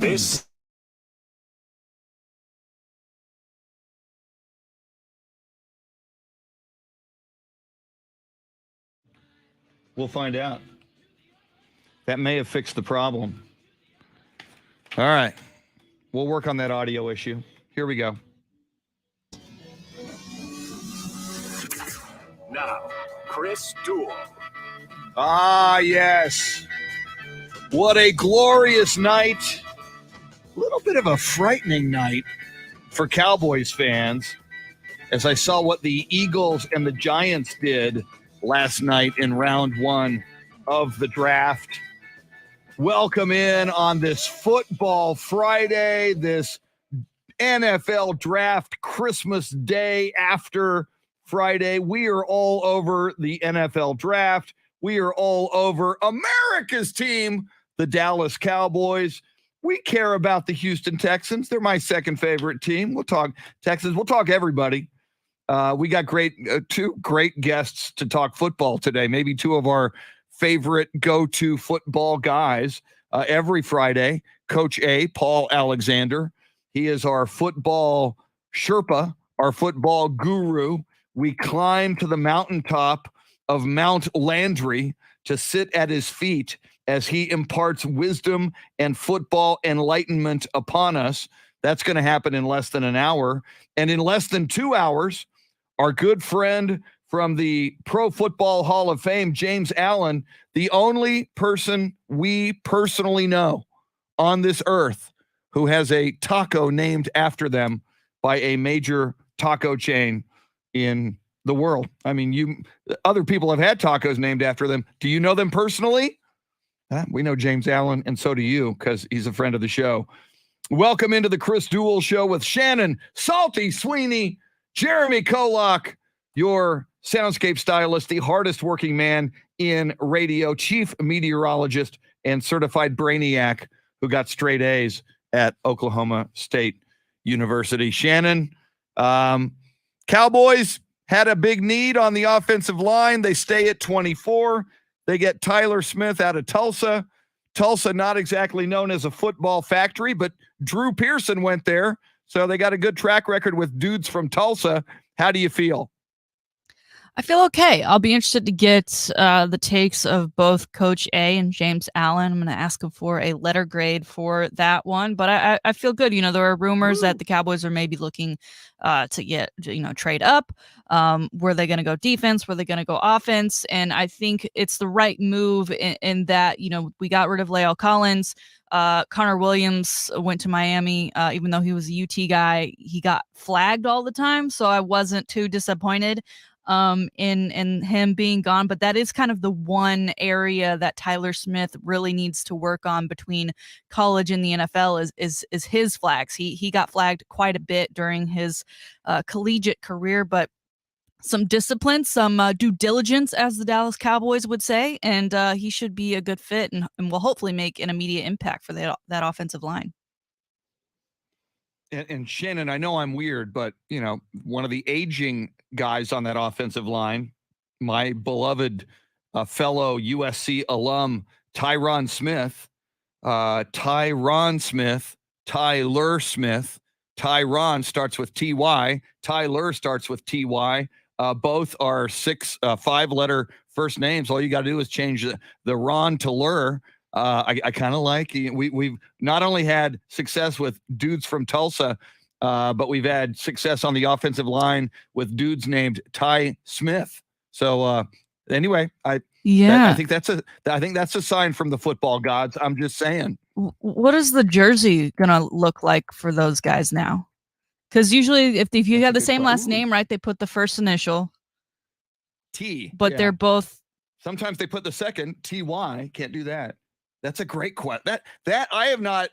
This We'll find out. That may have fixed the problem. All right. We'll work on that audio issue. Here we go. now, Chris Duel. Ah, yes. What a glorious night. A little bit of a frightening night for Cowboys fans, as I saw what the Eagles and the Giants did last night in round one of the draft. Welcome in on this Football Friday, this NFL Draft Christmas Day after Friday. We are all over the NFL Draft. We are all over America's team, the Dallas Cowboys. We care about the Houston Texans. They're my second favorite team. We'll talk Texans. We'll talk everybody. We got two great guests to talk football today. Maybe two of our favorite go-to football guys every Friday. Coach A, Paul Alexander. He is our football Sherpa, our football guru. We climb to the mountaintop of Mount Landry to sit at his feet as he imparts wisdom and football enlightenment upon us. That's going to happen in less than an hour. And in less than 2 hours, our good friend from the Pro Football Hall of Fame, James Allen, the only person we personally know on this earth who has a taco named after them by a major taco chain in the world. I mean, other people have had tacos named after them. Do you know them personally? We know James Allen, and so do you, because he's a friend of the show. Welcome into the Chris Duel Show with Shannon, Salty, Sweeney, Jeremy KOLOK, your Soundscape stylist, the hardest working man in radio, chief meteorologist, and certified brainiac who got straight A's at Oklahoma State University. Shannon, Cowboys had a big need on the offensive line. They stay at 24. They get Tyler Smith out of Tulsa. Tulsa, not exactly known as a football factory, but Drew Pearson went there. So they got a good track record with dudes from Tulsa. How do you feel? I feel okay. I'll be interested to get the takes of both Coach A and James Allen. I'm going to ask him for a letter grade for that one, but I feel good. You know, there are rumors that the Cowboys are maybe looking to get, trade up. Were they going to go defense? Were they going to go offense? And I think it's the right move in that, we got rid of La'el Collins. Connor Williams went to Miami, even though he was a UT guy. He got flagged all the time, so I wasn't too disappointed in him being gone. But that is kind of the one area that Tyler Smith really needs to work on between college and the NFL is his flags. He got flagged quite a bit during his collegiate career, but some discipline, some due diligence, as the Dallas Cowboys would say, and he should be a good fit and will hopefully make an immediate impact for that offensive line. And Shannon, I know I'm weird, but, one of the aging guys on that offensive line, my beloved fellow USC alum, Tyler Smith, Tyron starts with T-Y, Tyler starts with T-Y. Both are 5-letter first names. All you got to do is change the Ron to Lur. I kind of like, we've not only had success with dudes from Tulsa, but we've had success on the offensive line with dudes named Ty Smith. So anyway, I think that's a sign from the football gods. I'm just saying. What is the jersey gonna look like for those guys now? Because usually, if you have the same last name, right, they put the first initial T, but they're both. Sometimes they put the second T-Y. Can't do that. That's a great question. That I have not.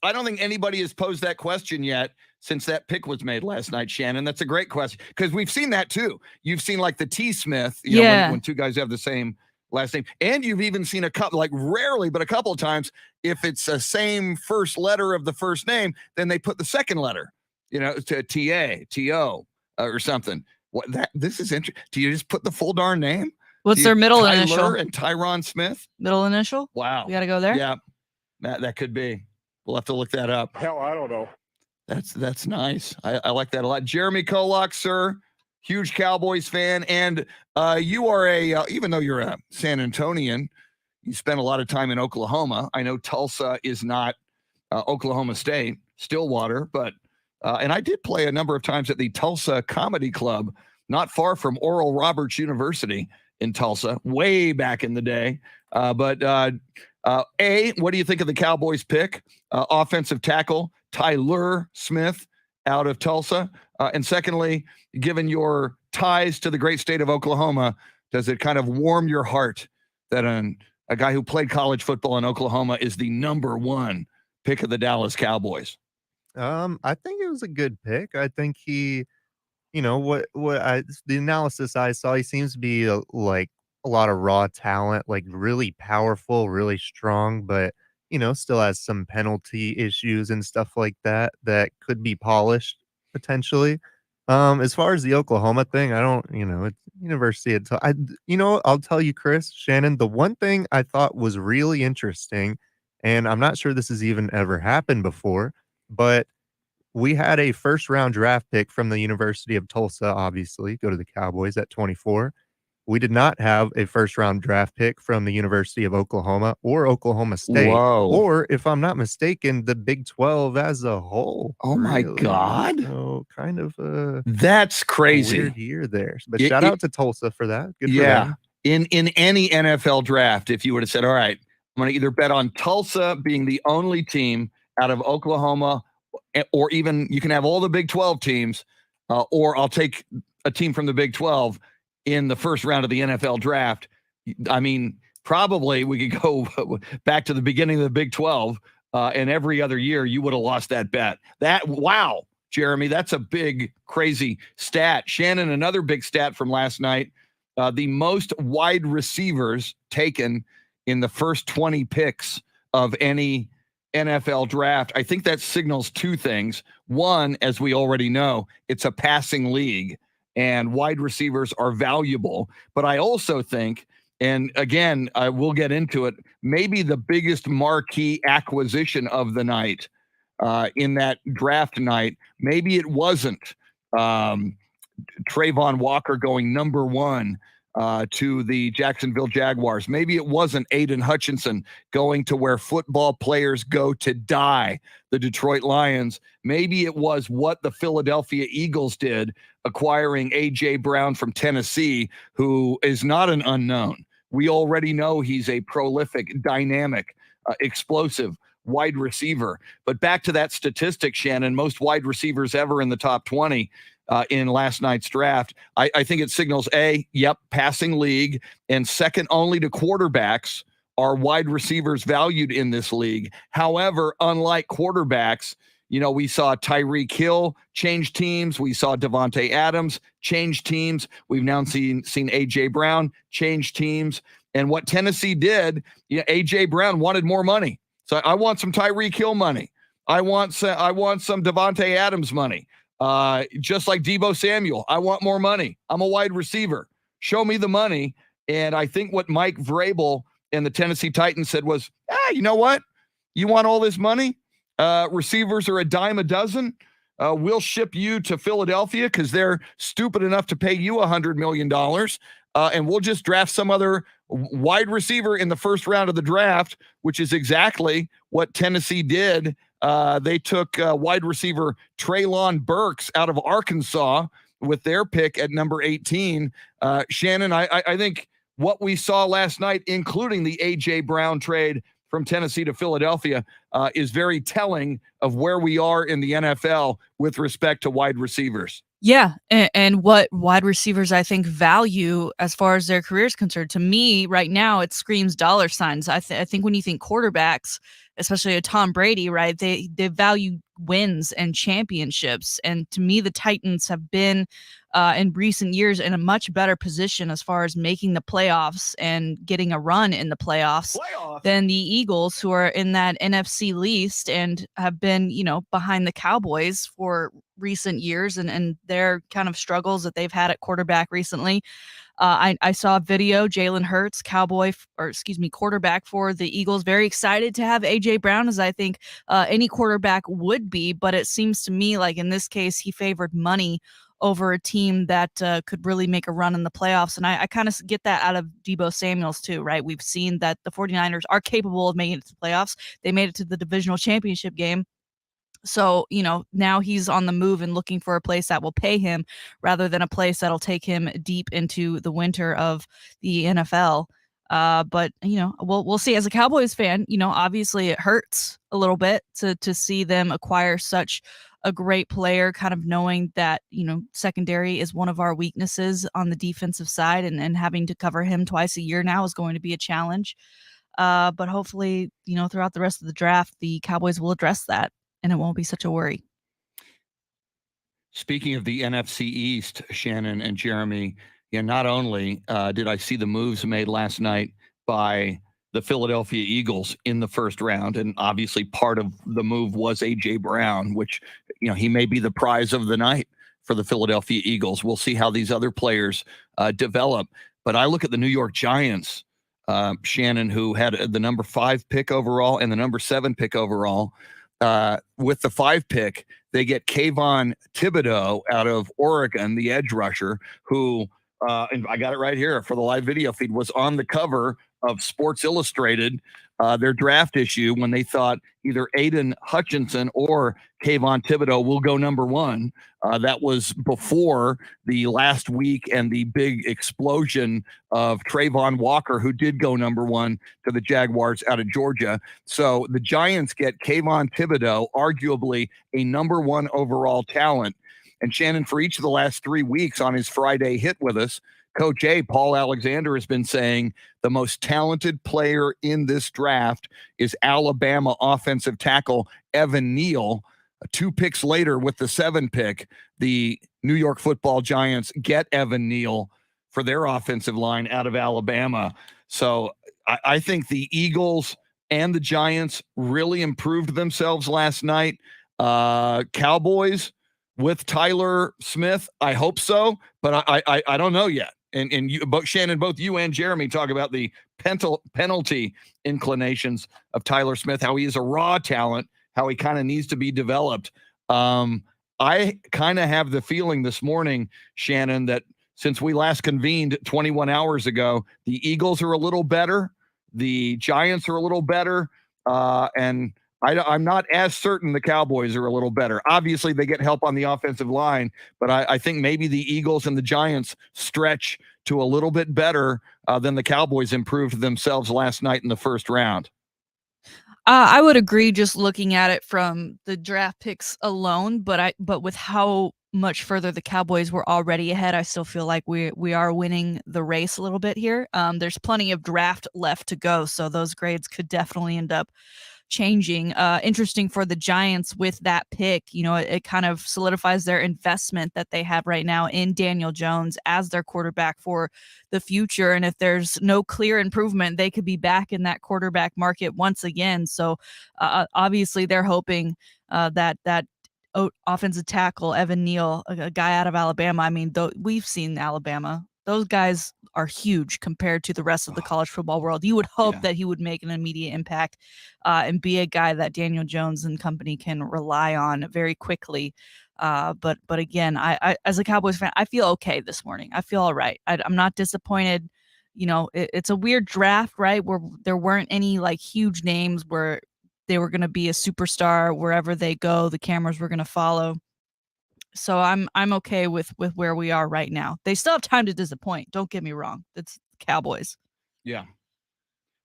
I don't think anybody has posed that question yet since that pick was made last night, Shannon. That's a great question because we've seen that too. You've seen like the T Smith, when two guys have the same last name, and you've even seen a couple, like rarely, but a couple of times, if it's the same first letter of the first name, then they put the second letter, to T-A, T-O, or something. This is interesting. Do you just put the full darn name? What's their middle Tyler initial? And Tyron Smith. Middle initial? Wow. We got to go there? Yeah, that could be. We'll have to look that up. Hell, I don't know. That's nice. I like that a lot. Jeremy KOLOK, sir, huge Cowboys fan, and you are even though you're a San Antonian, you spent a lot of time in Oklahoma. I know Tulsa is not Oklahoma State, Stillwater, but and I did play a number of times at the Tulsa Comedy Club, not far from Oral Roberts University in Tulsa, way back in the day. But what do you think of the Cowboys pick? Offensive tackle Tyler Smith out of Tulsa. And secondly, given your ties to the great state of Oklahoma, does it kind of warm your heart that a guy who played college football in Oklahoma is the number one pick of the Dallas Cowboys? I think it was a good pick. I think he, the analysis I saw, he seems to be like a lot of raw talent, like really powerful, really strong, but still has some penalty issues and stuff like that could be polished potentially. As far as the Oklahoma thing, I don't, it's university. I'll tell you, Chris, Shannon, the one thing I thought was really interesting, and I'm not sure this has even ever happened before, but we had a first round draft pick from the University of Tulsa, obviously, go to the Cowboys at 24. We did not have a first round draft pick from the University of Oklahoma or Oklahoma State. Whoa. Or, if I'm not mistaken, the Big 12 as a whole. Oh, my God. So kind of that's crazy. Weird year there. But shout out to Tulsa for that. Good for them. In any NFL draft, if you would have said, all right, I'm going to either bet on Tulsa being the only team out of Oklahoma, or even you can have all the Big 12 teams, or I'll take a team from the Big 12 in the first round of the NFL draft. I mean, probably we could go back to the beginning of the Big 12, and every other year you would have lost that bet. Wow, Jeremy, that's a big, crazy stat. Shannon, another big stat from last night, the most wide receivers taken in the first 20 picks of any NFL draft. I think that signals two things. One, as we already know, it's a passing league and wide receivers are valuable. But I also think, and again, I will get into it, maybe the biggest marquee acquisition of the night in that draft night, maybe it wasn't Trayvon Walker going number one to the Jacksonville Jaguars. Maybe it wasn't Aiden Hutchinson going to where football players go to die, the Detroit Lions. Maybe it was what the Philadelphia Eagles did, acquiring A.J. Brown from Tennessee, who is not an unknown. We already know he's a prolific, dynamic, explosive wide receiver. But back to that statistic, Shannon, most wide receivers ever in the top 20 in last night's draft. I think it signals passing league, and second only to quarterbacks are wide receivers valued in this league. However, unlike quarterbacks, we saw Tyreek Hill change teams. We saw Devontae Adams change teams. We've now seen A.J. Brown change teams. And what Tennessee did, A.J. Brown wanted more money. So I want some Tyreek Hill money. I want some Devontae Adams money. Just like Deebo Samuel, I want more money. I'm a wide receiver. Show me the money. And I think what Mike Vrabel and the Tennessee Titans said was, you know what? You want all this money? Receivers are a dime a dozen. We'll ship you to Philadelphia because they're stupid enough to pay you $100 million. And we'll just draft some other wide receiver in the first round of the draft, which is exactly what Tennessee did. They took wide receiver Treylon Burks out of Arkansas with their pick at number 18. Shannon, I think what we saw last night, including the A.J. Brown trade from Tennessee to Philadelphia, is very telling of where we are in the NFL with respect to wide receivers. Yeah, and what wide receivers I think value as far as their career is concerned. To me, right now, it screams dollar signs. I think when you think quarterbacks, especially a Tom Brady, right, they value wins and championships. And to me, the Titans have been in recent years in a much better position as far as making the playoffs and getting a run in the playoffs than the Eagles, who are in that NFC least and have been, behind the Cowboys for recent years and their kind of struggles that they've had at quarterback recently. I saw a video, Jalen Hurts, quarterback for the Eagles, very excited to have A.J. Brown, as I think any quarterback would be. But it seems to me like in this case, he favored money over a team that could really make a run in the playoffs. And I kind of get that out of Deebo Samuels too, right? We've seen that the 49ers are capable of making it to the playoffs. They made it to the divisional championship game. So, now he's on the move and looking for a place that will pay him rather than a place that'll take him deep into the winter of the NFL. But we'll see. As a Cowboys fan, obviously it hurts a little bit to see them acquire such a great player, kind of knowing that, secondary is one of our weaknesses on the defensive side, and having to cover him twice a year now is going to be a challenge. But hopefully, throughout the rest of the draft, the Cowboys will address that and it won't be such a worry. Speaking of the NFC East, Shannon and Jeremy, not only did I see the moves made last night by the Philadelphia Eagles in the first round, and obviously part of the move was A.J. Brown, which, he may be the prize of the night for the Philadelphia Eagles. We'll see how these other players develop. But I look at the New York Giants, Shannon, who had the number 5 pick overall and the number 7 pick overall. With the 5 pick, they get Kayvon Thibodeau out of Oregon, the edge rusher, who, and I got it right here for the live video feed, was on the cover of Sports Illustrated, their draft issue, when they thought either Aiden Hutchinson or Kayvon Thibodeau will go number 1. That was before the last week and the big explosion of Trayvon Walker, who did go number 1 to the Jaguars out of Georgia. So the Giants get Kayvon Thibodeau, arguably a number 1 overall talent. And Shannon, for each of the last 3 weeks on his Friday hit with us, Coach A, Paul Alexander, has been saying the most talented player in this draft is Alabama offensive tackle Evan Neal. 2 picks later, with the 7 pick, the New York Football Giants get Evan Neal for their offensive line out of Alabama. So I think the Eagles and the Giants really improved themselves last night. Cowboys with Tyler Smith, I hope so, but I don't know yet. And you, both Shannon, both you and Jeremy talk about the penalty inclinations of Tyler Smith, how he is a raw talent, how he kind of needs to be developed. I kind of have the feeling this morning, Shannon, that since we last convened 21 hours ago, the Eagles are a little better, the Giants are a little better, and I'm not as certain the Cowboys are a little better. Obviously, they get help on the offensive line, but I think maybe the Eagles and the Giants stretch to a little bit better than the Cowboys improved themselves last night in the first round. I would agree, just looking at it from the draft picks alone, but with how much further the Cowboys were already ahead, I still feel like we are winning the race a little bit here. There's plenty of draft left to go, so those grades could definitely end up changing. Interesting for the Giants with that pick, it kind of solidifies their investment that they have right now in Daniel Jones as their quarterback for the future. And if there's no clear improvement, they could be back in that quarterback market once again. So obviously they're hoping that offensive tackle Evan Neal, a guy out of Alabama. I mean, we've seen Alabama. Those guys are huge compared to the rest of the college football world. You would hope that he would make an immediate impact and be a guy that Daniel Jones and company can rely on very quickly. But again, I as a Cowboys fan, I feel okay this morning. I feel all right. I'm not disappointed. It's a weird draft, right? Where there weren't any like huge names where they were going to be a superstar wherever they go. The cameras were going to follow. So I'm okay with where we are right now. They still have time to disappoint. Don't get me wrong. It's Cowboys. Yeah.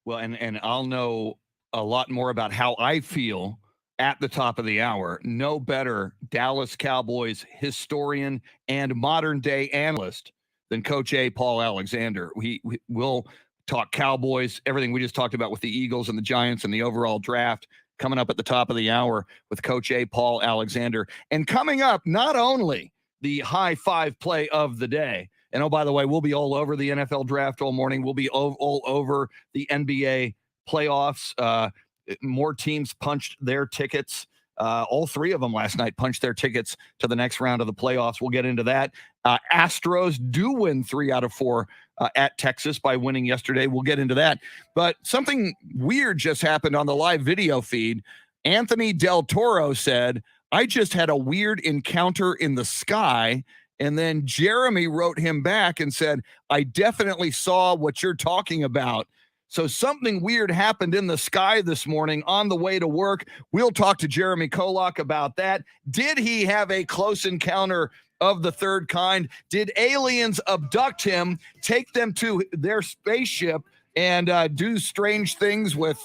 Well, and I'll know a lot more about how I feel at the top of the hour. No better Dallas Cowboys historian and modern day analyst than Coach A, Paul Alexander. We will talk Cowboys, everything we just talked about with the Eagles and the Giants and the overall draft, coming up at the top of the hour with Coach A, Paul Alexander. And coming up, not only the high five play of the day, and oh, by the way, we'll be all over the NFL draft all morning. We'll be all over the NBA playoffs. More teams punched their tickets All three of them last night punched their tickets to the next round of the playoffs. We'll get into that. Astros do win 3 out of 4 at Texas by winning yesterday. We'll get into that. But something weird just happened on the live video feed. Anthony Del Toro said, "I just had a weird encounter in the sky." And then Jeremy wrote him back and said, "I definitely saw what you're talking about." So something weird happened in the sky this morning on the way to work. We'll talk to Jeremy KOLOK about that. Did he have a close encounter of the third kind? Did aliens abduct him, take them to their spaceship, and do strange things with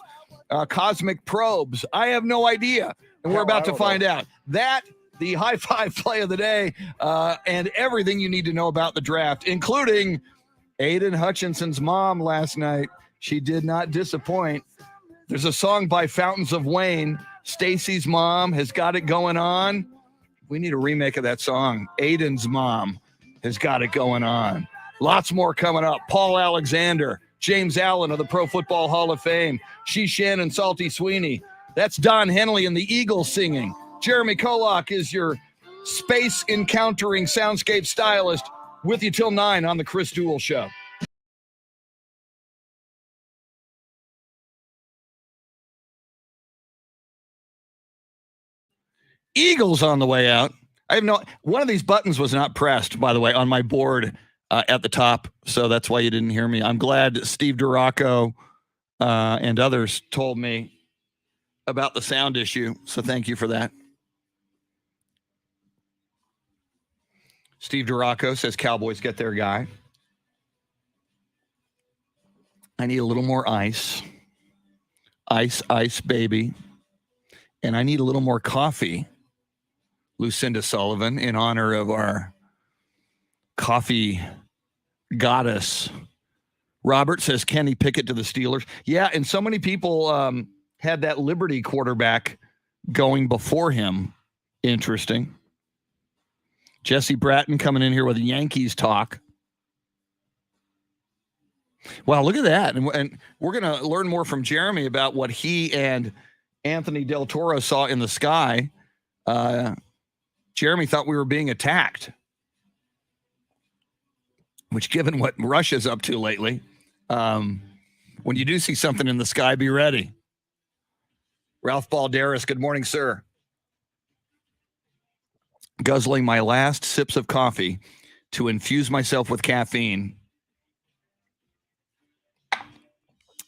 cosmic probes? I have no idea, and we're about to find out. That, the high five play of the day, and everything you need to know about the draft, including Aiden Hutchinson's mom last night. She did not disappoint. There's a song by Fountains of Wayne. Stacy's mom has got it going on. We need a remake of that song. Aiden's mom has got it going on. Lots more coming up. Paul Alexander, James Allen of the Pro Football Hall of Fame. Shannon, Salty Sweeney. That's Don Henley and the Eagles singing. Jeremy KOLOK is your space encountering soundscape stylist, with you till 9 on the Chris Duel Show. Eagles on the way out. I have one of these buttons was not pressed, by the way, on my board at the top, so that's why you didn't hear me. I'm glad Steve Duraco and others told me about the sound issue, so thank you for that. Steve Duraco says Cowboys get their guy. I need a little more ice. Ice, baby. And I need a little more coffee. Lucinda Sullivan, in honor of our coffee goddess. Robert says Kenny Pickett to the Steelers. Yeah, and so many people had that Liberty quarterback going before him. Interesting. Jesse Bratton coming in here with Yankees talk. Wow, look at that. And we're going to learn more from Jeremy about what he and Anthony Del Toro saw in the sky. Jeremy thought we were being attacked, which, given what Russia's up to lately, when you do see something in the sky, be ready. Ralph Balderas, good morning, sir. Guzzling my last sips of coffee to infuse myself with caffeine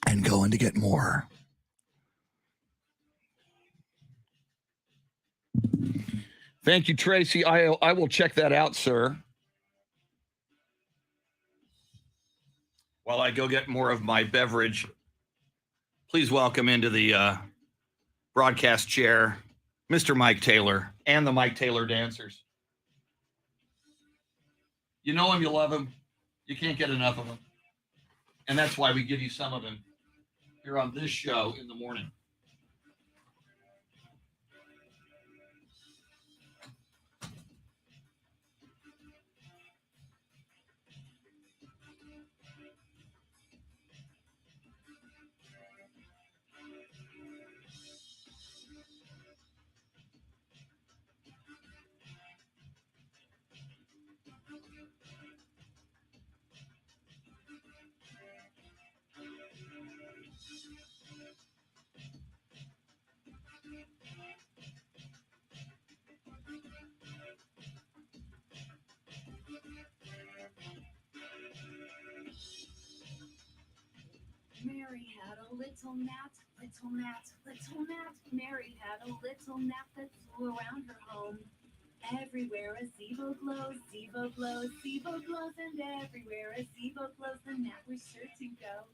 and going to get more. Thank you, Tracy. I will check that out, sir. While I go get more of my beverage, please welcome into the broadcast chair, Mr. Mike Taylor and the Mike Taylor Dancers. You know him, you love him. You can't get enough of him. And that's why we give you some of him here on this show in the morning. Mary had a little gnat, little gnat, little gnat. Mary had a little gnat that flew around her home. Everywhere a Zevo glows, Zevo glows, Zevo glows, and everywhere a Zevo glows, the gnat was sure to go.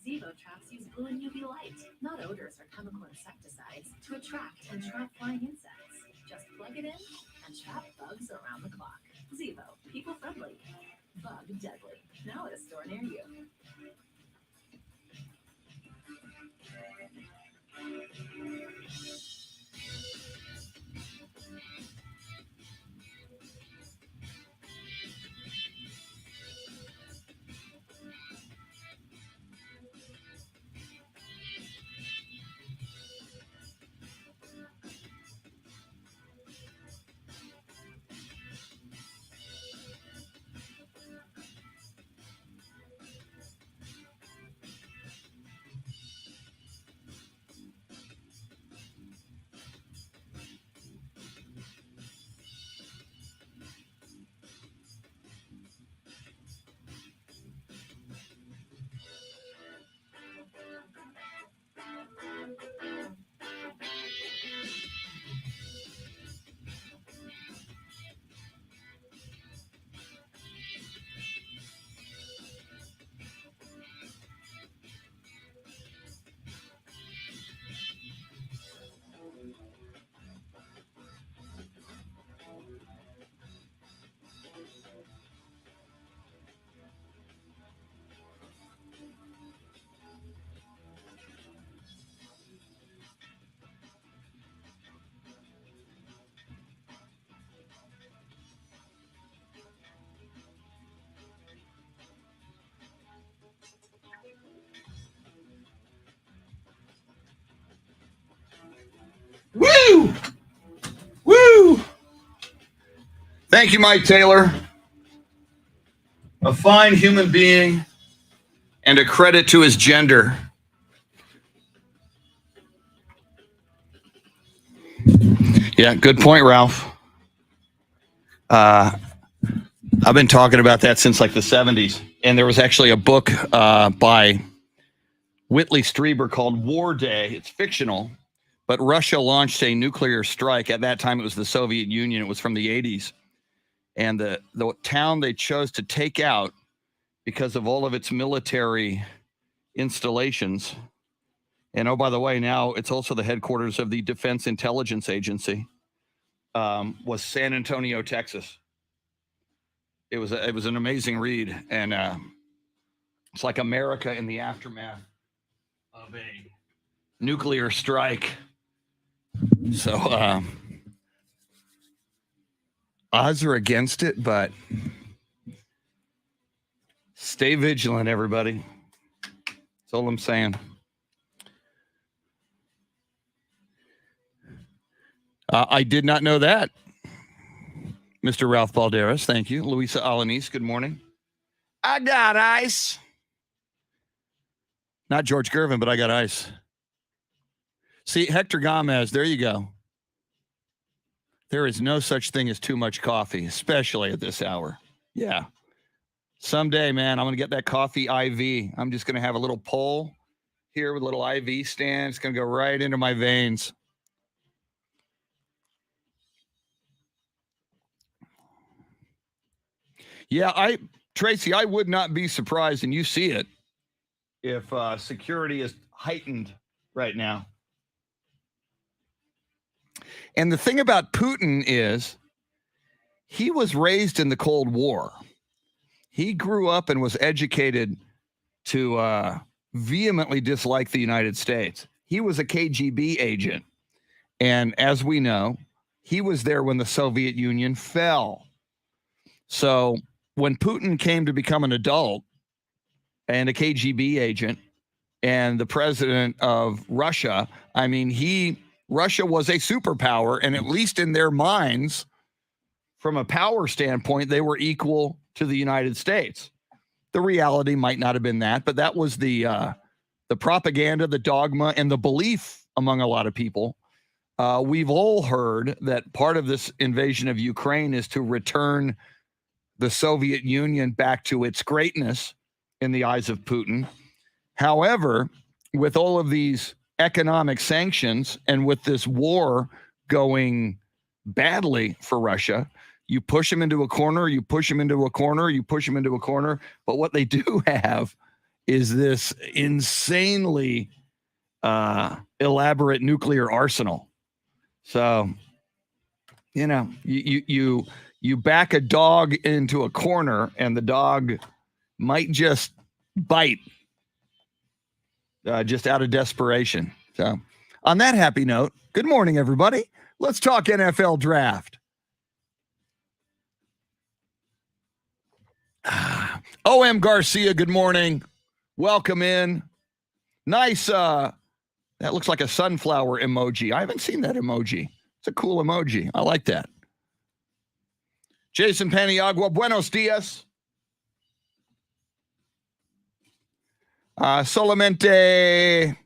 Zevo traps use blue and UV light, not odors or chemical insecticides, to attract and trap flying insects. Just plug it in and trap bugs around the clock. Zevo, people friendly, bug deadly. Now at a store near you. Thank you, Mike Taylor. A fine human being and a credit to his gender. Yeah, good point, Ralph. I've been talking about that since like the 70s. And there was actually a book by Whitley Strieber called War Day. It's fictional, but Russia launched a nuclear strike. At that time, it was the Soviet Union. It was from the 80s. And the town they chose to take out because of all of its military installations. And oh, by the way, now it's also the headquarters of the Defense Intelligence Agency, was San Antonio, Texas. It was an amazing read. And it's like America in the aftermath of a nuclear strike. So odds are against it, but stay vigilant, everybody. That's all I'm saying. I did not know that. Mr. Ralph Balderas, thank you. Luisa Alanis, good morning. I got ice. Not George Gervin, but I got ice. See, Hector Gomez, there you go. There is no such thing as too much coffee, especially at this hour. Yeah. Someday, man, I'm going to get that coffee IV. I'm just going to have a little pole here with a little IV stand. It's going to go right into my veins. Yeah, Tracy, I would not be surprised, and you see it, if security is heightened right now. And the thing about Putin is he was raised in the Cold War. He grew up and was educated to vehemently dislike the United States. He was a KGB agent. And as we know, he was there when the Soviet Union fell. So when Putin came to become an adult and a KGB agent and the president of Russia, I mean, Russia was a superpower, and at least in their minds, from a power standpoint, they were equal to the United States. The reality might not have been that, but that was the propaganda, the dogma, and the belief among a lot of people. We've all heard that part of this invasion of Ukraine is to return the Soviet Union back to its greatness in the eyes of Putin. However, with all of these economic sanctions and with this war going badly for Russia, you push them into a corner, you push them into a corner, you push them into a corner. But what they do have is this insanely elaborate nuclear arsenal. So, you know, you back a dog into a corner and the dog might just bite just out of desperation. So on that happy note, good morning, everybody. Let's talk NFL draft. O.M. Garcia, good morning. Welcome in. Nice. That looks like a sunflower emoji. I haven't seen that emoji. It's a cool emoji. I like that. Jason Paniagua, buenos dias. Solamente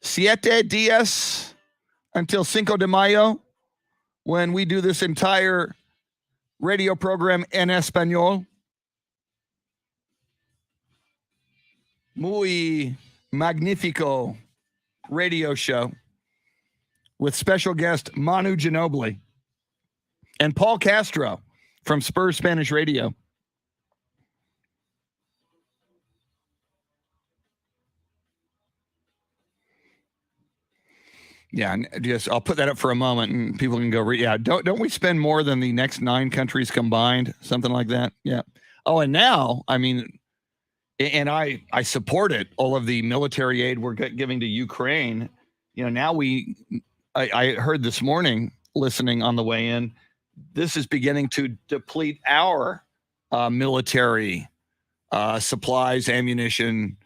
7 días until Cinco de Mayo, when we do this entire radio program en español. Muy magnifico radio show with special guest Manu Ginobili and Paul Castro from Spurs Spanish Radio. Yeah, just I'll put that up for a moment and people can go read. Yeah, don't we spend more than the next 9 countries combined? Something like that. Yeah. Oh, and now, I mean, and I support it. All of the military aid we're giving to Ukraine. You know, now I heard this morning listening on the way in, this is beginning to deplete our military supplies, ammunition,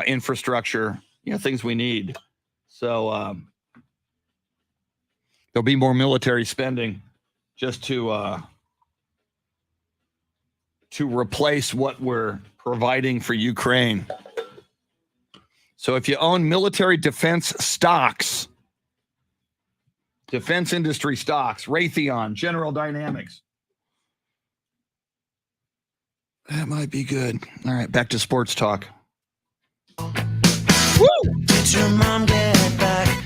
infrastructure, you know, things we need. So there'll be more military spending just to replace what we're providing for Ukraine. So if you own military defense stocks, defense industry stocks, Raytheon, General Dynamics, that might be good. All right, back to sports talk. Woo! Did your mom get back?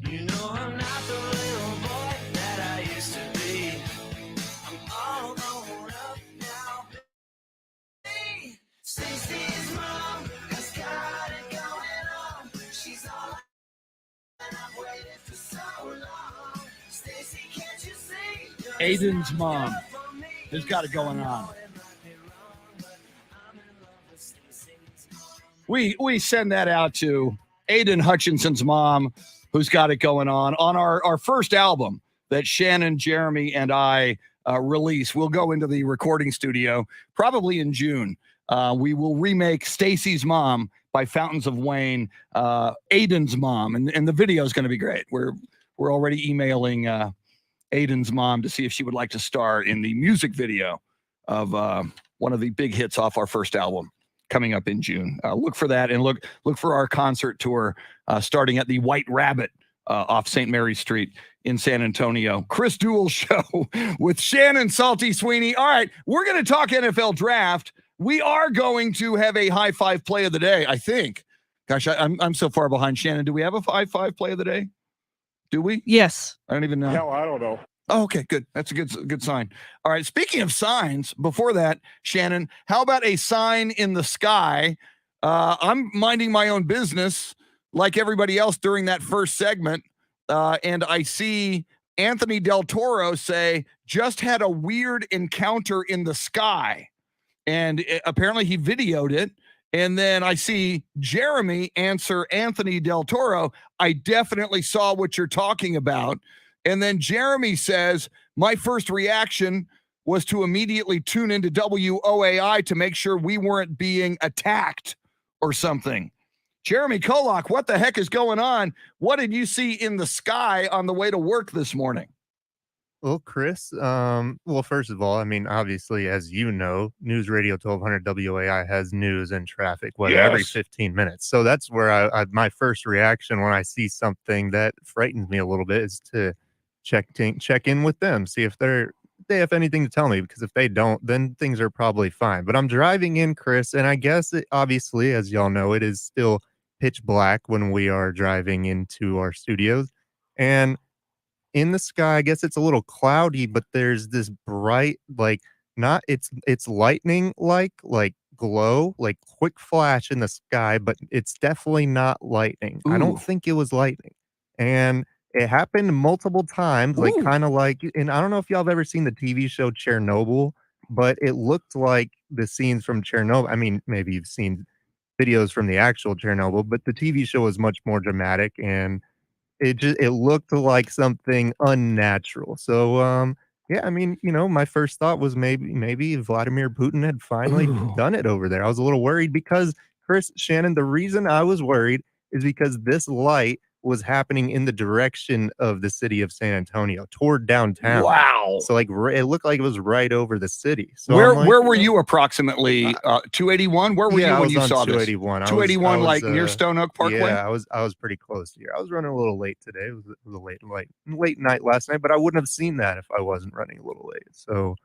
You know I'm not the little boy that I used to be. I'm all grown up now. Hey, Stacey's mom has got it going on. She's all and I've waited for so long. Stacey, can't you see? Aiden's mom has got it going on. We send that out to Aiden Hutchinson's mom, who's got it going on our first album that Shannon, Jeremy, and I release. We'll go into the recording studio probably in June. We will remake Stacey's Mom by Fountains of Wayne, Aiden's mom, and the video is going to be great. We're already emailing Aiden's mom to see if she would like to star in the music video of one of the big hits off our first album coming up in June. Look for that, and look for our concert tour starting at the White Rabbit off St. Mary's Street in San Antonio. Chris Duel Show with Shannon, Salty, Sweeney. All right, we're going to talk NFL draft. We are going to have a high five play of the day, I think. Gosh, I'm so far behind. Shannon, do we have a high five play of the day? Do we? Yes. I don't even know. Hell, I don't know. Oh, okay, good. That's a good sign. All right, speaking of signs, before that, Shannon, how about a sign in the sky? I'm minding my own business like everybody else during that first segment, and I see Anthony Del Toro say, just had a weird encounter in the sky. And apparently he videoed it. And then I see Jeremy answer Anthony Del Toro, I definitely saw what you're talking about. And then Jeremy says, my first reaction was to immediately tune into WOAI to make sure we weren't being attacked or something. Jeremy KOLOK, what the heck is going on? What did you see in the sky on the way to work this morning? Well, Chris, well, first of all, I mean, obviously, as you know, News Radio 1200 WAI has news and traffic, every 15 minutes. So that's where I my first reaction when I see something that frightens me a little bit is to check in with them, see if they have anything to tell me, because if they don't, then things are probably fine. But I'm driving in, Chris, and I guess obviously, as y'all know, it is still pitch black when we are driving into our studios. And in the sky, I guess it's a little cloudy, but there's this bright, it's lightning like glow, like quick flash in the sky, but it's definitely not lightning. Ooh. I don't think it was lightning. And it happened multiple times, and I don't know if y'all have ever seen the TV show Chernobyl, but it looked like the scenes from Chernobyl. I mean, maybe you've seen videos from the actual Chernobyl, but the TV show was much more dramatic, and it looked like something unnatural. So, yeah, I mean, my first thought was maybe Vladimir Putin had finally done it over there. I was a little worried because, Shannon, the reason I was worried is because this light was happening in the direction of the city of San Antonio toward downtown. Wow. So it looked like it was right over the city. So where were you approximately? 281? Where were you when you saw 281. this? 281, like near Stone Oak Parkway? Yeah, I was pretty close here. I was running a little late today. It was a late night last night, but I wouldn't have seen that if I wasn't running a little late. So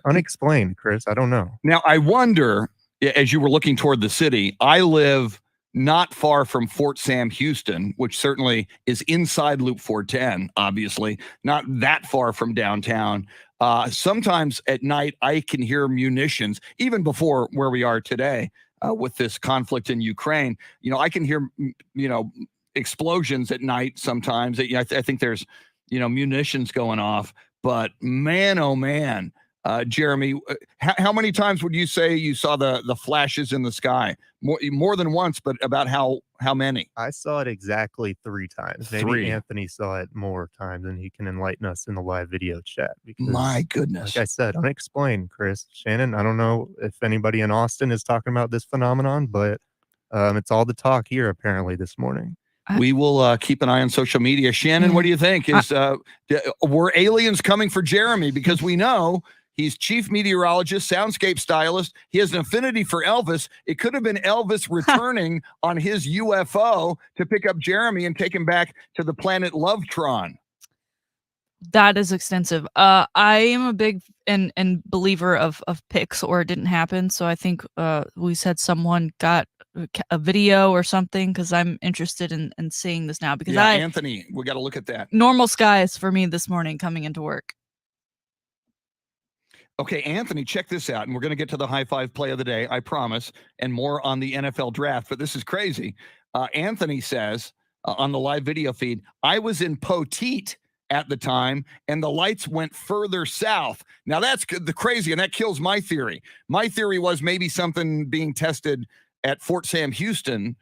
unexplained, Chris. I don't know. Now I wonder, as you were looking toward the city, I live not far from Fort Sam Houston, which certainly is inside Loop 410, obviously, not that far from downtown. Sometimes at night, I can hear munitions, even before where we are today with this conflict in Ukraine. I can hear, explosions at night sometimes. I think there's, munitions going off. But man, oh man, Jeremy, how many times would you say you saw the flashes in the sky? More than once, but about how How many? I saw it exactly 3 times. Maybe 3. Anthony saw it more times, and he can enlighten us in the live video chat because, My goodness. like I said, unexplained, Chris. Shannon, I don't know if anybody in Austin is talking about this phenomenon, but it's all the talk here apparently this morning. We will keep an eye on social media. Shannon, what do you think? Were aliens coming for Jeremy? Because we know he's chief meteorologist, soundscape stylist. He has an affinity for Elvis. It could have been Elvis returning on his UFO to pick up Jeremy and take him back to the planet Lovetron. That is extensive. I am a big and believer of pics or it didn't happen. So I think we said someone got a video or something because I'm interested in seeing this now because Anthony, we got to look at that. Normal skies for me this morning coming into work. Okay, Anthony, check this out. And we're going to get to the high five play of the day, I promise, and more on the NFL draft. But this is crazy. Anthony says on the live video feed, I was in Poteet at the time, and the lights went further south. Now, that's the crazy, and that kills my theory. My theory was maybe something being tested at Fort Sam Houston.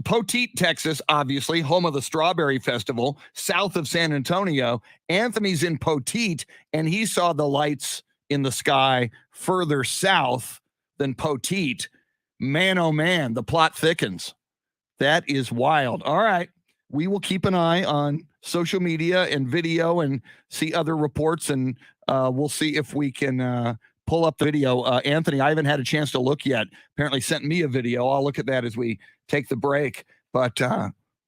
Poteet, Texas, obviously, home of the Strawberry Festival, south of San Antonio. Anthony's in Poteet, and he saw the lights in the sky further south than Poteet. Man, oh man, the plot thickens. That is wild. All right. We will keep an eye on social media and video and see other reports, and we'll see if we can pull up the video. Anthony, I haven't had a chance to look yet. Apparently sent me a video. I'll look at that as we take the break. But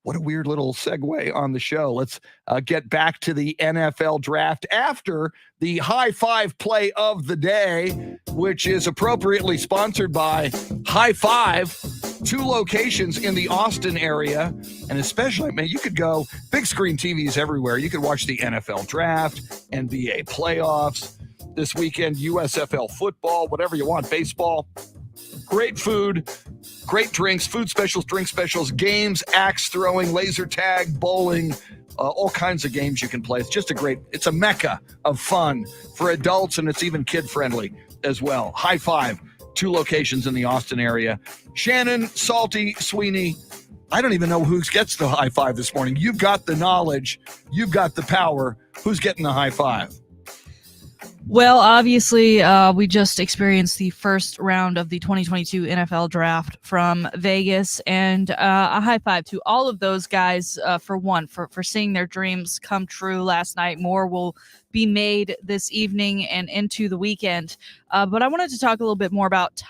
what a weird little segue on the show. Let's get back to the NFL draft after the high five play of the day, which is appropriately sponsored by High Five, 2 locations in the Austin area. And especially, man, you could go big screen TVs everywhere. You could watch the NFL draft, NBA playoffs, this weekend, USFL football, whatever you want, baseball. Great food, great drinks, food specials, drink specials, games, axe throwing, laser tag, bowling, all kinds of games you can play. It's a mecca of fun for adults, and it's even kid-friendly as well. High Five, 2 locations in the Austin area. Shannon, Salty, Sweeney, I don't even know who gets the high five this morning. You've got the knowledge. You've got the power. Who's getting the high five? Well, obviously, we just experienced the first round of the 2022 NFL draft from Vegas, and a high five to all of those guys for seeing their dreams come true last night. More will be made this evening and into the weekend. But I wanted to talk a little bit more about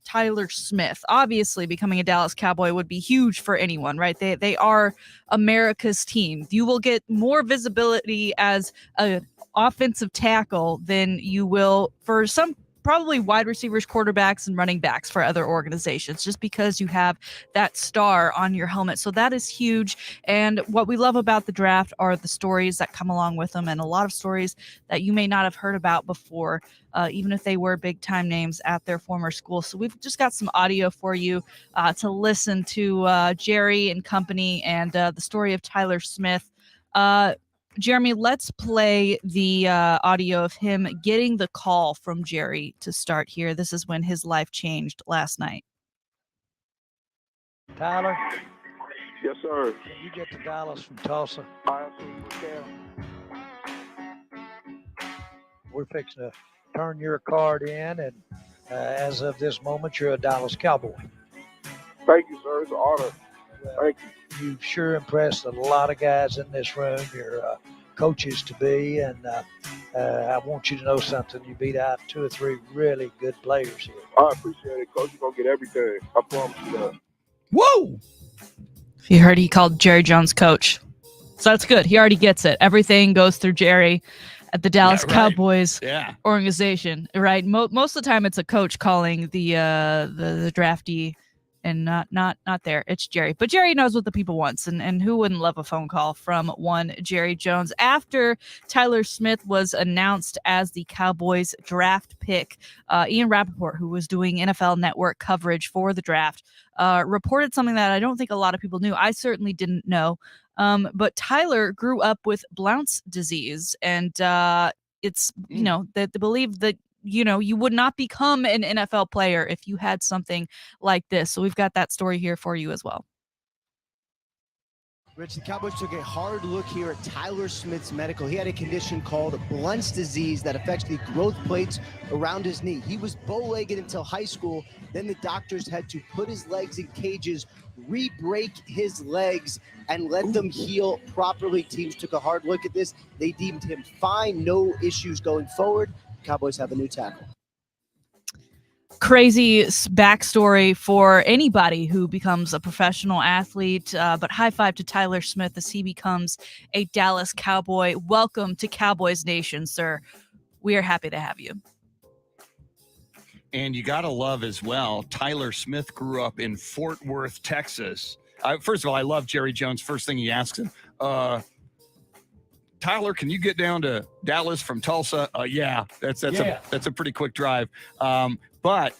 Tyler Smith. Obviously, becoming a Dallas Cowboy would be huge for anyone, right? They are America's team. You will get more visibility as a offensive tackle than you will for some probably wide receivers, quarterbacks, and running backs for other organizations, just because you have that star on your helmet. So that is huge. And what we love about the draft are the stories that come along with them, and a lot of stories that you may not have heard about before, even if they were big time names at their former school. So we've just got some audio for you to listen to Jerry and company and the story of Tyler Smith. Jeremy, let's play the audio of him getting the call from Jerry to start here. This is when his life changed last night. Tyler, Yes, sir. can you get to Dallas from Tulsa? I absolutely can. We're fixing to turn your card in, and as of this moment, you're a Dallas Cowboy. Thank you, sir. It's an honor. Thank you. You've sure impressed a lot of guys in this room. You're coaches to be, and I want you to know something. You beat out 2 or 3 really good players here. I appreciate it, Coach. You're going to get everything. I promise you that. Whoa! If you heard, he called Jerry Jones coach. So that's good. He already gets it. Everything goes through Jerry at the Dallas Cowboys organization, right? Most of the time, it's a coach calling the draftee, and not there. It's Jerry. But Jerry knows what the people wants, and who wouldn't love a phone call from one Jerry Jones? After Tyler Smith was announced as the Cowboys draft pick, Ian Rappaport, who was doing NFL Network coverage for the draft, reported something that I don't think a lot of people knew. I certainly didn't know. But Tyler grew up with Blount's disease, and it's, they believe that you would not become an NFL player if you had something like this. So we've got that story here for you as well. Rich, the Cowboys took a hard look here at Tyler Smith's medical. He had a condition called Blount's disease that affects the growth plates around his knee. He was bow-legged until high school. Then the doctors had to put his legs in cages, re-break his legs, and let them heal properly. Teams took a hard look at this. They deemed him fine, no issues going forward. Cowboys have a new tackle. Crazy backstory for anybody who becomes a professional athlete, but high five to Tyler Smith as he becomes a Dallas Cowboy. Welcome to Cowboys Nation, sir. We are happy to have you. And you got to love as well, Tyler Smith grew up in Fort Worth, Texas. First of all, I love Jerry Jones. First thing he asks him, Tyler, can you get down to Dallas from Tulsa? Yeah, that's a pretty quick drive. But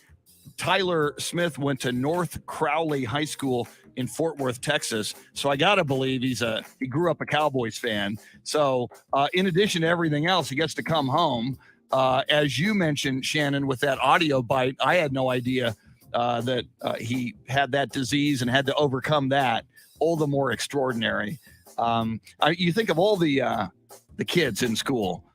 Tyler Smith went to North Crowley High School in Fort Worth, Texas. So I got to believe he grew up a Cowboys fan. So in addition to everything else, he gets to come home. As you mentioned, Shannon, with that audio bite, I had no idea that he had that disease and had to overcome that. All the more extraordinary. You think of all the kids in school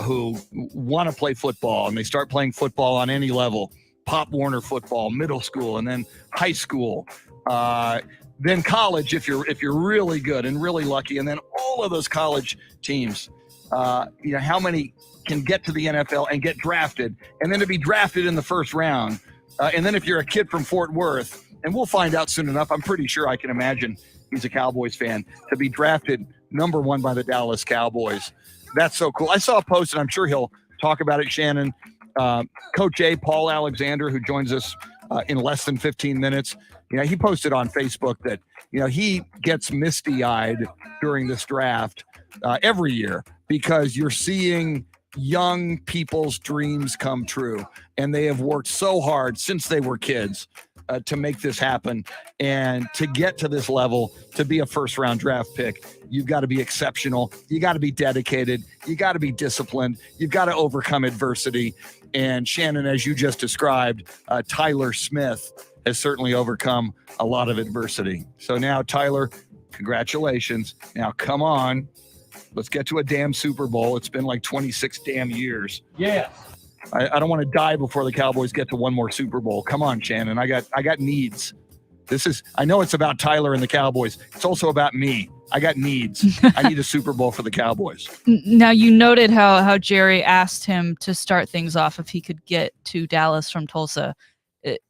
who want to play football, and they start playing football on any level, Pop Warner football, middle school, and then high school, then college if you're really good and really lucky, and then all of those college teams. How many can get to the NFL and get drafted, and then to be drafted in the first round, and then if you're a kid from Fort Worth, and we'll find out soon enough, I'm pretty sure I can imagine he's a Cowboys fan, to be drafted number 1 by the Dallas Cowboys. That's so cool. I saw a post, and I'm sure he'll talk about it, Shannon. Coach A, Paul Alexander, who joins us in less than 15 minutes, he posted on Facebook that, he gets misty-eyed during this draft every year because you're seeing young people's dreams come true, and they have worked so hard since they were kids to make this happen, and to get to this level, to be a first-round draft pick, you've got to be exceptional. You got to be dedicated. You got to be disciplined. You've got to overcome adversity. And Shannon, as you just described, Tyler Smith has certainly overcome a lot of adversity. So now, Tyler, congratulations. Now, come on. Let's get to a damn Super Bowl. It's been like 26 damn years. Yeah. I don't want to die before the Cowboys get to one more Super Bowl. Come on, Shannon. I got needs. I know it's about Tyler and the Cowboys. It's also about me. I got needs. I need a Super Bowl for the Cowboys. Now, you noted how Jerry asked him to start things off if he could get to Dallas from Tulsa.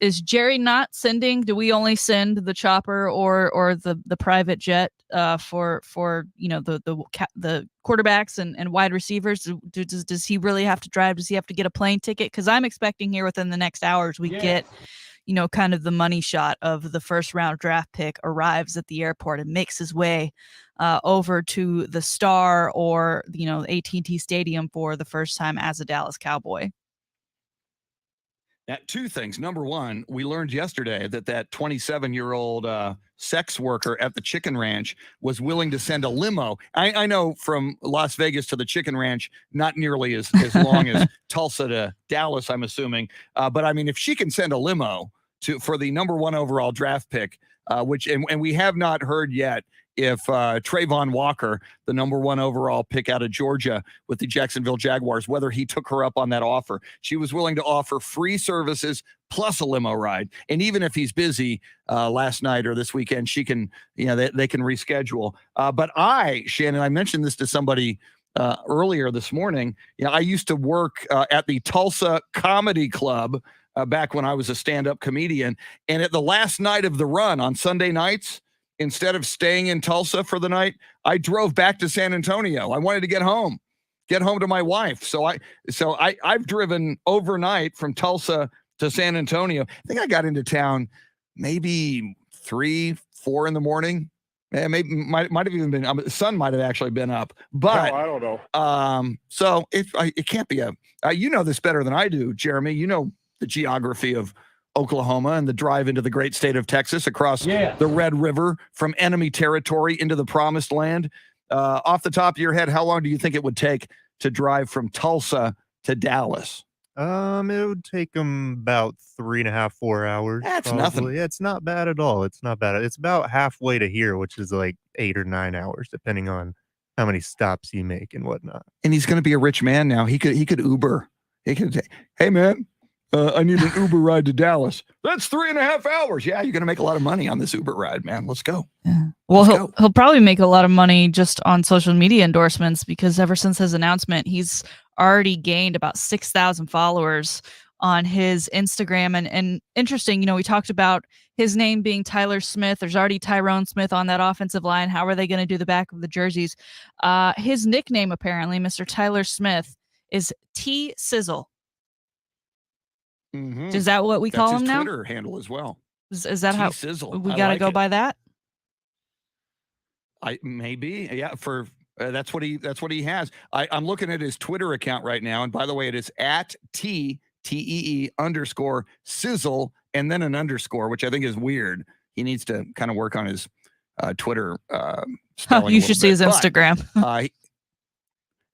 Is Jerry not sending? Do we only send the chopper or the private jet for the quarterbacks and wide receivers? Does he really have to drive? Does he have to get a plane ticket? Because I'm expecting here within the next hours we get kind of the money shot of the first round draft pick arrives at the airport and makes his way over to the Star or AT&T Stadium for the first time as a Dallas Cowboy. Two things. Number one, we learned yesterday that 27-year-old sex worker at the chicken ranch was willing to send a limo. I know from Las Vegas to the chicken ranch, not nearly as long as Tulsa to Dallas, I'm assuming. But I mean, if she can send a limo for the number 1 overall draft pick, which we have not heard yet if Trayvon Walker, the number 1 overall pick out of Georgia with the Jacksonville Jaguars, whether he took her up on that offer. She was willing to offer free services plus a limo ride. And even if he's busy last night or this weekend, she can, they can reschedule. But Shannon, I mentioned this to somebody earlier this morning. I used to work at the Tulsa Comedy Club back when I was a stand-up comedian. And at the last night of the run on Sunday nights, instead of staying in Tulsa for the night, I drove back to San Antonio. I wanted to get home to my wife. So I've driven overnight from Tulsa to San Antonio. I think I got into town maybe 3, 4 in the morning. Maybe might have even been, the sun might have actually been up, but I don't know. So it can't be this better than I do, Jeremy. The geography of Oklahoma and the drive into the great state of Texas across the Red River from enemy territory into the promised land. Off the top of your head, how long do you think it would take to drive from Tulsa to Dallas? It would take him about 3.5, 4 hours. That's probably. nothing. Yeah, it's not bad at all. It's not bad. It's about halfway to here, which is like 8 or 9 hours, depending on how many stops you make and whatnot. And he's going to be a rich man now. He could Uber. He could say, "Hey man, I need an Uber ride to Dallas. That's 3.5 hours. Yeah, you're going to make a lot of money on this Uber ride, man. Let's go." Yeah. Well, he'll probably make a lot of money just on social media endorsements, because ever since his announcement, he's already gained about 6,000 followers on his Instagram. And interesting, we talked about his name being Tyler Smith. There's already Tyrone Smith on that offensive line. How are they going to do the back of the jerseys? His nickname, apparently, Mr. Tyler Smith, is T Sizzle. Mm-hmm. Is that what we call him now? Twitter handle as well. Is that how Sizzle. we got to go by that? Maybe, yeah. That's what he has. I'm looking at his Twitter account right now, and by the way, it is at TEE _sizzle and then an underscore, which I think is weird. He needs to kind of work on his Twitter spelling. You should see his Instagram.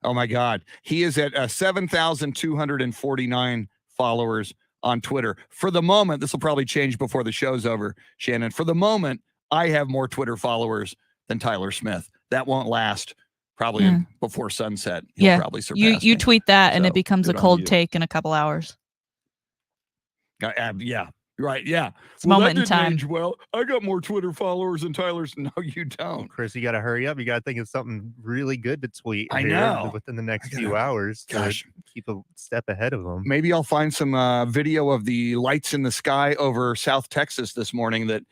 Oh my God, he is at 7,249 followers on Twitter. For the moment, this will probably change before the show's over, Shannon. For the moment, I have more Twitter followers than Tyler Smith. That won't last. Probably before sunset. He'll probably surpass you me. tweet that, and So, it becomes a good on cold you. take in a couple hours. Yeah, right. Yeah, It's a moment in that didn't time. age well, I got more Twitter followers than Tyler's. No, you don't. Chris, you got to hurry up. You got to think of something really good to tweet. I here know. within the next few hours to keep a step ahead of them. Maybe I'll find some video of the lights in the sky over South Texas this morning that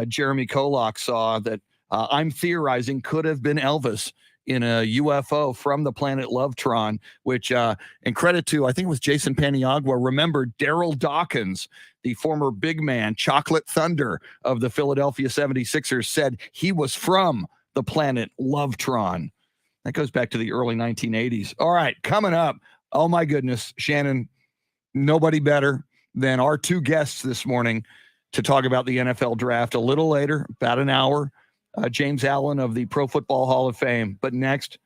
Jeremy KOLOK saw that I'm theorizing could have been Elvis in a UFO from the planet Lovetron, which, and credit to, I think it was Jason Paniagua. Remember, Daryl Dawkins, the former big man, Chocolate Thunder of the Philadelphia 76ers, said he was from the planet Lovetron. That goes back to the early 1980s. All right, coming up. Oh, my goodness, Shannon, nobody better than our two guests this morning to talk about the NFL draft a little later, about an hour. James Allen of the Pro Football Hall of Fame. But next,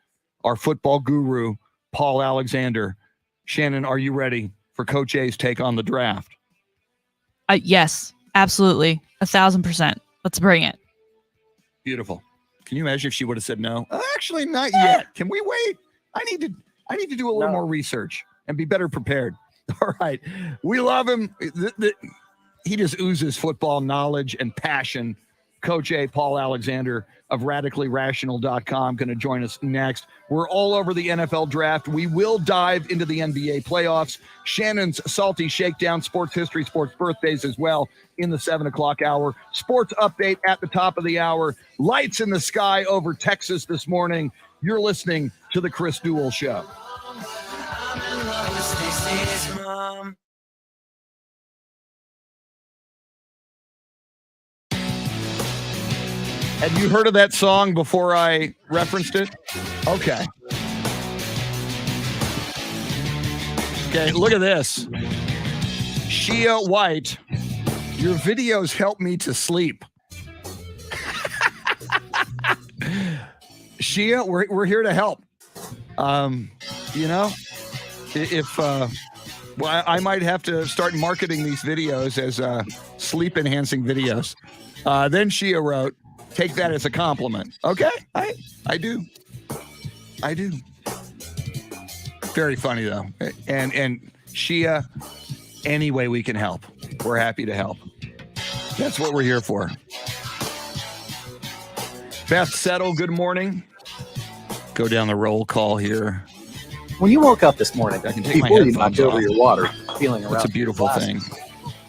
our football guru, Paul Alexander. Shannon, are you ready for Coach A's take on the draft? Yes, absolutely. 1,000%. Let's bring it. Beautiful. Can you imagine if she would have said no? Actually, not yet. Can we wait? I need to do a little more research and be better prepared. All right. We love him. He just oozes football knowledge and passion. Coach A, Paul Alexander of RadicallyRational.com, going to join us next. We're all over the NFL draft. We will dive into the NBA playoffs. Shannon's Salty Shakedown, sports history, sports birthdays as well in the 7 o'clock hour. Sports update at the top of the hour. Lights in the sky over Texas this morning. You're listening to The Chris Duel Show. I'm in love with Stacey's mom. Had you heard of that song before I referenced it? Okay. Okay, look at this. Shia White, your videos help me to sleep. Shia, we're here to help. If I might have to start marketing these videos as sleep enhancing videos. Then Shia wrote, take that as a compliment. Okay, I do. Very funny though. And Shia, any way we can help, we're happy to help. That's what we're here for. Beth Settle, good morning. Go down the roll call here. When you woke up this morning, I can take my before you headphones knocked over off. your water, feeling around That's a beautiful thing.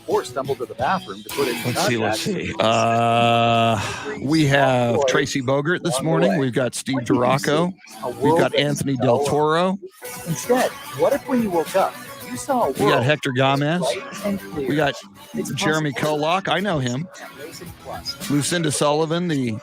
or stumbled to the bathroom to put it in Let's see. contact. We have Tracy Bogert this morning. We've got Steve Duraco. We've got Anthony Del Toro. Instead, what if when you woke up, you saw a world We got Hector Gomez. bright and clear? We got It's Jeremy possible. KOLOK. I know him. Racing Plus. Lucinda Sullivan, the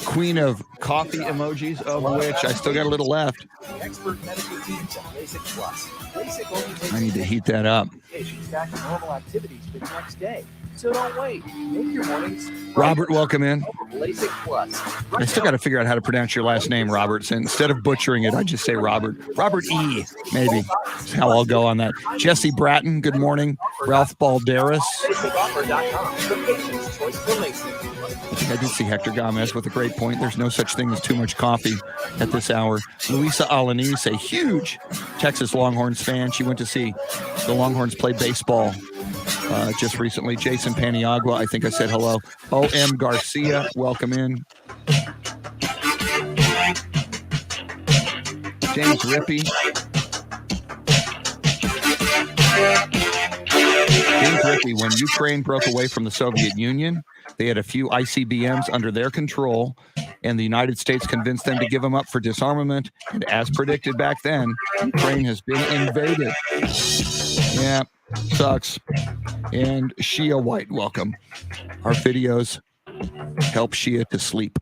queen of coffee emojis, of which I still got a little left. The expert medical teams at Racing Plus. LASIK only takes I need to heat that up. medications back to normal activities the next day. So don't wait. Make your mornings Robert, welcome in. LASIK Plus. I still got to figure out how to pronounce your last name, Robert. So instead of butchering it, I just say Robert. Robert E, maybe. That's how I'll go on that. Jesse Bratton, good morning. Ralph Balderas. LASIKoffer.com. The patient's choice for LASIK. I think I did see Hector Gomez with a great point. There's no such thing as too much coffee at this hour. Luisa Alanis, a huge Texas Longhorns fan. She went to see the Longhorns play baseball just recently. Jason Paniagua, I think I said hello. O.M. Garcia, welcome in. James Rippey. James Rippey, when Ukraine broke away from the Soviet Union, they had a few ICBMs under their control, and the United States convinced them to give them up for disarmament. And as predicted back then, Ukraine has been invaded. Yeah, sucks. And Shia White, welcome. Our videos help Shia to sleep.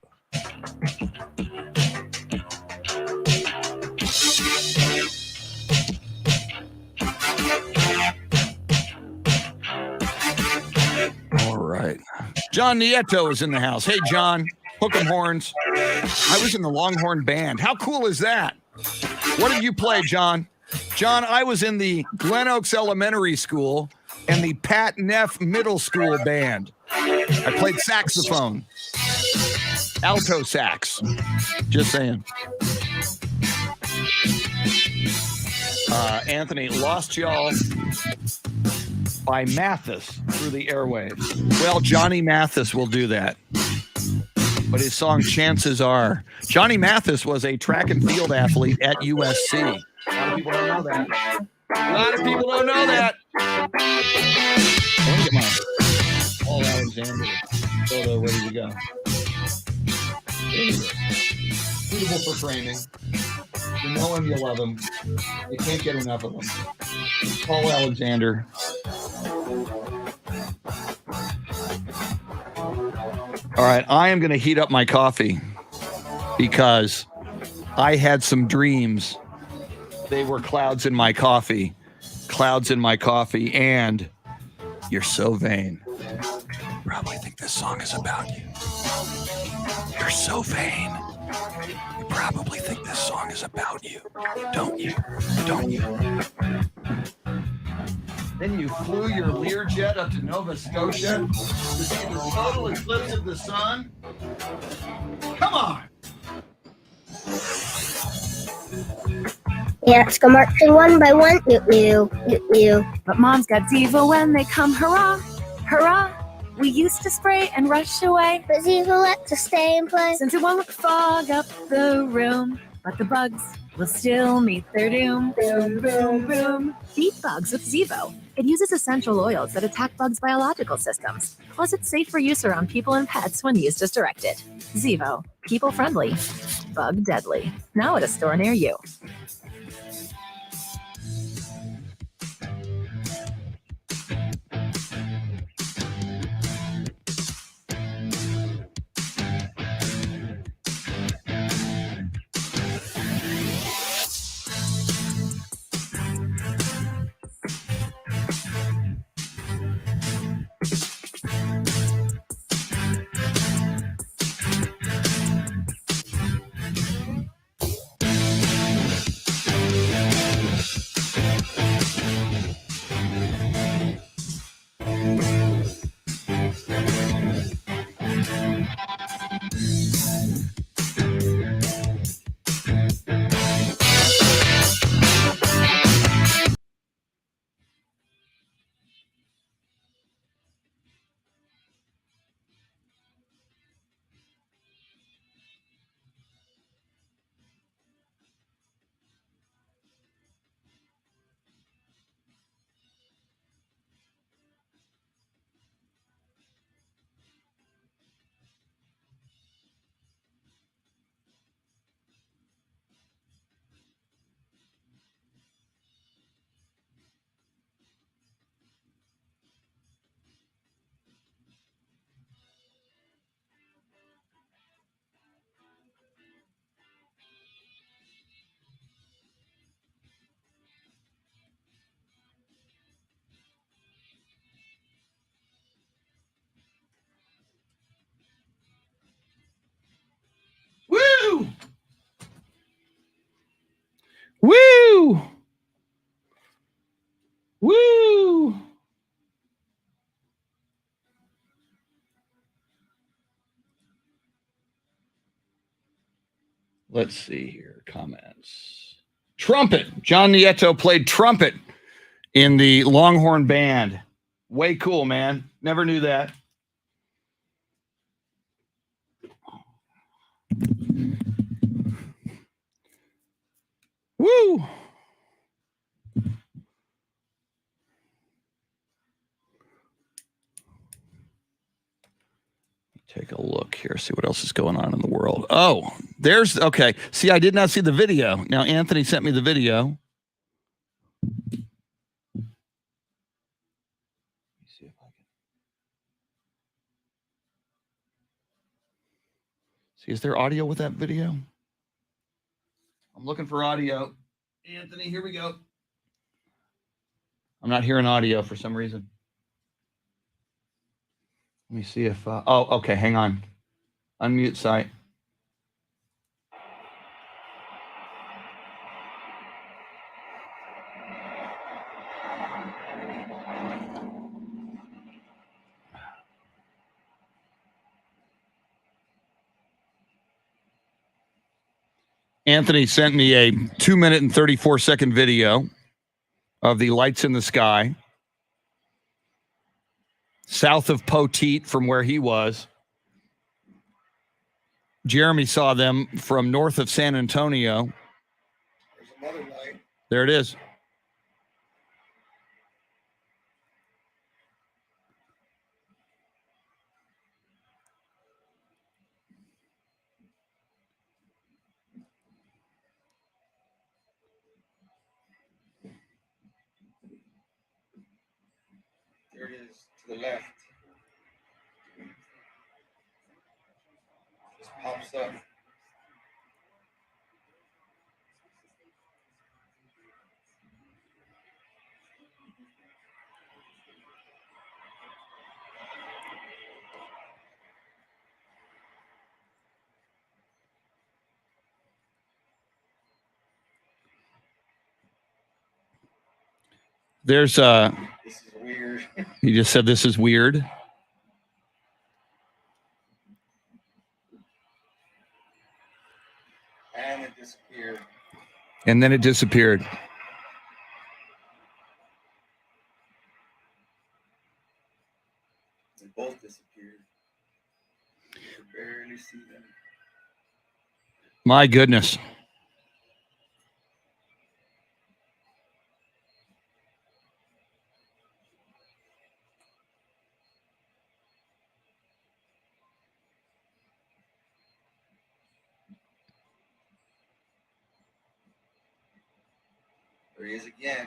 All right. John Nieto is in the house. Hey, John, hook 'em horns. I was in the Longhorn band. How cool is that? What did you play, John? John, I was in the Glen Oaks Elementary School and the Pat Neff Middle School band. I played saxophone, alto sax. Just saying. Anthony, lost y'all by Mathis through the airwaves. Well, Johnny Mathis will do that. But his song Chances Are. Johnny Mathis was a track and field athlete at USC. A lot of people don't know that. A lot of people don't know that. Look at my Paul Alexander photo ready to go. Suitable for framing. You know him, you love him. You can't get enough of him. Paul Alexander. All right, I am going to heat up my coffee because I had some dreams. They were clouds in my coffee, and you're so vain. You probably think this song is about you. You're so vain. You probably think this song is about you, don't you? Don't you? Then you flew your Learjet up to Nova Scotia to see the total eclipse of the sun. Come on! Yeah, let's go marching one by one. New. But mom's got diva when they come, hurrah, hurrah. We used to spray and rush away, But Ziva let to stay and play. since it won't fog up the room. But the bugs will still meet their doom. Boom, boom, boom. Beat bugs with Zevo. It uses essential oils that attack bugs' biological systems. Plus, it's safe for use around people and pets when used as directed. Zevo. People friendly. Bug deadly. Now at a store near you. Woo! Woo! Let's see here. Comments. Trumpet. John Nieto played trumpet in the Longhorn Band. Way cool, man. Never knew that. Woo! Take a look here, see what else is going on in the world. Oh, there's, okay. See, I did not see the video. Now, Anthony sent me the video. See if I can. See, is there audio with that video? I'm looking for audio. Anthony, here we go. I'm not hearing audio for some reason. Let me see if, oh, okay, hang on. Unmute site. Anthony sent me a 2-minute and 34-second video of the lights in the sky south of Poteet from where he was. Jeremy saw them from north of San Antonio. There's another light. There it is. There it is to the left. Just pops up. There's This is weird. he just said this is weird. And it disappeared. And then it disappeared. They both disappeared. You could barely see them. My goodness. There he is again.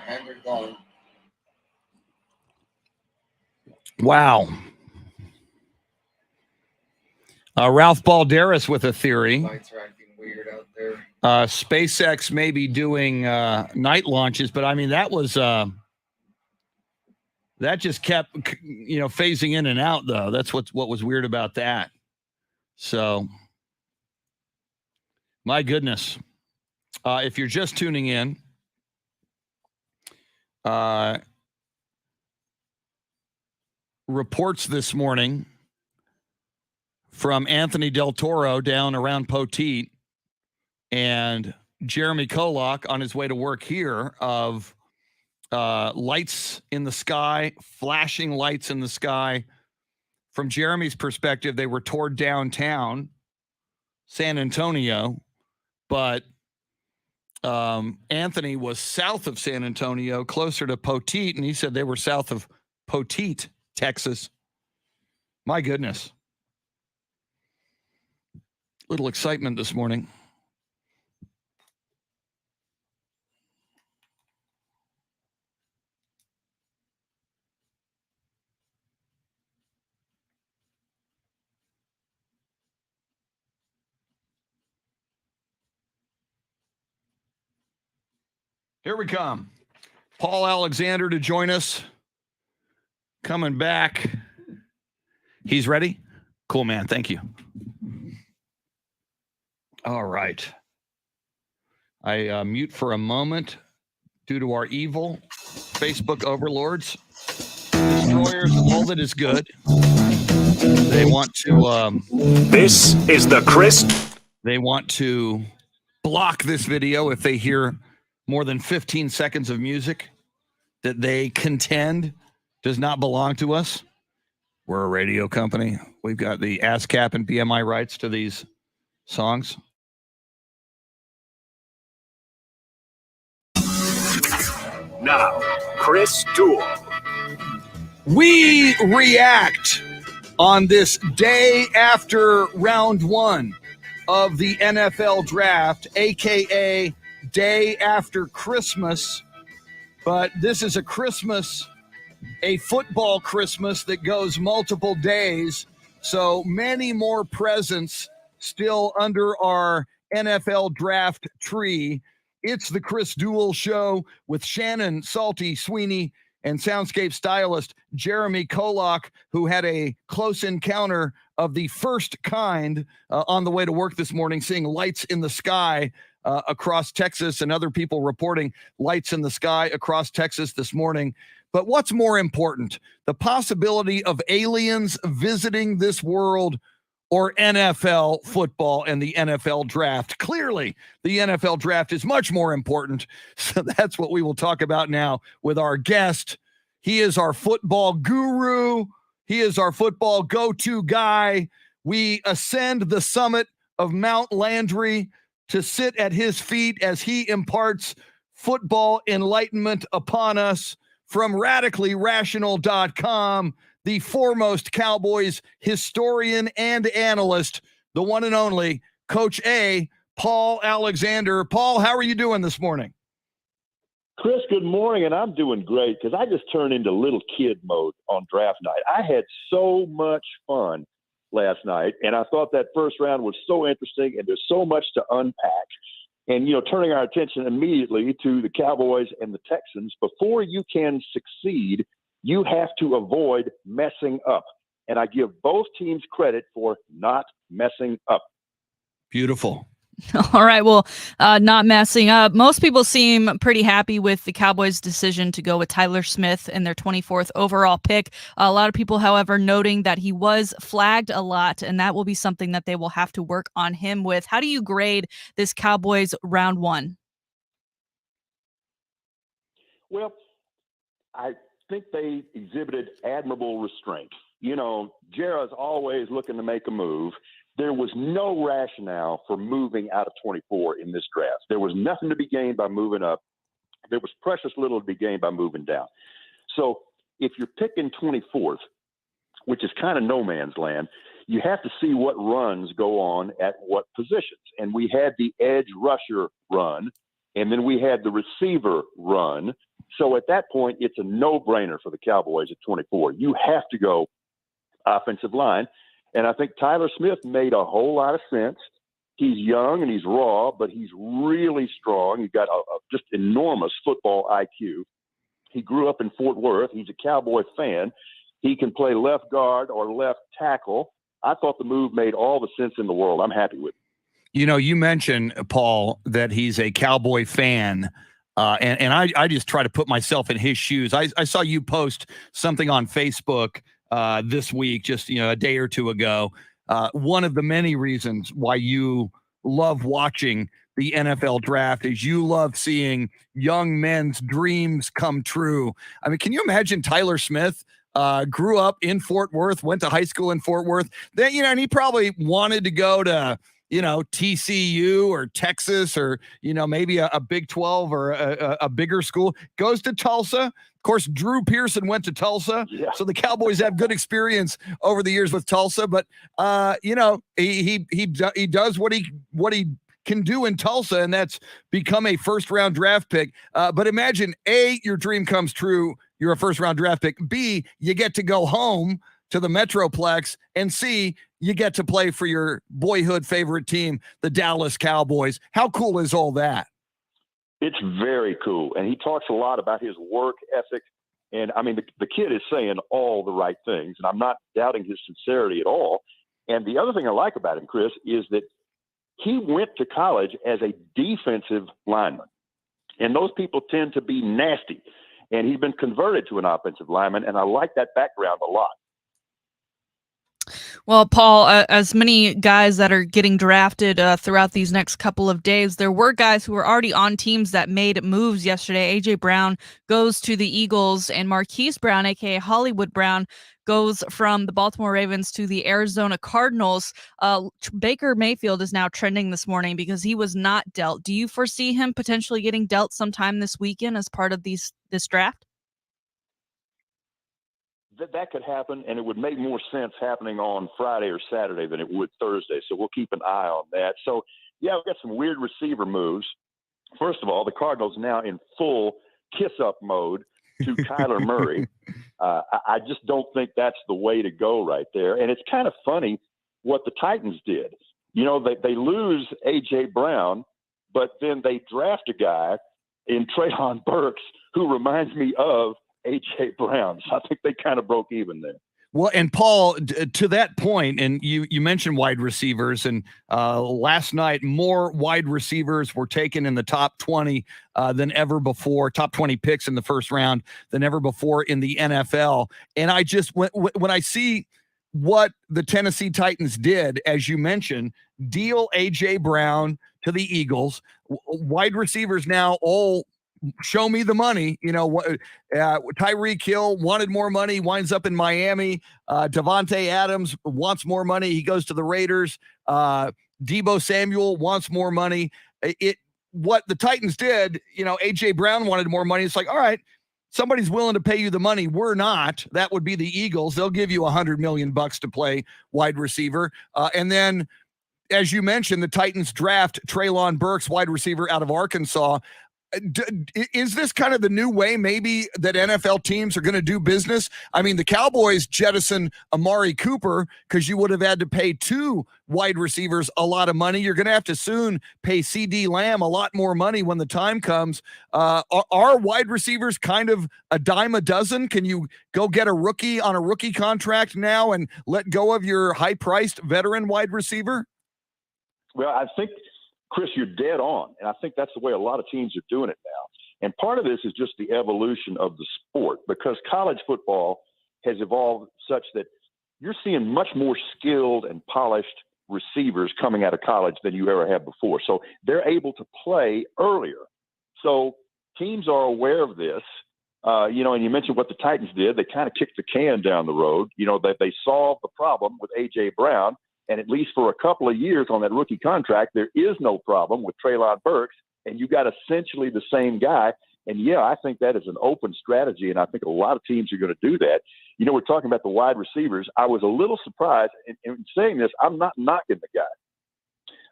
And they're gone. Wow. Ralph Balderas with a theory. Lights are acting weird out there. SpaceX may be doing night launches, but I mean, that was that just kept, phasing in and out, though. That's what was weird about that. So, my goodness. If you're just tuning in, reports this morning from Anthony Del Toro down around Poteet and Jeremy KOLOK on his way to work here of lights in the sky, flashing lights in the sky. From Jeremy's perspective, they were toward downtown San Antonio, but Anthony was south of San Antonio, closer to Poteet, and he said they were south of Poteet, Texas. My goodness. Little excitement this morning. Here we come. Paul Alexander to join us. Coming back. He's ready. Cool, man. Thank you. All right. I mute for a moment due to our evil Facebook overlords, destroyers of all that is good. They want to. This is the Chris. They want to block this video if they hear more than 15 seconds of music that they contend does not belong to us. We're a radio company. We've got the ASCAP and BMI rights to these songs. Now, Chris Duel. We react on this day after round one of the NFL draft, aka day after Christmas. But this is a football Christmas that goes multiple days. So many more presents still under our NFL draft tree. It's the Chris Duel Show with Shannon, Salty, Sweeney, and Soundscape stylist Jeremy KOLOK, who had a close encounter of the first kind on the way to work this morning, seeing lights in the sky across Texas, and other people reporting lights in the sky across Texas this morning. But what's more important, the possibility of aliens visiting this world or NFL football and the NFL draft? Clearly, the NFL draft is much more important. So that's what we will talk about now with our guest. He is our football guru. He is our football go-to guy. We ascend the summit of Mount Landry to sit at his feet as he imparts football enlightenment upon us. From radicallyrational.com, the foremost Cowboys historian and analyst, the one and only Coach A, Paul Alexander. Paul, how are you doing this morning? Chris, good morning, and I'm doing great because I just turned into little kid mode on draft night. I had so much fun last night, and I thought that first round was so interesting, and there's so much to unpack. And, turning our attention immediately to the Cowboys and the Texans, before you can succeed, you have to avoid messing up. And I give both teams credit for not messing up. Beautiful. All right. Well, not messing up. Most people seem pretty happy with the Cowboys' decision to go with Tyler Smith in their 24th overall pick. A lot of people, however, noting that he was flagged a lot, and that will be something that they will have to work on him with. How do you grade this Cowboys round one? Well, I think they exhibited admirable restraint. Jera's always looking to make a move. There was no rationale for moving out of 24 in this draft. There was nothing to be gained by moving up. There was precious little to be gained by moving down. So if you're picking 24th, which is kind of no man's land, you have to see what runs go on at what positions. And we had the edge rusher run, and then we had the receiver run. So at that point, it's a no-brainer for the Cowboys at 24. You have to go offensive line. And I think Tyler Smith made a whole lot of sense. He's young and he's raw, but he's really strong. He's got a just enormous football IQ. He grew up in Fort Worth. He's a Cowboy fan. He can play left guard or left tackle. I thought the move made all the sense in the world. I'm happy with it. You mentioned, Paul, that he's a Cowboy fan. And I just try to put myself in his shoes. I saw you post something on Facebook this week, just a day or two ago. One of the many reasons why you love watching the NFL draft is you love seeing young men's dreams come true. I mean, can you imagine Tyler Smith grew up in Fort Worth, went to high school in Fort Worth, then and he probably wanted to go to TCU or Texas or, maybe a Big 12 or a bigger school, goes to Tulsa. Of course, Drew Pearson went to Tulsa. Yeah. So the Cowboys have good experience over the years with Tulsa, but he does what he can do in Tulsa, and that's become a first-round draft pick. But imagine, A, your dream comes true, you're a first-round draft pick. B, you get to go home to the Metroplex, and C, you get to play for your boyhood favorite team, the Dallas Cowboys. How cool is all that? It's very cool. And he talks a lot about his work ethic. And I mean, the kid is saying all the right things, and I'm not doubting his sincerity at all. And the other thing I like about him, Chris, is that he went to college as a defensive lineman. And those people tend to be nasty. And he's been converted to an offensive lineman, and I like that background a lot. Well, Paul, as many guys that are getting drafted throughout these next couple of days, there were guys who were already on teams that made moves yesterday. A.J. Brown goes to the Eagles, and Marquise Brown, a.k.a. Hollywood Brown, goes from the Baltimore Ravens to the Arizona Cardinals. Baker Mayfield is now trending this morning because he was not dealt. Do you foresee him potentially getting dealt sometime this weekend as part of this draft? That could happen, and it would make more sense happening on Friday or Saturday than it would Thursday. So we'll keep an eye on that. So, yeah, we've got some weird receiver moves. First of all, the Cardinals now in full kiss-up mode to Kyler Murray. I just don't think that's the way to go right there. And it's kind of funny what the Titans did. You know, they lose A.J. Brown, but then they draft a guy in Treylon Burks who reminds me of A.J. Brown. So I think they kind of broke even there. Well, and Paul, to that point, and you mentioned wide receivers, and last night more wide receivers were taken in the top 20 than ever before, top 20 picks in the first round than ever before in the NFL. And I just, when I see what the Tennessee Titans did, as you mentioned, deal A.J. Brown to the Eagles, wide receivers now all show me the money. You know, Tyreek Hill wanted more money, winds up in Miami. Devontae Adams wants more money. He goes to the Raiders. Deebo Samuel wants more money. What the Titans did, you know, A.J. Brown wanted more money. It's like, all right, somebody's willing to pay you the money. We're not. That would be the Eagles. They'll give you $100 million to play wide receiver. And then, as you mentioned, the Titans draft Treylon Burks, wide receiver out of Arkansas. Is this kind of the new way maybe that NFL teams are going to do business? I mean, the Cowboys jettisoned Amari Cooper because you would have had to pay two wide receivers a lot of money. You're going to have to soon pay CD Lamb a lot more money when the time comes. Are wide receivers kind of a dime a dozen? Can you go get a rookie on a rookie contract now and let go of your high-priced veteran wide receiver? Well, I think, Chris, you're dead on. And I think that's the way a lot of teams are doing it now. And part of this is just the evolution of the sport, because college football has evolved such that you're seeing much more skilled and polished receivers coming out of college than you ever have before. So they're able to play earlier. So teams are aware of this. And you mentioned what the Titans did. They kind of kicked the can down the road. You know, that they solved the problem with A.J. Brown. And at least for a couple of years on that rookie contract, there is no problem with Treylon Burks, and you got essentially the same guy. And, yeah, I think that is an open strategy, and I think a lot of teams are going to do that. You know, we're talking about the wide receivers. I was a little surprised, and in saying this, I'm not knocking the guy.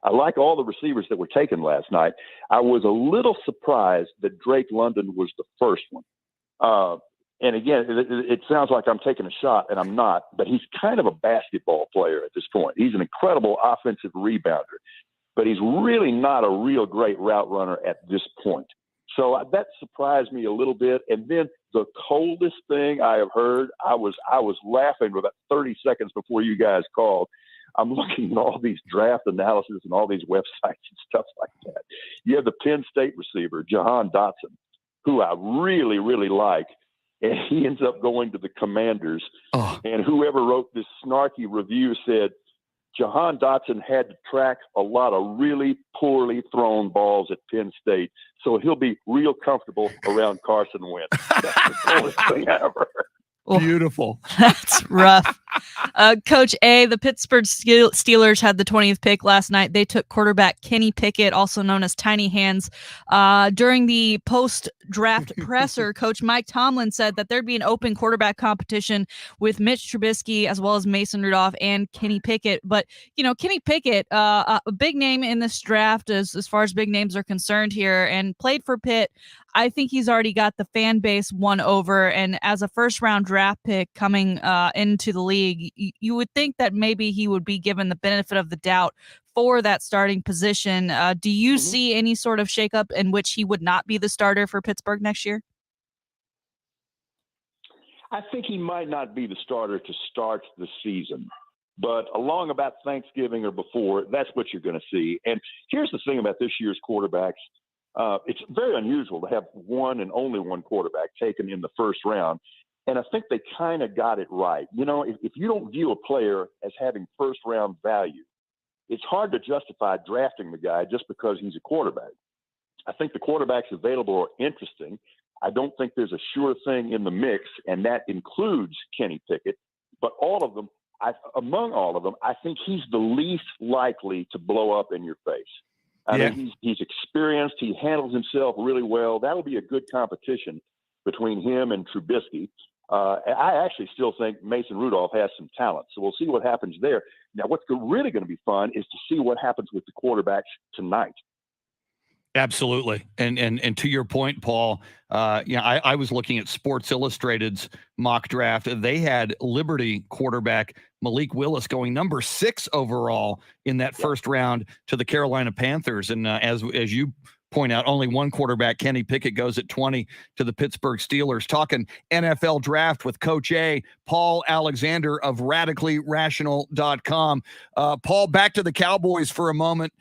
I like all the receivers that were taken last night. I was a little surprised that Drake London was the first one. And again, it sounds like I'm taking a shot, and I'm not, but he's kind of a basketball player at this point. He's an incredible offensive rebounder, but he's really not a real great route runner at this point. So that surprised me a little bit. And then the coldest thing I have heard, I was laughing for about 30 seconds before you guys called. I'm looking at all these draft analysis and all these websites and stuff like that. You have the Penn State receiver, Jahan Dotson, who I really, really like. And he ends up going to the Commanders. Oh. And whoever wrote this snarky review said Jahan Dotson had to track a lot of really poorly thrown balls at Penn State, so he'll be real comfortable around Carson Wentz. That's the coolest thing I ever heard. Beautiful. That's rough. Coach A, the Pittsburgh Steelers had the 20th pick last night. They took quarterback Kenny Pickett, also known as Tiny Hands. During the post-draft presser, Coach Mike Tomlin said that there'd be an open quarterback competition with Mitch Trubisky as well as Mason Rudolph and Kenny Pickett. But, you know, Kenny Pickett, a big name in this draft as far as big names are concerned here, and played for Pitt. I think he's already got the fan base won over. And as a first-round draft pick coming into the league, you would think that maybe he would be given the benefit of the doubt for that starting position. Do you see any sort of shakeup in which he would not be the starter for Pittsburgh next year? I think he might not be the starter to start the season. But along about Thanksgiving or before, that's what you're going to see. And here's the thing about this year's quarterbacks. It's very unusual to have one and only one quarterback taken in the first round. And I think they kind of got it right. You know, if you don't view a player as having first round value, it's hard to justify drafting the guy just because he's a quarterback. I think the quarterbacks available are interesting. I don't think there's a sure thing in the mix, and that includes Kenny Pickett. But among all of them, I think he's the least likely to blow up in your face. I mean, he's experienced. He handles himself really well. That'll be a good competition between him and Trubisky. I actually still think Mason Rudolph has some talent, so we'll see what happens there. Now, what's really going to be fun is to see what happens with the quarterbacks tonight. Absolutely. And to your point, Paul, I was looking at Sports Illustrated's mock draft. They had Liberty quarterback Malik Willis going number 6 overall in that first round to the Carolina Panthers. And as you point out, only one quarterback, Kenny Pickett, goes at 20 to the Pittsburgh Steelers. Talking NFL draft with Coach A, Paul Alexander of RadicallyRational.com. Paul, back to the Cowboys for a moment.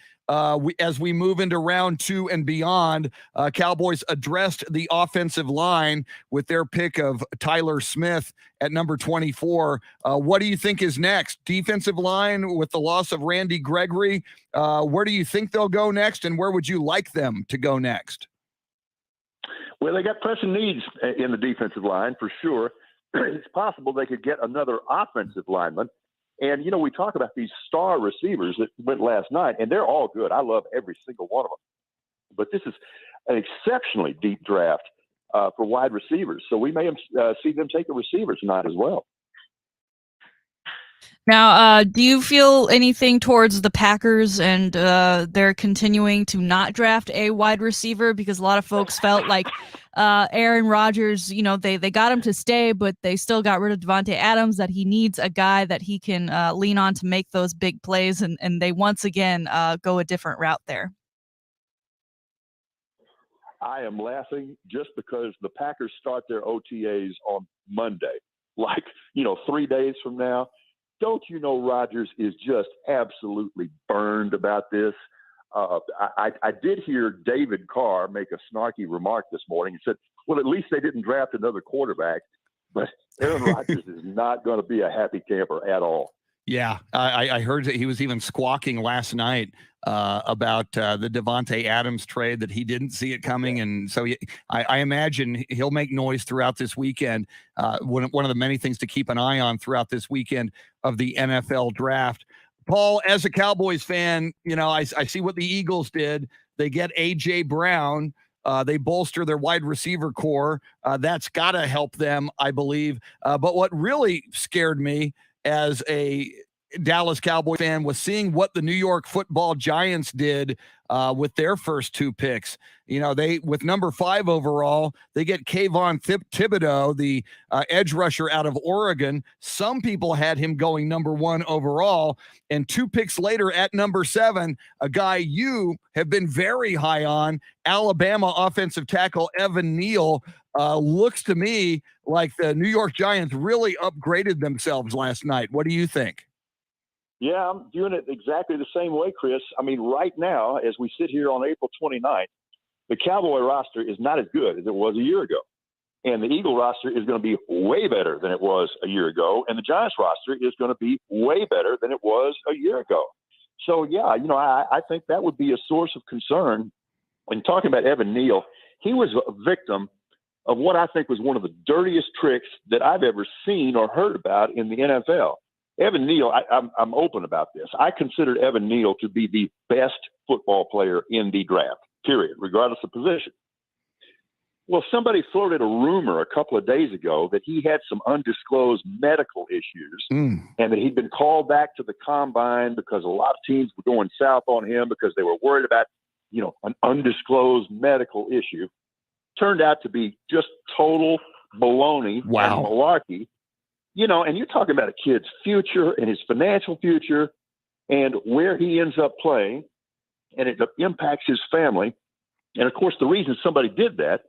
As we move into round 2 and beyond, Cowboys addressed the offensive line with their pick of Tyler Smith at number 24. What do you think is next? Defensive line with the loss of Randy Gregory. Where do you think they'll go next, and where would you like them to go next? Well, they got pressing needs in the defensive line for sure. It's possible they could get another offensive lineman. And, you know, we talk about these star receivers that went last night, and they're all good. I love every single one of them. But this is an exceptionally deep draft for wide receivers. So we may see them take a receiver tonight as well. Now, do you feel anything towards the Packers and they're continuing to not draft a wide receiver? Because a lot of folks felt like Aaron Rodgers, you know, they got him to stay, but they still got rid of Devontae Adams, that he needs a guy that he can lean on to make those big plays. And they once again go a different route there. I am laughing just because the Packers start their OTAs on Monday, like, 3 days from now. Don't you know Rodgers is just absolutely burned about this? I did hear David Carr make a snarky remark this morning. He said, well, at least they didn't draft another quarterback. But Aaron Rodgers is not going to be a happy camper at all. Yeah, I heard that he was even squawking last night about the Devontae Adams trade, that he didn't see it coming. And so I imagine he'll make noise throughout this weekend. One of the many things to keep an eye on throughout this weekend of the NFL draft. Paul, as a Cowboys fan, I see what the Eagles did. They get A.J. Brown. They bolster their wide receiver core. That's got to help them, I believe. But what really scared me as a Dallas Cowboy fan was seeing what the New York Football Giants did with their first 2 picks. They, with number 5 overall, they get Kayvon Thibodeau, the edge rusher out of Oregon. Some people had him going number 1 overall, and 2 picks later at number 7, a guy you have been very high on, Alabama offensive tackle Evan Neal. Looks to me like the New York Giants really upgraded themselves last night. What do you think? Yeah, I'm doing it exactly the same way, Chris. I mean, right now, as we sit here on April 29th, the Cowboy roster is not as good as it was a year ago. And the Eagle roster is going to be way better than it was a year ago. And the Giants roster is going to be way better than it was a year ago. So, yeah, I think that would be a source of concern. When talking about Evan Neal, he was a victim of what I think was one of the dirtiest tricks that I've ever seen or heard about in the NFL. Evan Neal, I'm open about this. I considered Evan Neal to be the best football player in the draft, period, regardless of position. Well, somebody floated a rumor a couple of days ago that he had some undisclosed medical issues and that he'd been called back to the combine because a lot of teams were going south on him because they were worried about, an undisclosed medical issue. Turned out to be just total baloney and malarkey. And you're talking about a kid's future and his financial future and where he ends up playing, and it impacts his family. And, of course, the reason somebody did that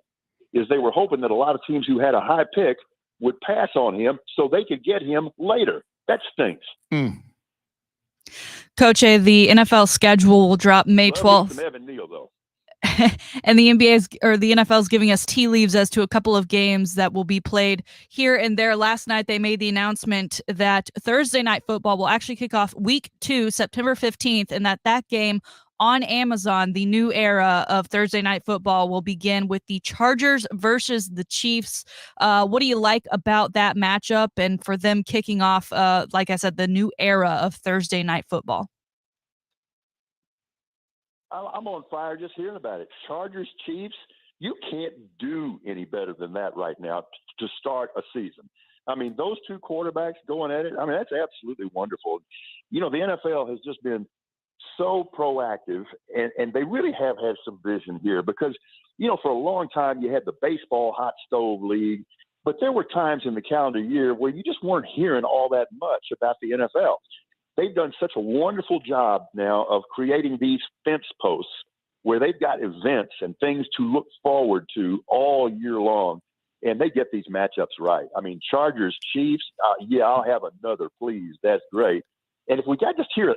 is they were hoping that a lot of teams who had a high pick would pass on him so they could get him later. That stinks. Coach A, the NFL schedule will drop May 12th. Some Evan Neal, though. And the the NFL is giving us tea leaves as to a couple of games that will be played here and there. Last night, they made the announcement that Thursday Night Football will actually kick off week 2, September 15th, and that game on Amazon, the new era of Thursday Night Football, will begin with the Chargers versus the Chiefs. What do you like about that matchup and for them kicking off, like I said, the new era of Thursday Night Football? I'm on fire just hearing about it. Chargers, Chiefs, you can't do any better than that right now to start a season. I mean, those two quarterbacks going at it, I mean, that's absolutely wonderful. You know, the NFL has just been so proactive, and they really have had some vision here because, you know, for a long time you had the baseball hot stove league, but there were times in the calendar year where you just weren't hearing all that much about the NFL. They've done such a wonderful job now of creating these fence posts where they've got events and things to look forward to all year long, and they get these matchups right. I mean, Chargers, Chiefs, yeah, I'll have another, please. That's great. And if we got just here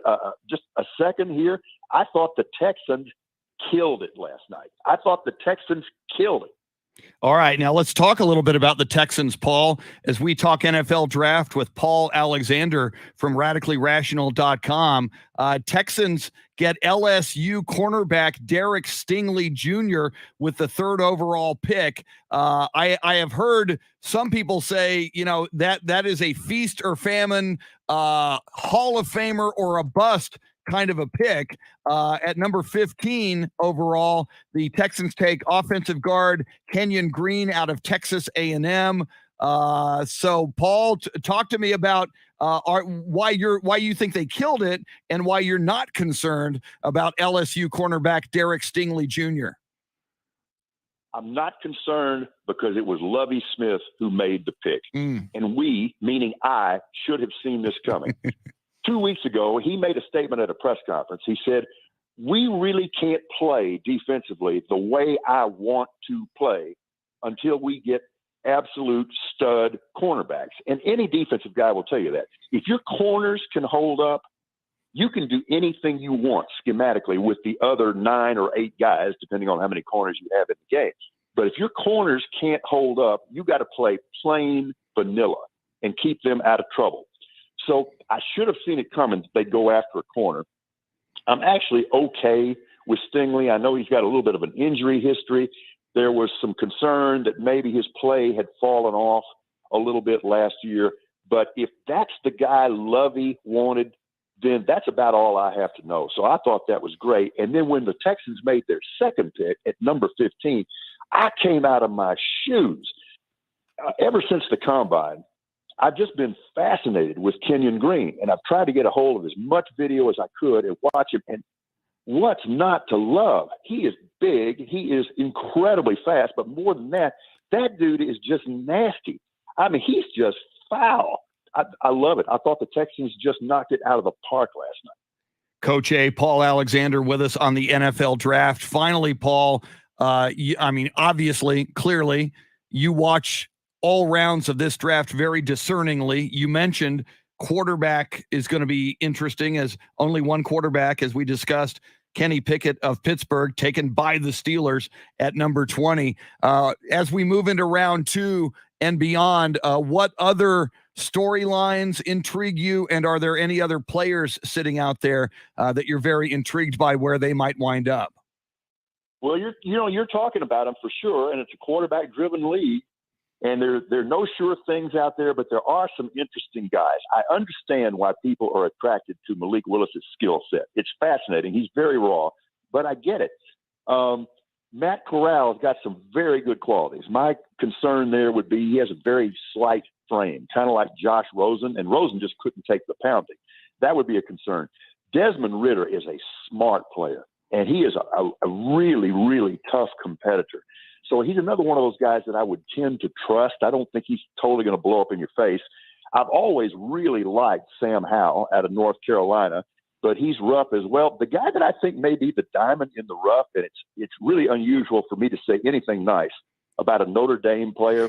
just a second here, I thought the Texans killed it last night. I thought the Texans killed it. All right, now let's talk a little bit about the Texans, Paul, as we talk NFL draft with Paul Alexander from RadicallyRational.com. Texans get LSU cornerback Derek Stingley Jr. with the 3rd overall pick. I have heard some people say, you know, that is a feast or famine, Hall of Famer or a bust kind of a pick. At number 15 overall, the Texans take offensive guard Kenyon Green out of Texas A&M. So, Paul, talk to me about why you think they killed it and why you're not concerned about LSU cornerback Derek Stingley Jr. I'm not concerned because it was Lovie Smith who made the pick. And we, meaning I, should have seen this coming. 2 weeks ago, he made a statement at a press conference. He said, we really can't play defensively the way I want to play until we get absolute stud cornerbacks. And any defensive guy will tell you that. If your corners can hold up, you can do anything you want schematically with the other 9 or 8 guys, depending on how many corners you have in the game. But if your corners can't hold up, you got to play plain vanilla and keep them out of trouble. So I should have seen it coming. They'd go after a corner. I'm actually okay with Stingley. I know he's got a little bit of an injury history. There was some concern that maybe his play had fallen off a little bit last year. But if that's the guy Lovey wanted, then that's about all I have to know. So I thought that was great. And then when the Texans made their second pick at number 15, I came out of my shoes. Ever since the Combine, I've just been fascinated with Kenyon Green, and I've tried to get a hold of as much video as I could and watch him. And what's not to love? He is big. He is incredibly fast. But more than that, that dude is just nasty. I mean, he's just foul. I love it. I thought the Texans just knocked it out of the park last night. Coach A, Paul Alexander with us on the NFL draft. Finally, Paul, I mean, obviously, clearly, you watch all rounds of this draft very discerningly. You mentioned quarterback is going to be interesting, as only one quarterback, as we discussed, Kenny Pickett of Pittsburgh, taken by the Steelers at number 20. As we move into round 2 and beyond, what other storylines intrigue you, and are there any other players sitting out there that you're very intrigued by where they might wind up? Well, you're talking about them for sure, and it's a quarterback-driven league. And there are no sure things out there, but there are some interesting guys. I understand why people are attracted to Malik Willis's skill set. It's fascinating. He's very raw, but I get it. Matt Corral's got some very good qualities. My concern there would be he has a very slight frame, kind of like Josh Rosen, and Rosen just couldn't take the pounding. That would be a concern. Desmond Ridder is a smart player, and he is a really, really tough competitor. So he's another one of those guys that I would tend to trust. I don't think he's totally going to blow up in your face. I've always really liked Sam Howell out of North Carolina, but he's rough as well. The guy that I think may be the diamond in the rough, and it's really unusual for me to say anything nice, about a Notre Dame player,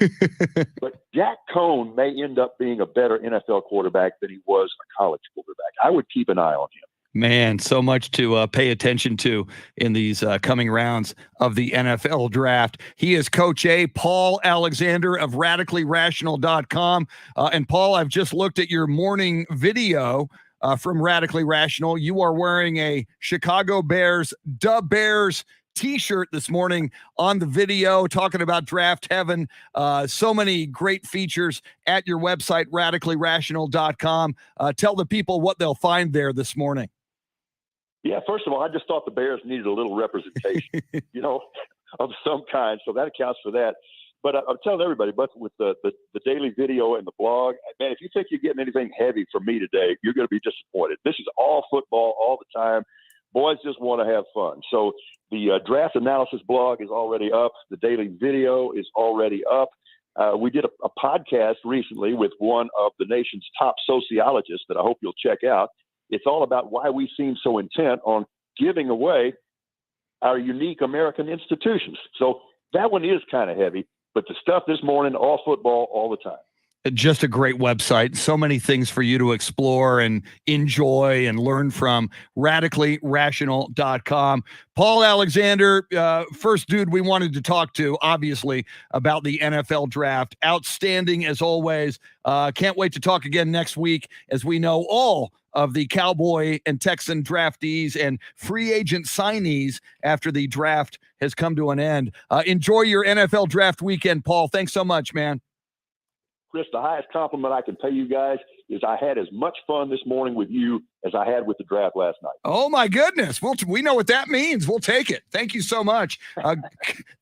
but Jack Cohn may end up being a better NFL quarterback than he was a college quarterback. I would keep an eye on him. Man, so much to pay attention to in these coming rounds of the NFL draft. He is Coach A, Paul Alexander of RadicallyRational.com. And Paul, I've just looked at your morning video from Radically Rational. You are wearing a Chicago Bears, Da Bears t-shirt this morning on the video, talking about draft heaven. So many great features at your website, RadicallyRational.com. Tell the people what they'll find there this morning. Yeah, first of all, I just thought the Bears needed a little representation, of some kind. So that accounts for that. But I'm telling everybody, but with the daily video and the blog, man, if you think you're getting anything heavy from me today, you're going to be disappointed. This is all football all the time. Boys just want to have fun. So the draft analysis blog is already up. The daily video is already up. We did a podcast recently with one of the nation's top sociologists that I hope you'll check out. It's all about why we seem so intent on giving away our unique American institutions. So that one is kind of heavy, but the stuff this morning, all football, all the time. Just a great website. So many things for you to explore and enjoy and learn from. RadicallyRational.com. Paul Alexander, first dude we wanted to talk to, obviously, about the NFL draft. Outstanding as always. Can't wait to talk again next week as we know all of the Cowboy and Texan draftees and free agent signees after the draft has come to an end. Enjoy your NFL draft weekend, Paul. Thanks so much, man. Chris, the highest compliment I can pay you guys is I had as much fun this morning with you as I had with the draft last night. Oh, my goodness. We know what that means. We'll take it. Thank you so much.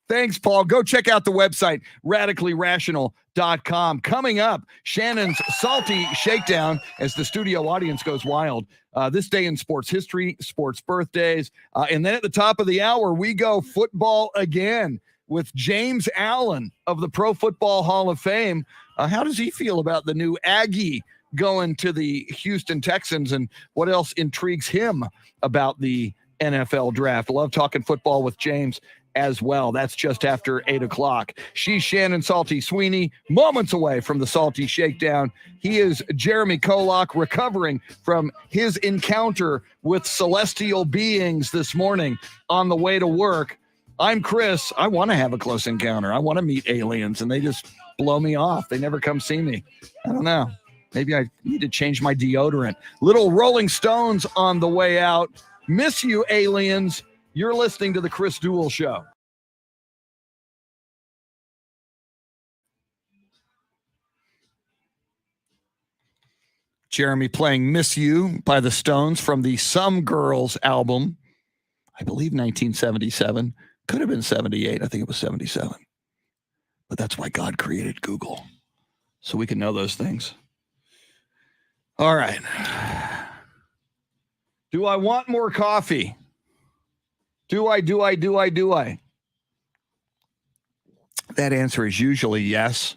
Thanks, Paul. Go check out the website, RadicallyRational.com. Coming up, Shannon's Salty Shakedown as the studio audience goes wild. This day in sports history, sports birthdays. And then at the top of the hour, we go football again with James Allen of the Pro Football Hall of Fame. How does he feel about the new Aggie going to the Houston Texans, and what else intrigues him about the NFL draft? Love talking football with James as well. That's just after 8 o'clock. She's Shannon Salty Sweeney, moments away from the Salty Shakedown. He is Jeremy KOLOK, recovering from his encounter with celestial beings this morning on the way to work. I'm Chris. I want to have a close encounter. I want to meet aliens, and they just blow me off. They never come see me. I don't know. Maybe I need to change my deodorant. Little Rolling Stones on the way out. Miss you, aliens. You're listening to the Chris Duel Show. Jeremy playing Miss You by the Stones from the Some Girls album. I believe 1977. Could have been 78. I think it was 77. But that's why God created Google, so we can know those things. All right. Do I want more coffee? Do I? That answer is usually yes.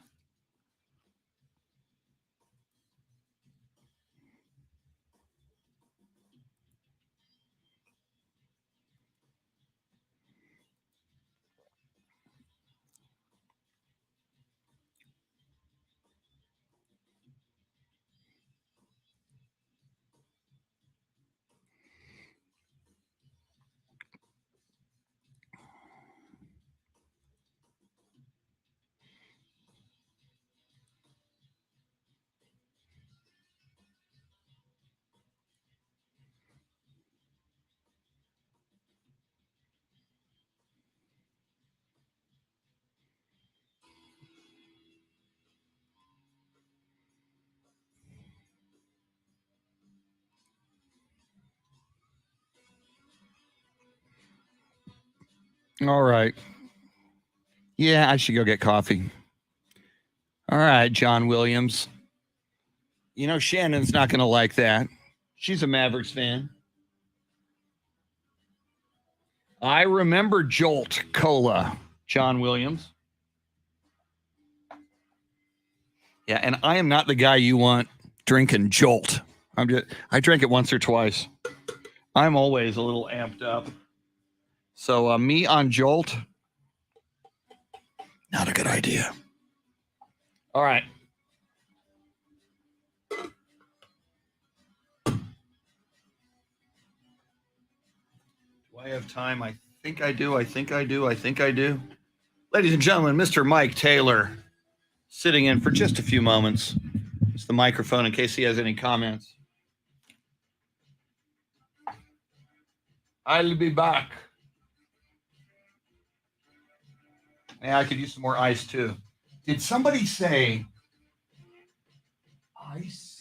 All right. Yeah, I should go get coffee. All right, John Williams. You know, Shannon's not going to like that. She's a Mavericks fan. I remember Jolt Cola, John Williams. Yeah, and I am not the guy you want drinking Jolt. I drink it once or twice. I'm always a little amped up. So me on Jolt, Not a good idea. All right. Do I have time? I think I do. Ladies and gentlemen, Mr. Mike Taylor sitting in for just a few moments. It's the microphone in case he has any comments. I'll be back. Yeah, I could use some more ice too. Did somebody say ice?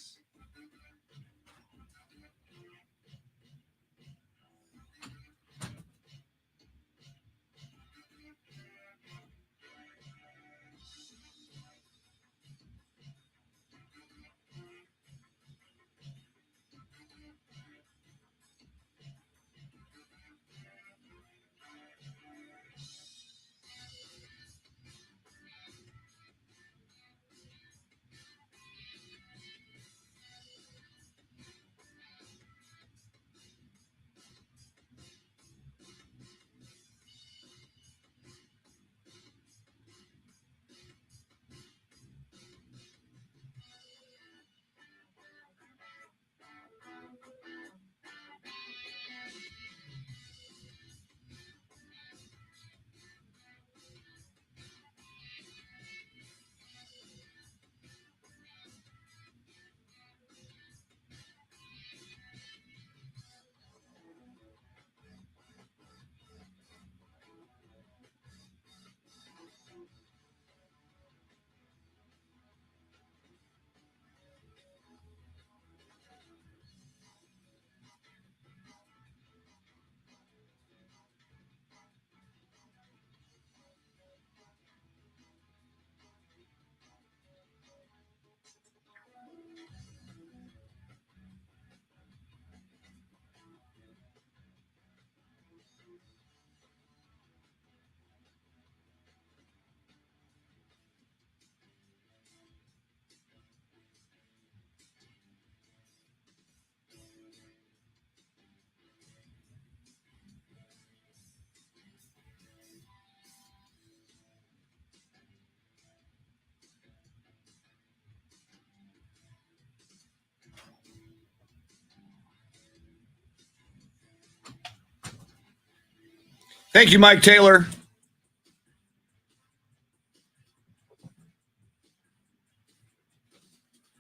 Thank you, Mike Taylor.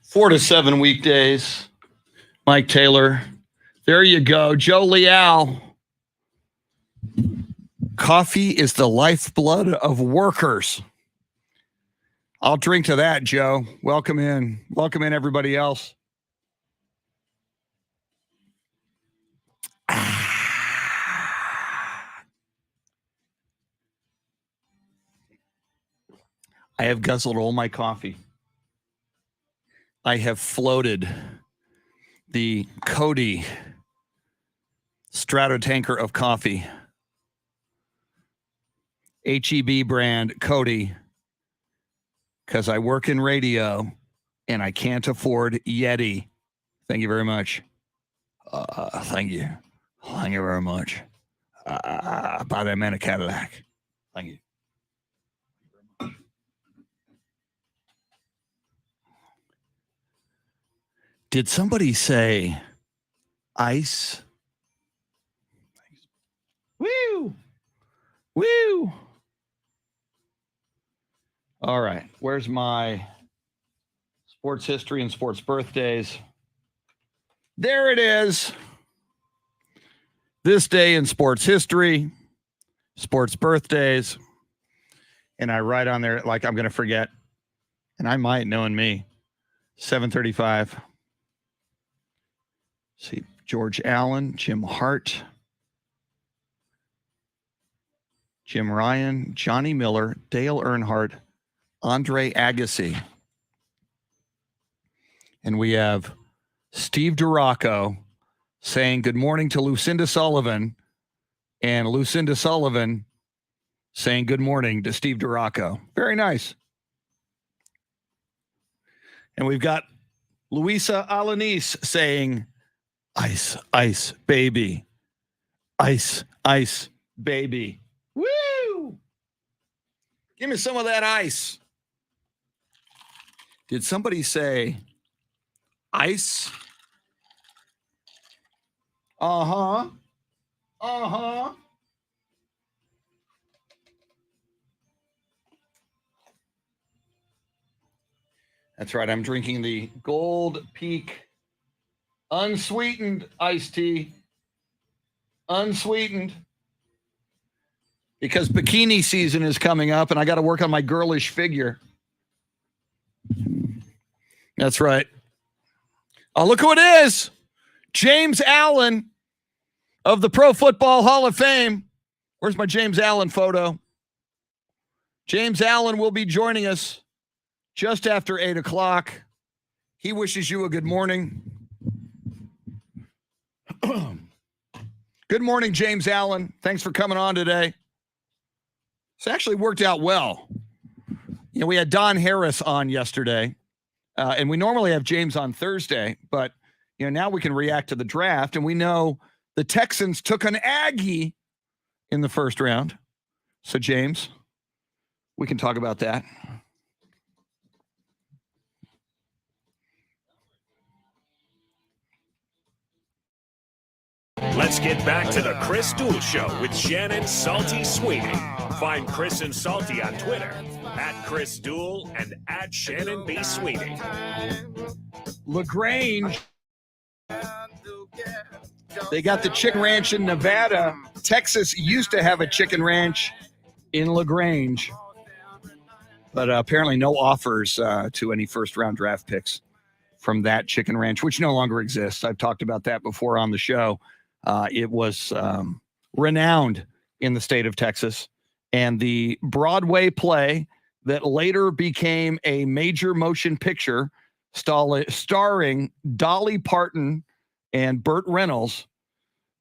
Four to 7 weekdays. Mike Taylor. There you go. Joe Leal. Coffee is the lifeblood of workers. I'll drink to that, Joe. Welcome in. Welcome in, everybody else. I have guzzled all my coffee. I have floated the Cody Stratotanker of coffee. HEB brand Cody, because I work in radio and I can't afford Yeti. Thank you very much. Thank you. Thank you very much. Buy that man a Cadillac. Thank you. Did somebody say ice? Woo! Woo! All right. Where's my sports history and sports birthdays? There it is. This day in sports history, sports birthdays. And I write on there like I'm going to forget. And I might, knowing me. 7:35. See, George Allen, Jim Hart, Jim Ryan, Johnny Miller, Dale Earnhardt, Andre Agassi. And we have Steve Duraco saying good morning to Lucinda Sullivan, and Lucinda Sullivan saying good morning to Steve Duraco. Very nice. And we've got Luisa Alanis saying, ice, ice, baby. Ice, ice, baby. Woo! Give me some of that ice. Did somebody say ice? Uh-huh. Uh-huh. That's right. I'm drinking the Gold Peak unsweetened iced tea. Unsweetened. Because bikini season is coming up and I got to work on my girlish figure. That's right. Oh, look who it is. James Allen of the Pro Football Hall of Fame. Where's my James Allen photo? James Allen will be joining us just after 8 o'clock. He wishes you a good morning. Good morning, James Allen. Thanks for coming on today. It's actually worked out well. You know, we had Don Harris on yesterday, and we normally have James on Thursday, but you know, now we can react to the draft, and we know the Texans took an Aggie in the first round. So, James, we can talk about that. Let's get back to the Chris Duel Show with Shannon Salty Sweeney. Find Chris and Salty on Twitter at Chris Duel and at Shannon B. Sweeney. LaGrange. They got the chicken ranch in Nevada. Texas used to have a chicken ranch in LaGrange. But apparently no offers to any first-round draft picks from that chicken ranch, which no longer exists. I've talked about that before on the show. It was renowned in the state of Texas. And the Broadway play that later became a major motion picture starring Dolly Parton and Burt Reynolds,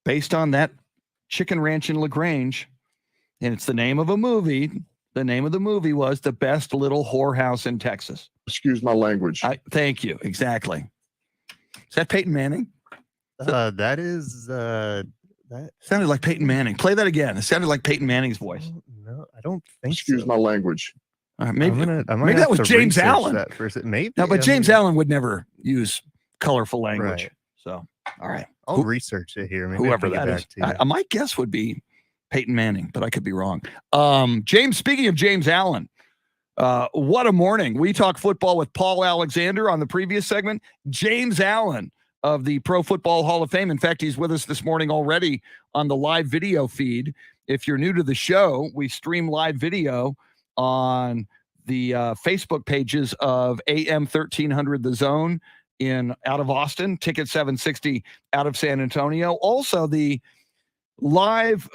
based on that chicken ranch in LaGrange. And it's the name of a movie. The name of the movie was The Best Little Whorehouse in Texas. Excuse my language. Thank you. Exactly. Is that Peyton Manning? That is that sounded like Peyton Manning. Play that again. It sounded like Peyton Manning's voice. No, I don't think Excuse so. my language. Maybe maybe that was James Allen. That first. Maybe. No, but James Allen would never use colorful language. Right. So, all right. I'll research it here. Maybe Whoever that is. My guess would be Peyton Manning, but I could be wrong. James, speaking of James Allen, what a morning. We talk football with Paul Alexander on the previous segment. James Allen of the Pro Football Hall of Fame. In fact, he's with us this morning already on the live video feed. If you're new to the show, we stream live video on the Facebook pages of AM 1300 The Zone out of Austin, Ticket 760 out of San Antonio. Also, the live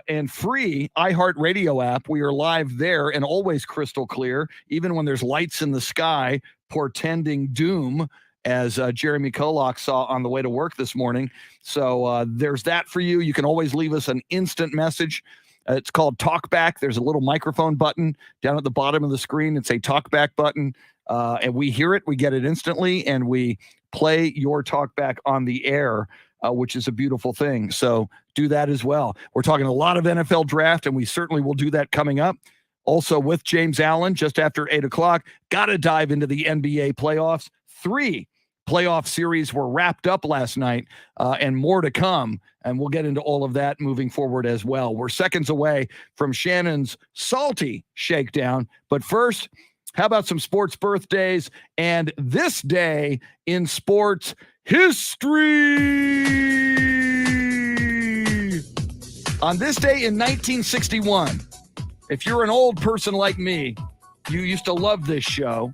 and free iHeartRadio app. We are live there and always crystal clear, even when there's lights in the sky portending doom, as Jeremy KOLOK saw on the way to work this morning. So there's that for you. You can always leave us an instant message. It's called Talkback. There's a little microphone button down at the bottom of the screen. It's a Talkback button. And we hear it. We get it instantly. And we play your Talkback on the air, which is a beautiful thing. So do that as well. We're talking a lot of NFL draft, and we certainly will do that coming up. Also with James Allen, just after 8 o'clock, got to dive into the NBA playoffs. 3 playoff series were wrapped up last night, and more to come. And we'll get into all of that moving forward as well. We're seconds away from Shannon's salty shakedown. But first, how about some sports birthdays and this day in sports history? On this day in 1961, if you're an old person like me, you used to love this show.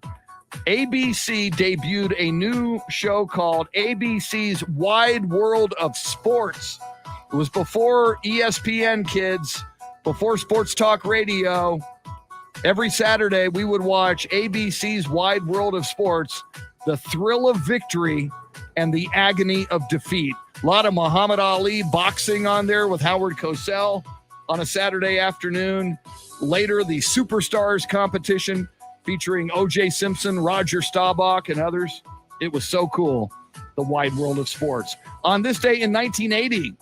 ABC debuted a new show called ABC's Wide World of Sports. It was before ESPN, kids, before Sports Talk Radio. Every Saturday, we would watch ABC's Wide World of Sports, the thrill of victory and the agony of defeat. A lot of Muhammad Ali boxing on there with Howard Cosell on a Saturday afternoon. Later, the Superstars competition featuring O.J. Simpson, Roger Staubach, and others. It was so cool, the Wide World of Sports. On this day in 1980,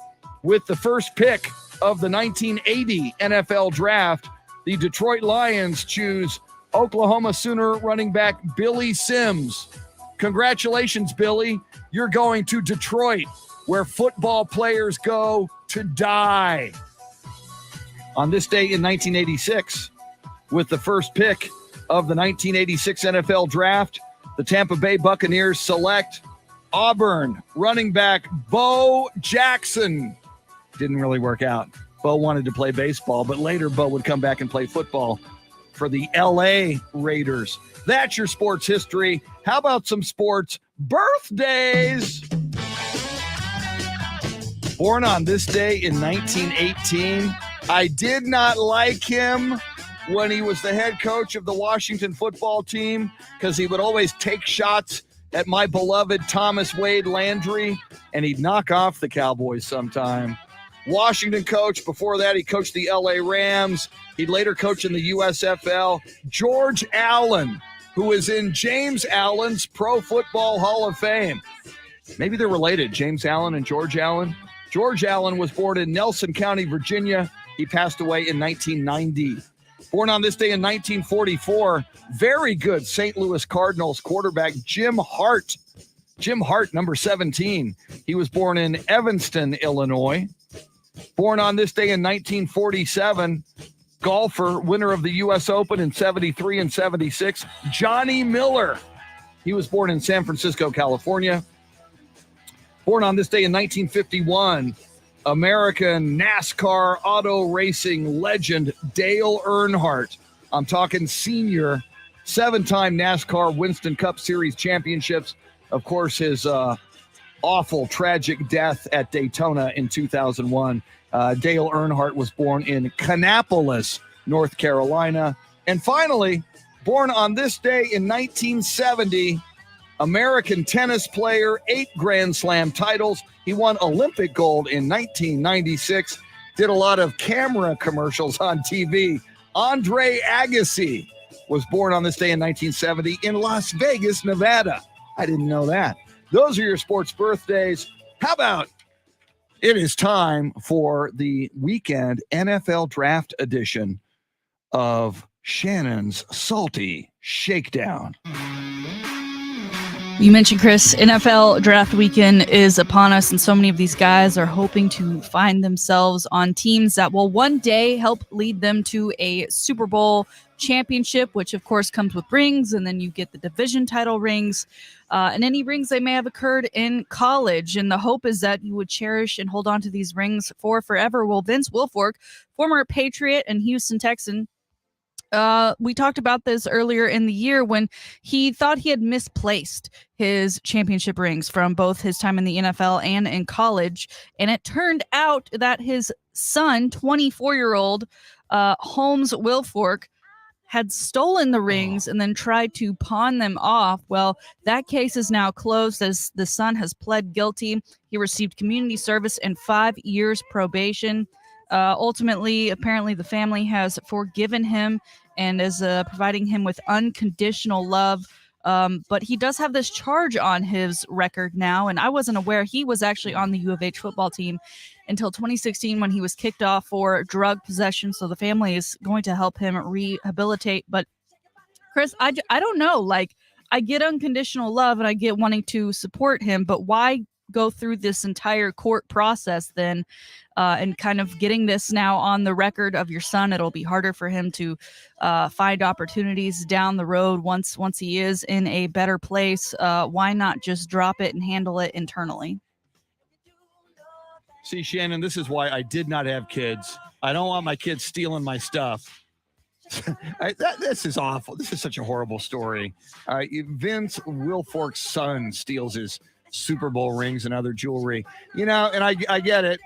with the first pick of the 1980 NFL Draft, The Detroit Lions choose Oklahoma Sooner running back Billy Sims. Congratulations, Billy. You're going to Detroit, where football players go to die. On this day in 1986, with the first pick of the 1986 NFL Draft, the Tampa Bay Buccaneers select Auburn running back Bo Jackson. Didn't really work out. Bo wanted to play baseball, but later Bo would come back and play football for the LA Raiders. That's your sports history. How about some sports birthdays? Born on this day in 1918, I did not like him when he was the head coach of the Washington football team because he would always take shots at my beloved Thomas Wade Landry, and he'd knock off the Cowboys sometime. Washington coach. Before that, he coached the LA Rams. He'd later coach in the USFL. George Allen, who is in James Allen's Pro Football Hall of Fame. Maybe they're related, James Allen and George Allen. George Allen was born in Nelson County, Virginia. He passed away in 1990. Born on this day in 1944, very good St. Louis Cardinals quarterback Jim Hart. Jim Hart, number 17. He was born in Evanston, Illinois. Born on this day in 1947, golfer, winner of the U.S. Open in 73 and 76, Johnny Miller. He was born in San Francisco, California. Born on this day in 1951, American NASCAR auto racing legend Dale Earnhardt. I'm talking senior, 7-time NASCAR Winston Cup Series championships. Of course, his awful, tragic death at Daytona in 2001. Dale Earnhardt was born in Kannapolis, North Carolina. And finally, born on this day in 1970, American tennis player, 8 Grand Slam titles. He won Olympic gold in 1996, did a lot of camera commercials on TV. Andre Agassi was born on this day in 1970 in Las Vegas, Nevada. I didn't know that. Those are your sports birthdays. How about it is time for the weekend NFL Draft edition of Shannon's Salty Shakedown. You mentioned, Chris, NFL draft weekend is upon us, and so many of these guys are hoping to find themselves on teams that will one day help lead them to a Super Bowl championship, which of course comes with rings, and then you get the division title rings and any rings they may have occurred in college. And the hope is that you would cherish and hold on to these rings for forever. Well, Vince Wilfork, former Patriot and Houston Texan, we talked about this earlier in the year when he thought he had misplaced his championship rings from both his time in the NFL and in college. And it turned out that his son, 24-year-old Holmes Wilfork, had stolen the rings and then tried to pawn them off. Well, that case is now closed as the son has pled guilty. He received community service and 5 years probation. Ultimately, apparently the family has forgiven him and is providing him with unconditional love. But he does have this charge on his record now, and I wasn't aware he was actually on the U of H football team until 2016 when he was kicked off for drug possession. So the family is going to help him rehabilitate. But Chris, I don't know. Like, I get unconditional love and I get wanting to support him, but why go through this entire court process then and kind of getting this now on the record of your son? It'll be harder for him to find opportunities down the road once he is in a better place. Why not just drop it and handle it internally? See, Shannon, this is why I did not have kids. I don't want my kids stealing my stuff. This is awful. This is such a horrible story. Vince Wilfork's son steals his Super Bowl rings and other jewelry, and I get it.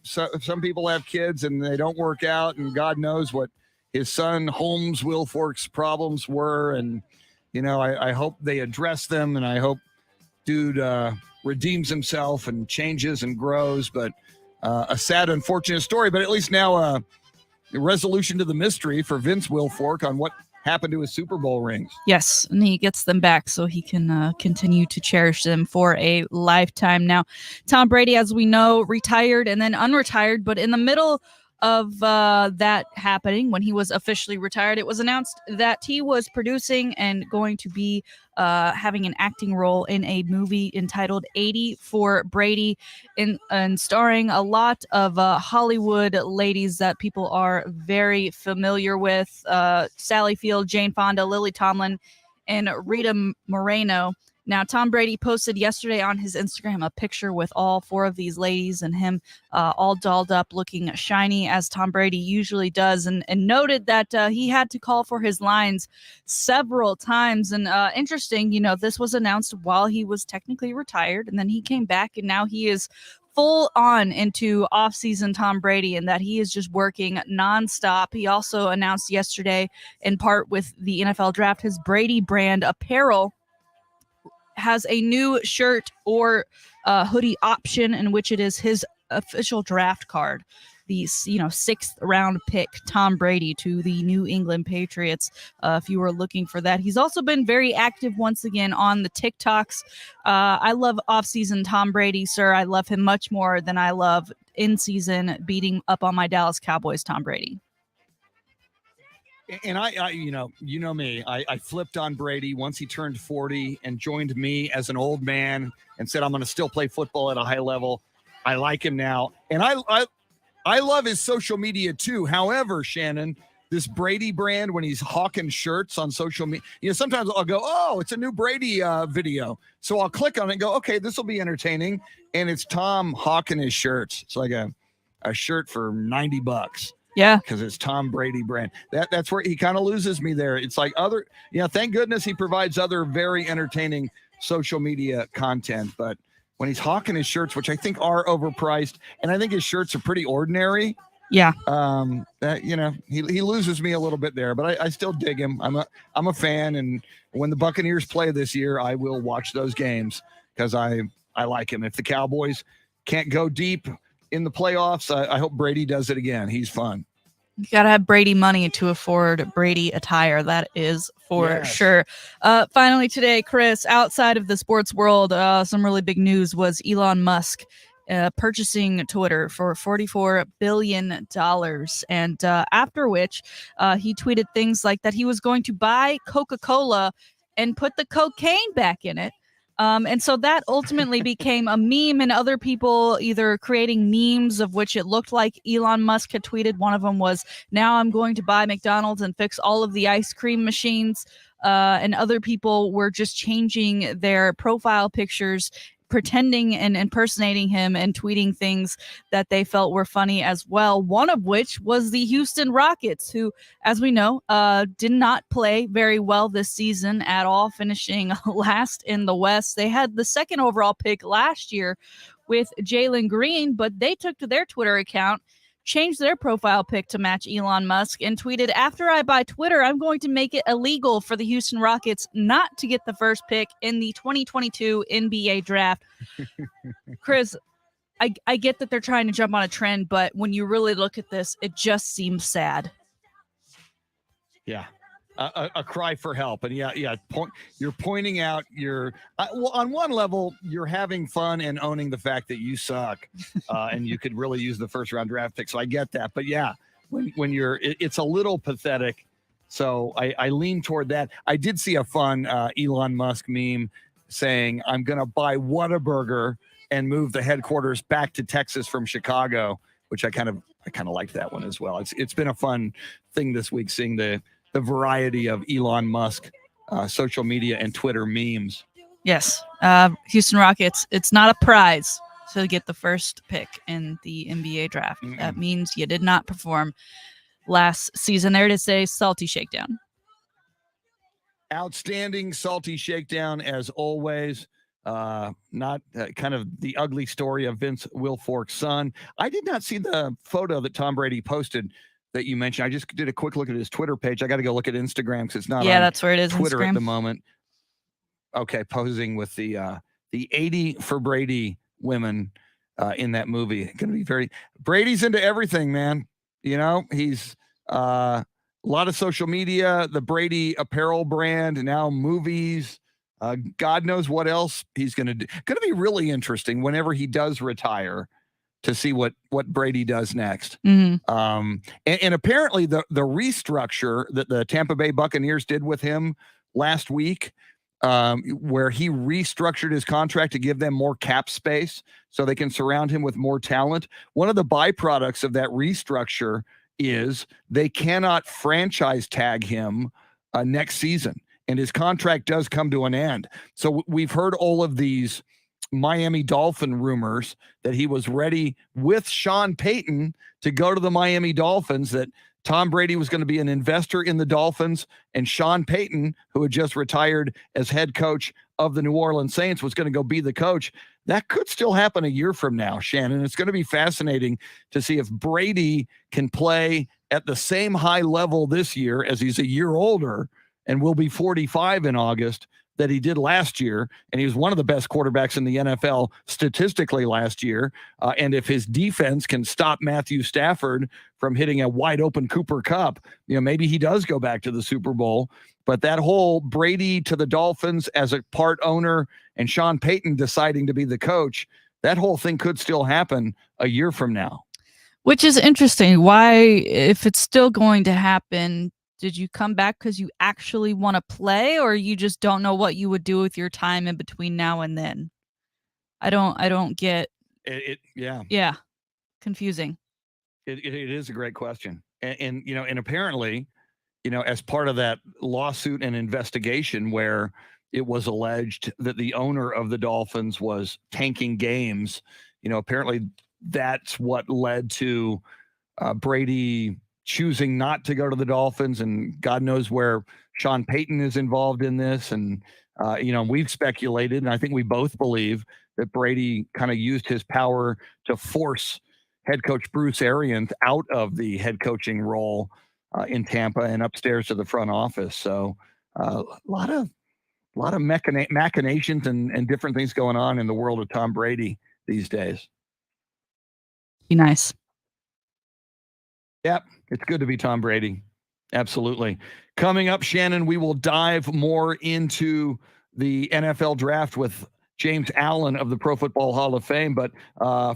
So some people have kids and they don't work out, and God knows what his son Holmes Wilfork's problems were. And, I hope they address them, and I hope dude redeems himself and changes and grows. But a sad, unfortunate story, but at least now a resolution to the mystery for Vince Wilfork on what happened to his Super Bowl rings. Yes, and he gets them back so he can continue to cherish them for a lifetime. Now, Tom Brady, as we know, retired and then unretired, but in the middle of that happening, when he was officially retired, it was announced that he was producing and going to be having an acting role in a movie entitled 80 for Brady, and starring a lot of Hollywood ladies that people are very familiar with. Sally Field, Jane Fonda, Lily Tomlin, and Rita Moreno. Now, Tom Brady posted yesterday on his Instagram a picture with all 4 of these ladies and him all dolled up, looking shiny as Tom Brady usually does, and noted that he had to call for his lines several times. And interesting, this was announced while he was technically retired, and then he came back, and now he is full on into off-season Tom Brady, and that he is just working nonstop. He also announced yesterday, in part with the NFL draft, his Brady brand apparel has a new shirt or hoodie option, in which it is his official draft card, the 6th round pick Tom Brady to the New England Patriots. If you were looking for that, he's also been very active once again on the TikToks. I love off-season Tom Brady, sir. I love him much more than I love in-season beating up on my Dallas Cowboys Tom Brady. And I you know me, I flipped on Brady once he turned 40 and joined me as an old man and said, I'm going to still play football at a high level. I like him now. And I love his social media too. However, Shannon, this Brady brand, when he's hawking shirts on social media, sometimes I'll go, oh, it's a new Brady video. So I'll click on it and go, okay, this will be entertaining. And it's Tom hawking his shirts. It's like a shirt for $90. Yeah, because it's Tom Brady brand. That's where he kind of loses me there. It's like thank goodness he provides other very entertaining social media content. But when he's hawking his shirts, which I think are overpriced, and I think his shirts are pretty ordinary. Yeah. He loses me a little bit there, but I still dig him. I'm a fan, and when the Buccaneers play this year, I will watch those games because I like him. If the Cowboys can't go deep in the playoffs, I hope Brady does it again. He's fun. You gotta have Brady money to afford Brady attire. That is for sure. Finally today, Chris, outside of the sports world, some really big news was Elon Musk purchasing Twitter for $44 billion. And after which he tweeted things like that he was going to buy Coca-Cola and put the cocaine back in it. And so that ultimately became a meme, and other people either creating memes of which it looked like Elon Musk had tweeted. One of them was, now I'm going to buy McDonald's and fix all of the ice cream machines. And other people were just changing their profile pictures, pretending and impersonating him and tweeting things that they felt were funny as well. One of which was the Houston Rockets, who, as we know, did not play very well this season at all, finishing last in the West. They had the 2nd overall pick last year with Jalen Green, but they took to their Twitter account, changed their profile pic to match Elon Musk, and tweeted, after I buy Twitter, I'm going to make it illegal for the Houston Rockets not to get the first pick in the 2022 NBA draft. Chris, I get that they're trying to jump on a trend, but when you really look at this, it just seems sad. Yeah. A cry for help. And you're pointing out on one level, you're having fun and owning the fact that you suck and you could really use the 1st round draft pick. So I get that. But yeah, when it's a little pathetic. So I lean toward that. I did see a fun Elon Musk meme saying, I'm going to buy Whataburger and move the headquarters back to Texas from Chicago, which I kind of liked that one as well. It's been a fun thing this week, seeing the variety of Elon Musk social media and Twitter memes. Yes. Houston Rockets, it's not a prize to get the first pick in the NBA draft. Mm-mm. That means you did not perform last season. There it is, a salty shakedown. Outstanding salty shakedown as always. Not kind of the ugly story of Vince Wilfork's son. I did not see the photo that Tom Brady posted that you mentioned. I just did a quick look at his Twitter page. I got to go look at Instagram because it's not on that's where it is, Twitter Instagram at the moment. Okay, posing with the 80 for Brady women in that movie. Going to be Brady's into everything, man. He's a lot of social media, the Brady apparel brand, and now movies. God knows what else he's going to do. Going to be really interesting whenever he does retire to see what Brady does next. Mhm. And apparently the restructure that the Tampa Bay Buccaneers did with him last week, where he restructured his contract to give them more cap space so they can surround him with more talent. One of the byproducts of that restructure is they cannot franchise tag him next season, and his contract does come to an end. So we've heard all of these Miami Dolphin rumors that he was ready with Sean Payton to go to the Miami Dolphins, that Tom Brady was going to be an investor in the Dolphins, and Sean Payton, who had just retired as head coach of the New Orleans Saints, was going to go be the coach. That could still happen a year from now, Shannon. It's going to be fascinating to see if Brady can play at the same high level this year, as he's a year older and will be 45 in August, that he did last year. And he was one of the best quarterbacks in the NFL statistically last year. And if his defense can stop Matthew Stafford from hitting a wide open Cooper Kupp, maybe he does go back to the Super Bowl. But that whole Brady to the Dolphins as a part owner and Sean Payton deciding to be the coach, that whole thing could still happen a year from now. Which is interesting. Why, if it's still going to happen, did you come back because you actually want to play, or you just don't know what you would do with your time in between now and then? I don't get it. Yeah. Confusing. It is a great question. And apparently, as part of that lawsuit and investigation where it was alleged that the owner of the Dolphins was tanking games, apparently that's what led to Brady choosing not to go to the Dolphins, and God knows where Sean Payton is involved in this. And, we've speculated, and I think we both believe that Brady kind of used his power to force head coach Bruce Arians out of the head coaching role in Tampa and upstairs to the front office. So a lot of machinations and different things going on in the world of Tom Brady these days. Be nice. Yep, it's good to be Tom Brady. Absolutely. Coming up, Shannon, we will dive more into the NFL draft with James Allen of the Pro Football Hall of Fame. But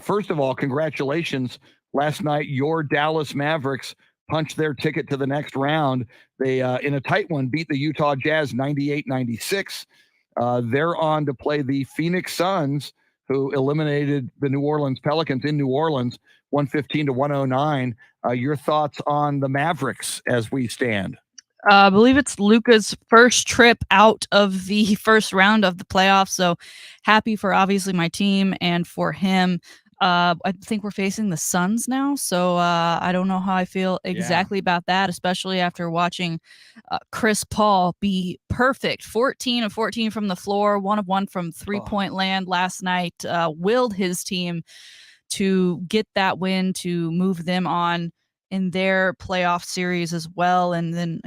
first of all, congratulations. Last night, your Dallas Mavericks punched their ticket to the next round. They, in a tight one, beat the Utah Jazz 98-96. They're on to play the Phoenix Suns, who eliminated the New Orleans Pelicans in New Orleans, 115-109. Your thoughts on the Mavericks as we stand? I believe it's Luka's first trip out of the first round of the playoffs. So happy for obviously my team and for him. I think we're facing the Suns now. So I don't know how I feel exactly about that, especially after watching Chris Paul be perfect. 14 of 14 from the floor, 1 of 1 from three-point land last night. Willed his team to get that win to move them on in their playoff series as well. And then,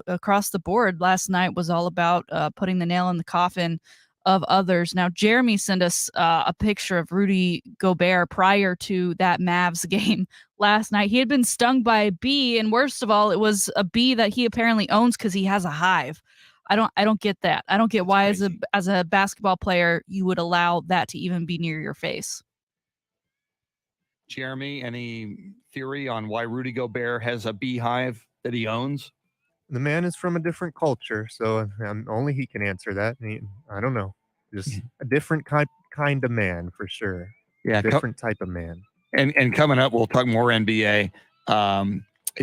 across the board last night was all about putting the nail in the coffin of others. Now, Jeremy sent us a picture of Rudy Gobert prior to that Mavs game last night. He had been stung by a bee, and worst of all, it was a bee that he apparently owns because he has a hive. I don't get that. I don't get why as a basketball player you would allow that to even be near your face. Jeremy, any theory on why Rudy Gobert has a beehive that he owns? The man is from a different culture, so only he can answer that. I don't know. Just a different kind of man for sure. Yeah, different type of man. And coming up, we'll talk more NBA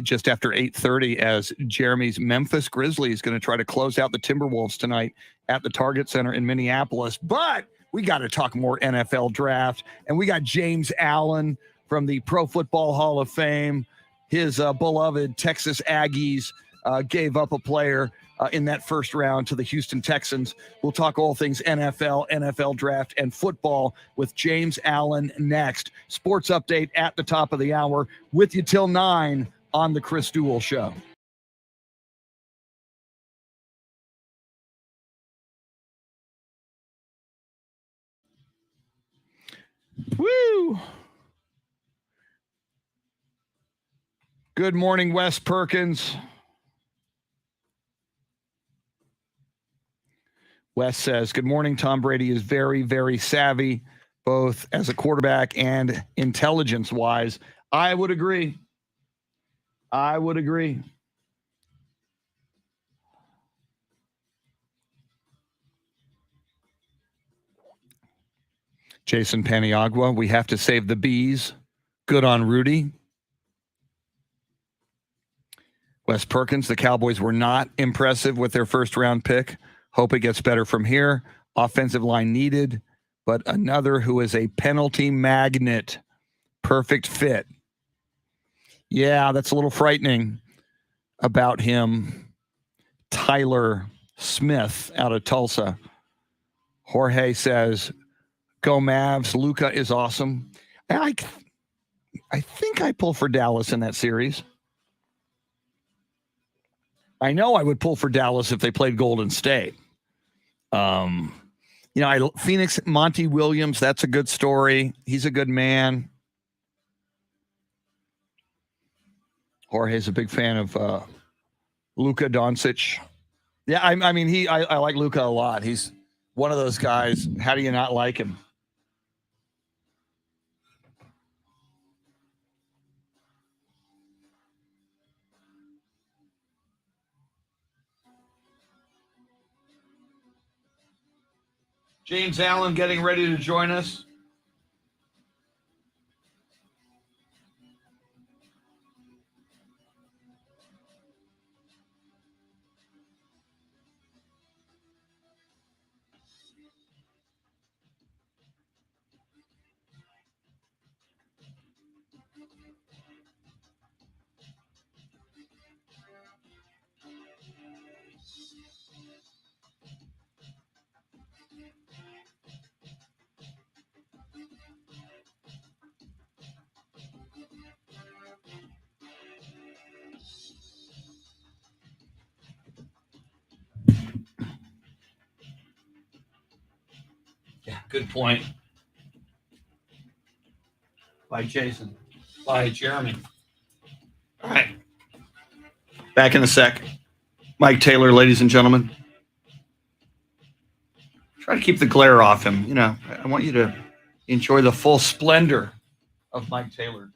just after 8:30 as Jeremy's Memphis Grizzlies going to try to close out the Timberwolves tonight at the Target Center in Minneapolis. But we got to talk more NFL draft, and we got James Allen from the Pro Football Hall of Fame. His beloved Texas Aggies gave up a player in that first round to the Houston Texans. We'll talk all things NFL, NFL draft, and football with James Allen next. Sports update at the top of the hour with you till 9 on the Chris Duel Show. Woo! Good morning, Wes Perkins. Wes says, good morning. Tom Brady is very, very savvy. both as a quarterback and intelligence-wise. I would agree. Jason Paniagua, we have to save the bees. Good on Rudy. Wes Perkins, the Cowboys were not impressive with their first-round pick. Hope it gets better from here. Offensive line needed, but another who is a penalty magnet. Perfect fit. Yeah, that's a little frightening about him. Tyler Smith out of Tulsa. Jorge says, go Mavs. Luka is awesome. I think I pull for Dallas in that series. I know I would pull for Dallas if they played Golden State. Phoenix, Monty Williams, that's a good story. He's a good man. Jorge's a big fan of Luka Doncic. Yeah, I like Luka a lot. He's one of those guys. How do you not like him? James Allen getting ready to join us. Yeah, good point. By Jason. By Jeremy. All right. Back in a sec. Mike Taylor, ladies and gentlemen. Try to keep the glare off him. You know, I want you to enjoy the full splendor of Mike Taylor.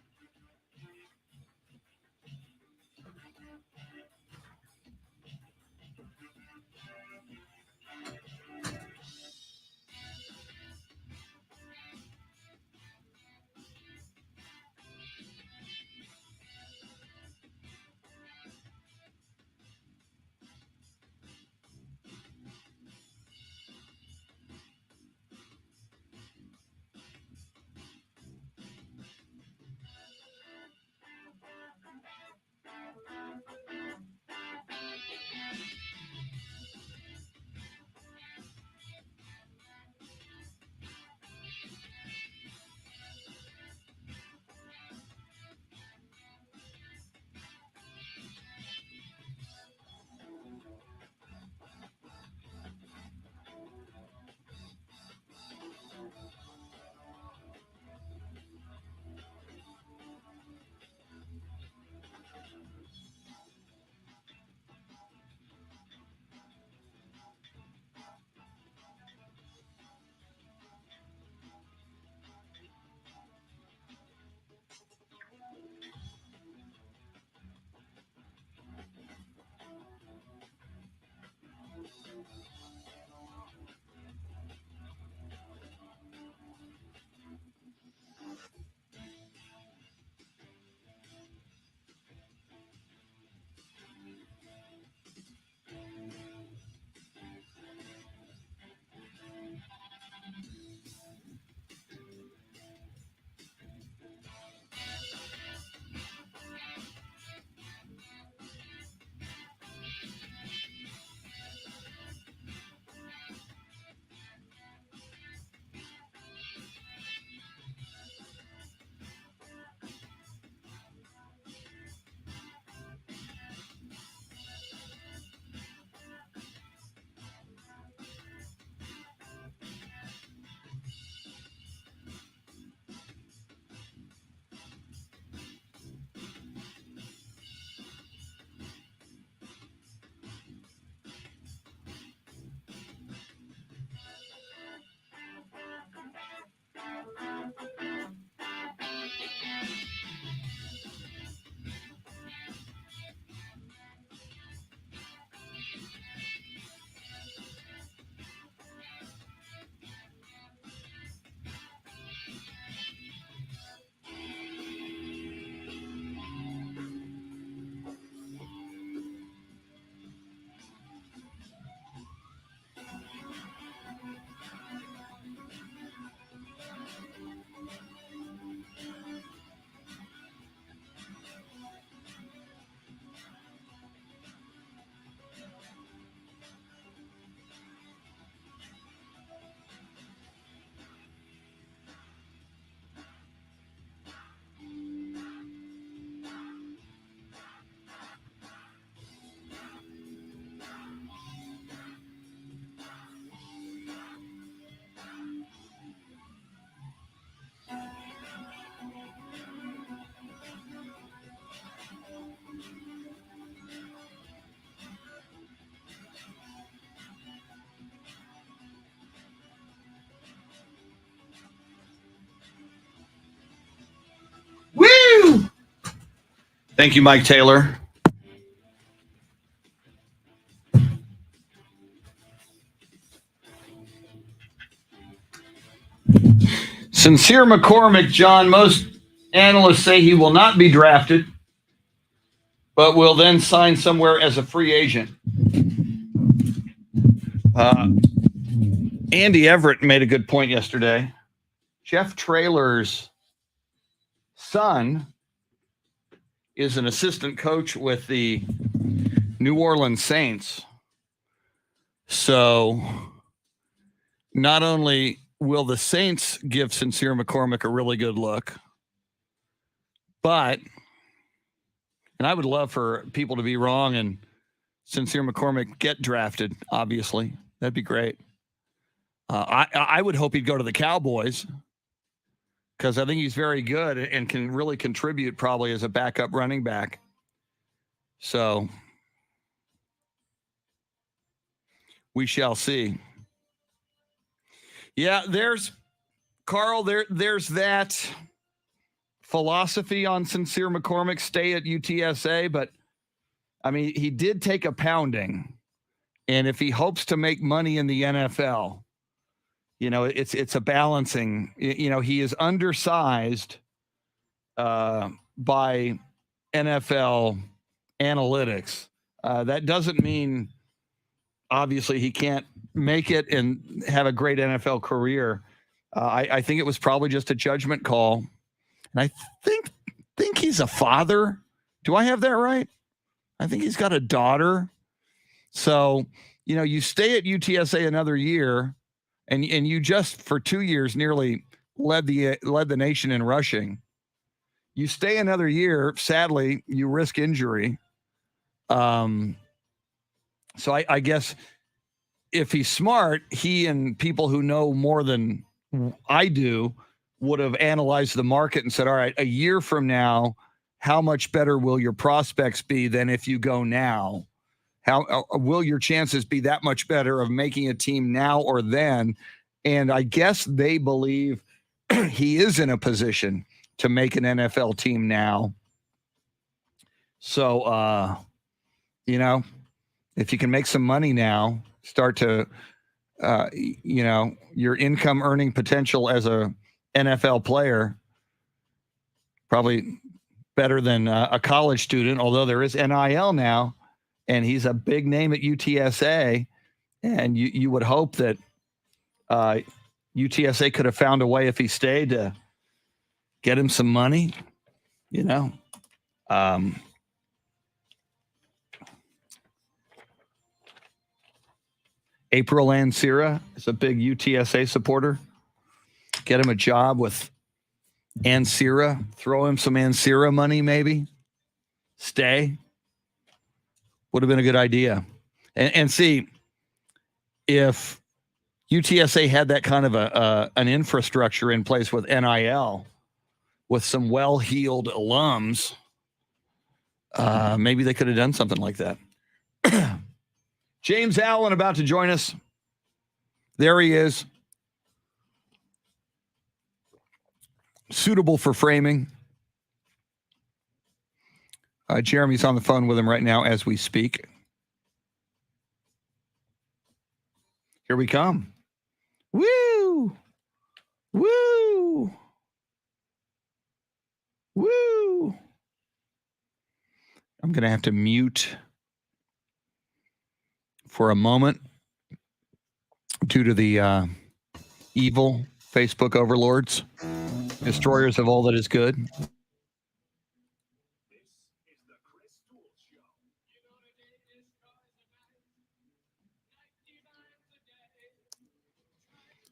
Thank you, Mike Taylor. Sincere McCormick, John, most analysts say he will not be drafted, but will then sign somewhere as a free agent. Andy Everett made a good point yesterday. Jeff Traylor's son is an assistant coach with the New Orleans Saints. So not only will the Saints give Sincere McCormick a really good look, but, and I would love for people to be wrong and Sincere McCormick get drafted, obviously. That'd be great. I would hope he'd go to the Cowboys because I think he's very good and can really contribute probably as a backup running back. So we shall see. Yeah, there's that philosophy on Sincere McCormick, stay at UTSA, but I mean, he did take a pounding. And if he hopes to make money in the NFL, you know, it's a balancing. You know, he is undersized by NFL analytics. That doesn't mean, obviously, he can't make it and have a great NFL career. I think it was probably just a judgment call. And I think he's a father. Do I have that right? I think he's got a daughter. So, you know, you stay at UTSA another year, and you just for 2 years nearly led the nation in rushing. You stay another year, sadly, you risk injury. So I guess if he's smart, he and people who know more than I do would have analyzed the market and said, all right, a year from now, how much better will your prospects be than if you go now? How will your chances be that much better of making a team now or then? And I guess they believe he is in a position to make an NFL team now. So, you know, if you can make some money now, start to, you know, your income earning potential as a NFL player, probably better than a college student, although there is NIL now, and he's a big name at UTSA. And you would hope that UTSA could have found a way, if he stayed, to get him some money, you know. April Ansira is a big UTSA supporter. Get him a job with Ansira. Throw him some Ansira money, maybe. Stay. Would have been a good idea. And see, if UTSA had that kind of an infrastructure in place with NIL, with some well-heeled alums, maybe they could have done something like that. James Allen about to join us. There he is. Suitable for framing. Jeremy's on the phone with him right now as we speak. Here we come. Woo! Woo! Woo! I'm going to have to mute for a moment due to the evil Facebook overlords, destroyers of all that is good.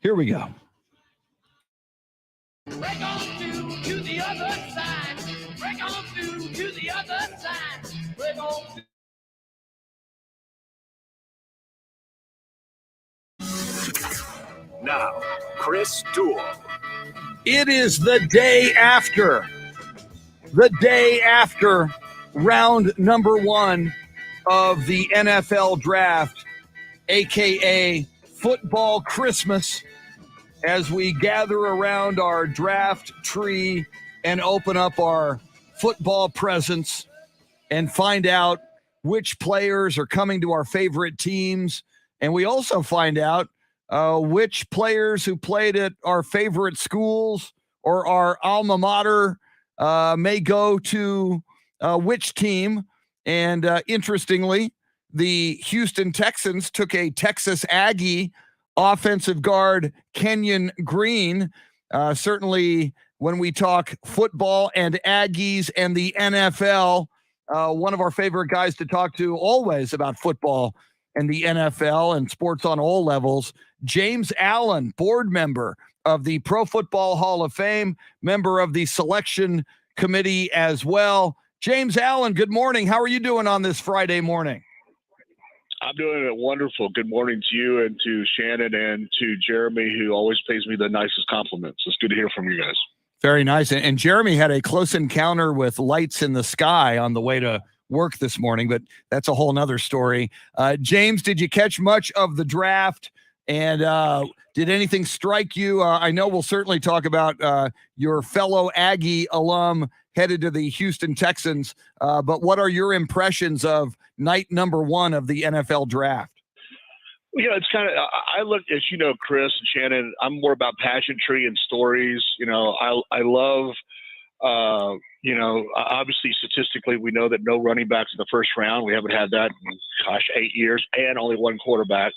Here we go. Break on through to the other side. Break on through to the other side. Break on. Now, Chris Duel. It is the day after round number 1 of the NFL draft, aka Football Christmas, as we gather around our draft tree and open up our football presents and find out which players are coming to our favorite teams. And we also find out which players who played at our favorite schools or our alma mater may go to which team. And interestingly, the Houston Texans took a Texas Aggie offensive guard, Kenyon Green. Certainly when we talk football and Aggies and the NFL, one of our favorite guys to talk to always about football and the NFL and sports on all levels, James Allen, board member of the Pro Football Hall of Fame, member of the selection committee as well. James Allen, good morning. How are you doing on this Friday morning? I'm doing it wonderful. Good morning to you and to Shannon and to Jeremy, who always pays me the nicest compliments. It's good to hear from you guys. Very nice. And Jeremy had a close encounter with lights in the sky on the way to work this morning, but that's a whole nother story. James, did you catch much of the draft? And did anything strike you? I know we'll certainly talk about your fellow Aggie alum headed to the Houston Texans, but what are your impressions of night number one of the NFL draft? You know, it's kind of, I look, as you know, Chris and Shannon, I'm more about pageantry and stories. You know, I love, you know, obviously statistically, we know that no running backs in the first round. We haven't had that in, 8 years, and only one quarterback.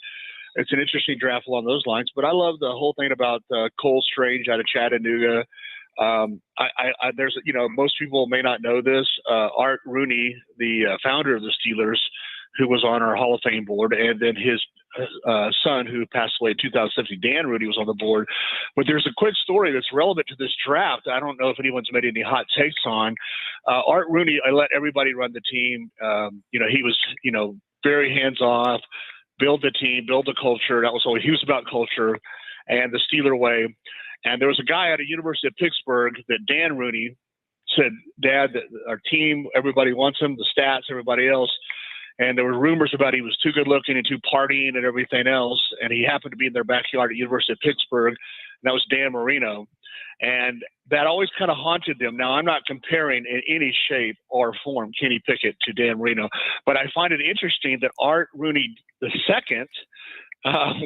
It's an interesting draft along those lines, but I love the whole thing about Cole Strange out of Chattanooga. There's, you know, most people may not know this. Art Rooney, the founder of the Steelers, who was on our Hall of Fame board, and then his son, who passed away in 2017, Dan Rooney, was on the board. But there's a quick story that's relevant to this draft. I don't know if anyone's made any hot takes on. Art Rooney, I let everybody run the team. You know, he was, you know, very hands-off, build the team, build the culture. That was always, he was about culture and the Steeler way. And there was a guy at the University of Pittsburgh that Dan Rooney said, Dad, our team, everybody wants him, the stats, everybody else. And there were rumors about he was too good looking and too partying and everything else. And he happened to be in their backyard at the University of Pittsburgh. And that was Dan Marino. And that always kind of haunted them. Now, I'm not comparing in any shape or form Kenny Pickett to Dan Marino, but I find it interesting that Art Rooney II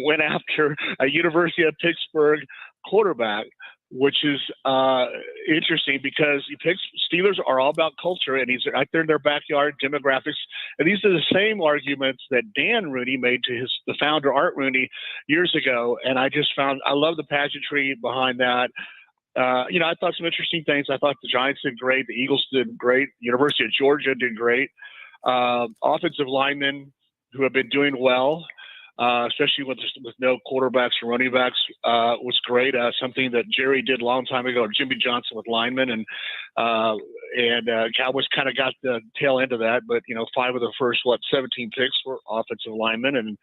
went after a University of Pittsburgh quarterback, which is interesting because Steelers are all about culture, and he's right there in their backyard, demographics. And these are the same arguments that Dan Rooney made to the founder, Art Rooney, years ago. And I just found, I love the pageantry behind that. You know, I thought some interesting things. I thought the Giants did great. The Eagles did great. University of Georgia did great. Offensive linemen who have been doing well, especially with no quarterbacks or running backs, was great. Something that Jerry did a long time ago, or Jimmy Johnson with linemen, and Cowboys kind of got the tail end of that. But you know, 5 of the first 17 picks were offensive linemen, and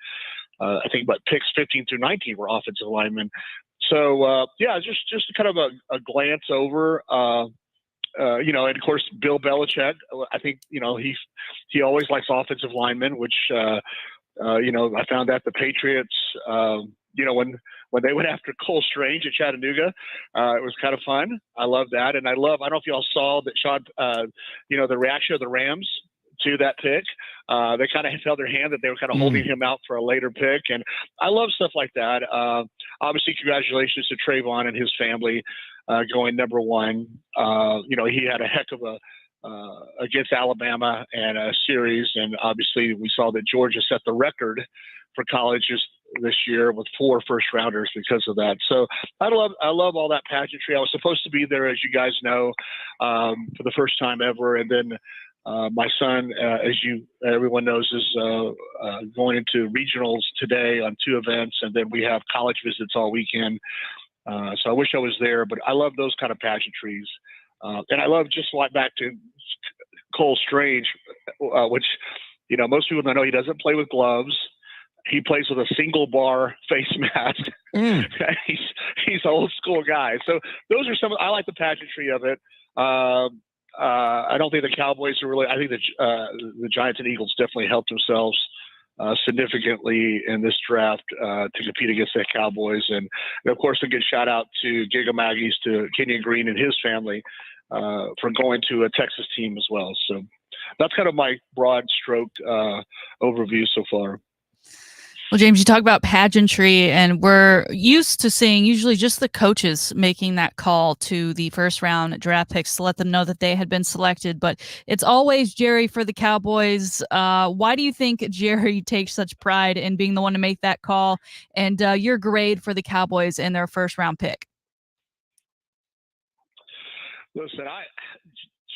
I think about picks 15 through 19 were offensive linemen. So yeah, just kind of a glance over. You know, and of course, Bill Belichick. I think you know he always likes offensive linemen, which. You know, I found that the Patriots, you know, when they went after Cole Strange at Chattanooga, it was kind of fun. I love that. And I don't know if y'all saw that, Sean, you know, the reaction of the Rams to that pick. They kind of held their hand that they were kind of holding him out for a later pick. And I love stuff like that. Obviously, congratulations to Trayvon and his family going number 1. You know, he had a heck of a against Alabama and a series, and obviously we saw that Georgia set the record for colleges this year with 4 first-rounders because of that. So I love all that pageantry. I was supposed to be there, as you guys know, for the first time ever, and then my son, as everyone knows, is going into regionals today on 2 events, and then we have college visits all weekend. So I wish I was there, but I love those kind of pageantries. And I love, just like back to Cole Strange, which, you know, most people don't know, he doesn't play with gloves. He plays with a single bar face mask. He's an old school guy. So those are I like the pageantry of it. I don't think the Cowboys are really, I think the Giants and Eagles definitely helped themselves significantly in this draft to compete against the Cowboys. And of course, a good shout out to Giga Maggie's, to Kenyon Green and his family for going to a Texas team as well. So that's kind of my broad stroke overview so far. Well, James, you talk about pageantry, and we're used to seeing usually just the coaches making that call to the first round draft picks to let them know that they had been selected, but it's always Jerry for the Cowboys. Why do you think Jerry takes such pride in being the one to make that call, and your grade for the Cowboys and their first round pick? Listen,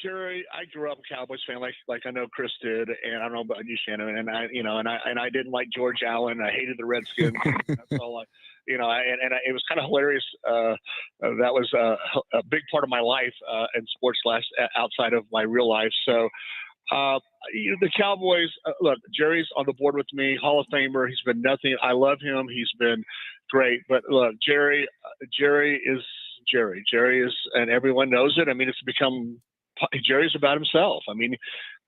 Jerry, I grew up a Cowboys fan, like I know Chris did, and I don't know about you, Shannon. And I didn't like George Allen. I hated the Redskins. That's all it was kind of hilarious. That was a big part of my life in sports outside of my real life. So, the Cowboys. Look, Jerry's on the board with me, Hall of Famer. He's been nothing. I love him. He's been great. But look, Jerry is Jerry. Jerry is, and everyone knows it. I mean, it's become. Jerry's about himself. I mean,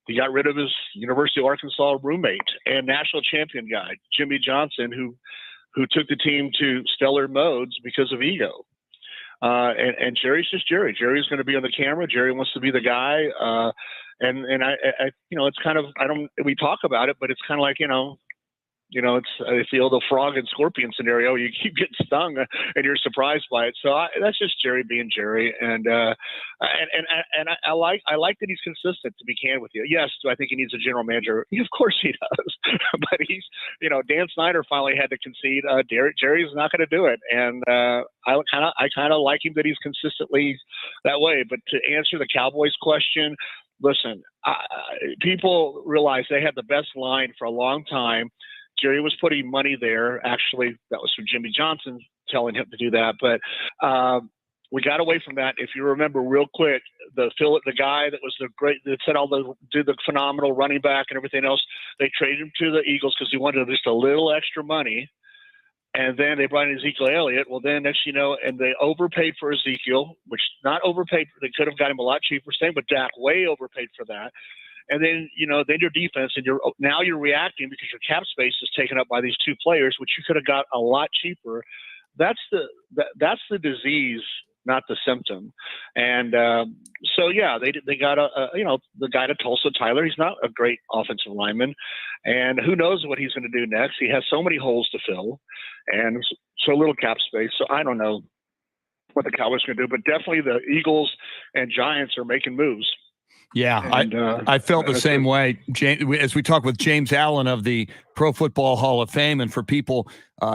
he got rid of his University of Arkansas roommate and national champion guy, Jimmy Johnson, who took the team to stellar modes because of ego. And Jerry's just Jerry. Jerry's going to be on the camera. Jerry wants to be the guy. And I it's kind of, we talk about it, but it's kind of like, I feel the frog and scorpion scenario. You keep getting stung and you're surprised by it. So that's just Jerry being Jerry. And I like that he's consistent, to be candid with you. Yes. Do I think he needs a general manager? Of course he does. But he's, Dan Snyder finally had to concede. Jerry's not going to do it. And I kind of like him that he's consistently that way. But to answer the Cowboys question, listen, people realize they had the best line for a long time. Jerry was putting money there. Actually, that was from Jimmy Johnson telling him to do that. But we got away from that. If you remember real quick, the guy that was that said do the phenomenal running back and everything else, they traded him to the Eagles because he wanted just a little extra money. And then they brought in Ezekiel Elliott. Well, then next and they overpaid for Ezekiel, which not overpaid. They could have got him a lot cheaper. Same with Dak, way overpaid for that. And then, then your defense, and you're reacting because your cap space is taken up by these two players, which you could have got a lot cheaper. That's the disease, not the symptom. And they got the guy to Tulsa, Tyler. He's not a great offensive lineman, and who knows what he's going to do next. He has so many holes to fill, and so little cap space. So I don't know what the Cowboys are going to do, but definitely the Eagles and Giants are making moves. Yeah, and, I felt the same way. As we talk with James Allen of the Pro Football Hall of Fame, and for people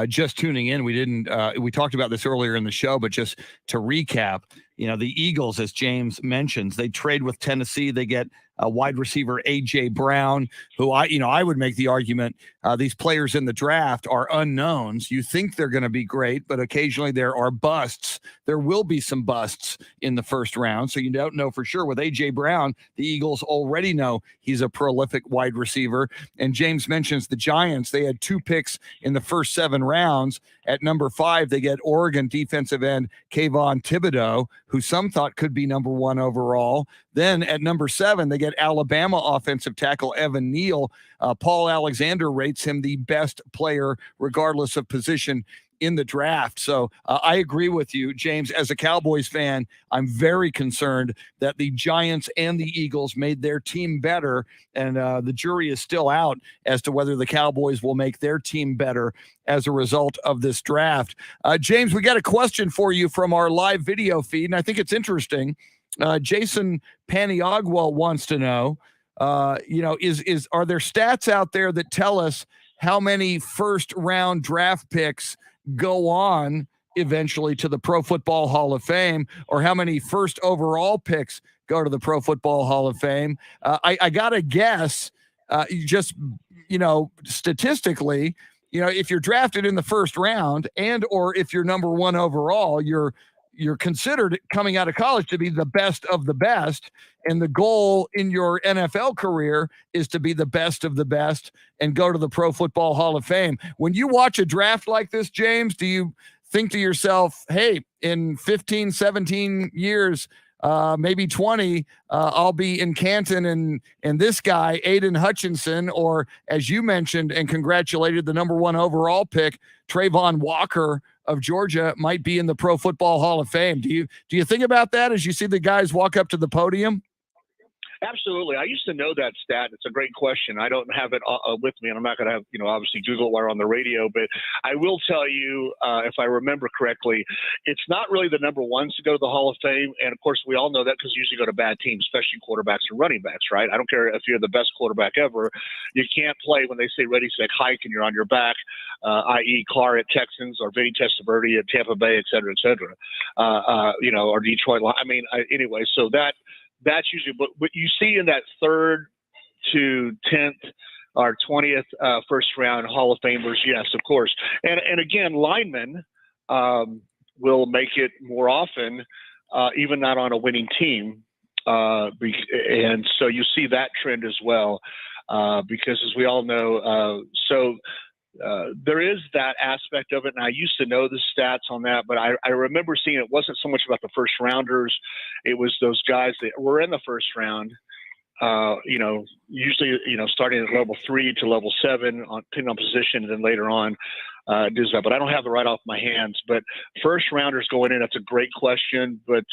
just tuning in, we talked about this earlier in the show, but just to recap, the Eagles, as James mentions, they trade with Tennessee. They get a wide receiver, A.J. Brown, who I would make the argument these players in the draft are unknowns. You think they're going to be great, but occasionally there are busts. There will be some busts in the first round, so you don't know for sure. With A.J. Brown, the Eagles already know he's a prolific wide receiver. And James mentions the Giants. They had 2 picks in the first 7 rounds. At number 5, they get Oregon defensive end Kayvon Thibodeau, who some thought could be number 1 overall. Then at number 7, they get Alabama offensive tackle Evan Neal. Paul Alexander rates him the best player, regardless of position, in the draft. So I agree with you, James. As a Cowboys fan, I'm very concerned that the Giants and the Eagles made their team better, and the jury is still out as to whether the Cowboys will make their team better as a result of this draft. James, we got a question for you from our live video feed, and I think it's interesting. Jason Paniagua wants to know, are there stats out there that tell us how many first-round draft picks go on eventually to the Pro Football Hall of Fame, or how many first overall picks go to the Pro Football Hall of Fame? I got to guess, statistically, if you're drafted in the first round and or if you're number 1 overall, you're considered coming out of college to be the best of the best. And the goal in your NFL career is to be the best of the best and go to the Pro Football Hall of Fame. When you watch a draft like this, James, do you think to yourself, hey, in 15, 17 years, maybe 20, I'll be in Canton and this guy, Aiden Hutchinson, or as you mentioned and congratulated, the number 1 overall pick, Trayvon Walker of Georgia, might be in the Pro Football Hall of Fame. Do you think about that as you see the guys walk up to the podium? Absolutely. I used to know that stat. It's a great question. I don't have it with me, and I'm not going to have, obviously Google it while we're on the radio, but I will tell you, if I remember correctly, it's not really the number ones to go to the Hall of Fame. And of course, we all know that because you usually go to bad teams, especially quarterbacks and running backs, right? I don't care if you're the best quarterback ever. You can't play when they say ready, set, hike, and you're on your back, i.e. Carr at Texans or Vinny Testaverde at Tampa Bay, et cetera, or Detroit. Anyway, so that's usually what you see in that 3rd to 10th or 20th first round Hall of Famers. Yes, of course. And again, linemen will make it more often, even not on a winning team. And so you see that trend as well, because as we all know, there is that aspect of it, and I used to know the stats on that, but I remember seeing it wasn't so much about the first rounders. It was those guys that were in the first round, usually, starting at level 3 to level 7, depending on position, and then later on does that. But I don't have it right off my hands. But first rounders going in, that's a great question, but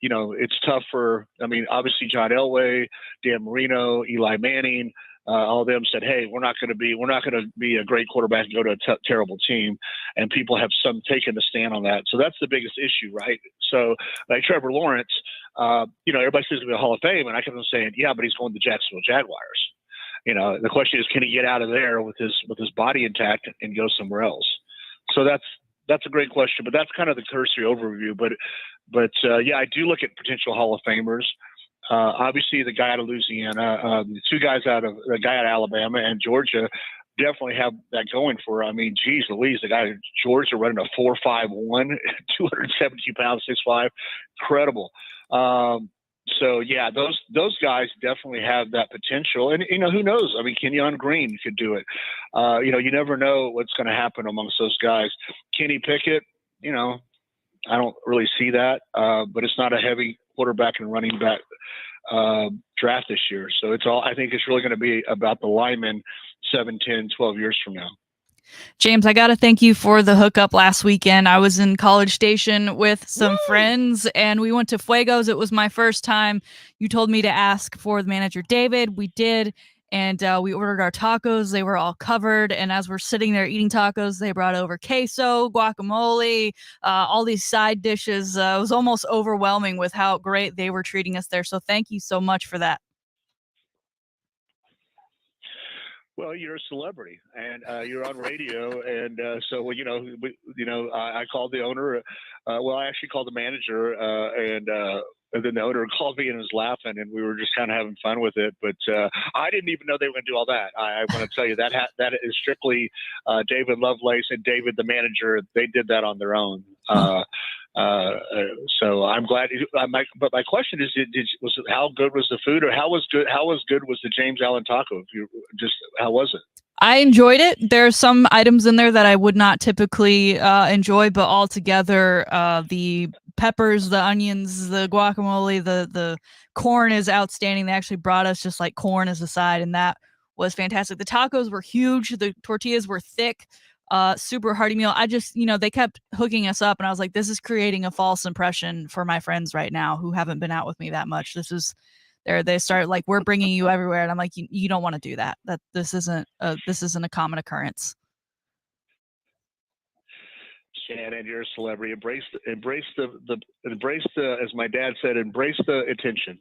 it's tough for, obviously John Elway, Dan Marino, Eli Manning, all of them said, hey, we're not going to be a great quarterback and go to a terrible team. And people have taken a stand on that. So that's the biggest issue, right? So like Trevor Lawrence, everybody says he's going to be a Hall of Fame. And I kept on saying, yeah, but he's going to the Jacksonville Jaguars. The question is, can he get out of there with his body intact and go somewhere else? So that's a great question, but that's kind of the cursory overview. But yeah, I do look at potential Hall of Famers. Obviously, the guy out of Louisiana, the guy out of Alabama and Georgia definitely have that going for. Geez Louise, the guy in Georgia running a 4.51, 272 pounds, 6'5", incredible. So yeah, those guys definitely have that potential, and who knows? Kenyon Green could do it. You never know what's going to happen amongst those guys. Kenny Pickett, I don't really see that, but it's not a heavy quarterback and running back draft this year. So I think it's really going to be about the linemen 7, 10, 12 years from now. James, I got to thank you for the hookup last weekend. I was in College Station with some friends, and we went to Fuego's. It was my first time. You told me to ask for the manager, David. We did, and we ordered our tacos. They were all covered, and as we're sitting there eating tacos, they brought over queso, guacamole, all these side dishes. It was almost overwhelming with how great they were treating us there, so thank you so much for that. Well, you're a celebrity, and you're on radio, and so I called the owner. I actually called the manager, and then the owner called me and was laughing, and we were just kind of having fun with it. But I didn't even know they were going to do all that. I want to tell you that is strictly David Lovelace and David, the manager. They did that on their own. So I'm glad. But my question is, how good was the food, or how good was the James Allen taco? How was it? I enjoyed it. There are some items in there that I would not typically enjoy, but altogether, the peppers, the onions, the guacamole, the corn is outstanding. They actually brought us just like corn as a side, and that was fantastic. The tacos were huge. The tortillas were thick. Super hearty meal. I just, they kept hooking us up, and I was like, this is creating a false impression for my friends right now who haven't been out with me that much. They start like, we're bringing you everywhere, and I'm like, you don't want to do that. This isn't a common occurrence. Shannon, you're a celebrity. Embrace the, as my dad said, embrace the attention.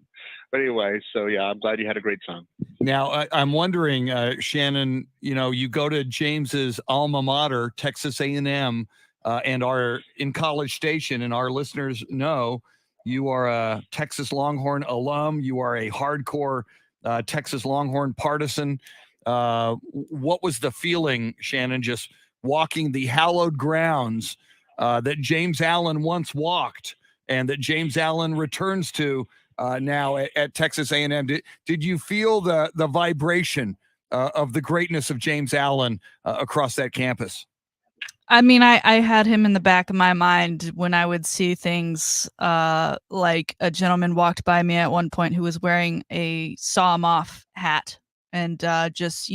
But anyway, so yeah, I'm glad you had a great time. Now, I'm wondering, Shannon, you go to James's alma mater, Texas A&M, and are in College Station, and our listeners know you are a Texas Longhorn alum. You are a hardcore Texas Longhorn partisan. What was the feeling, Shannon, just walking the hallowed grounds that James Allen once walked and that James Allen returns to now at Texas A&M? Did you feel the vibration of the greatness of James Allen across that campus? I mean, I had him in the back of my mind when I would see things like a gentleman walked by me at one point who was wearing a saw 'em off hat, and just,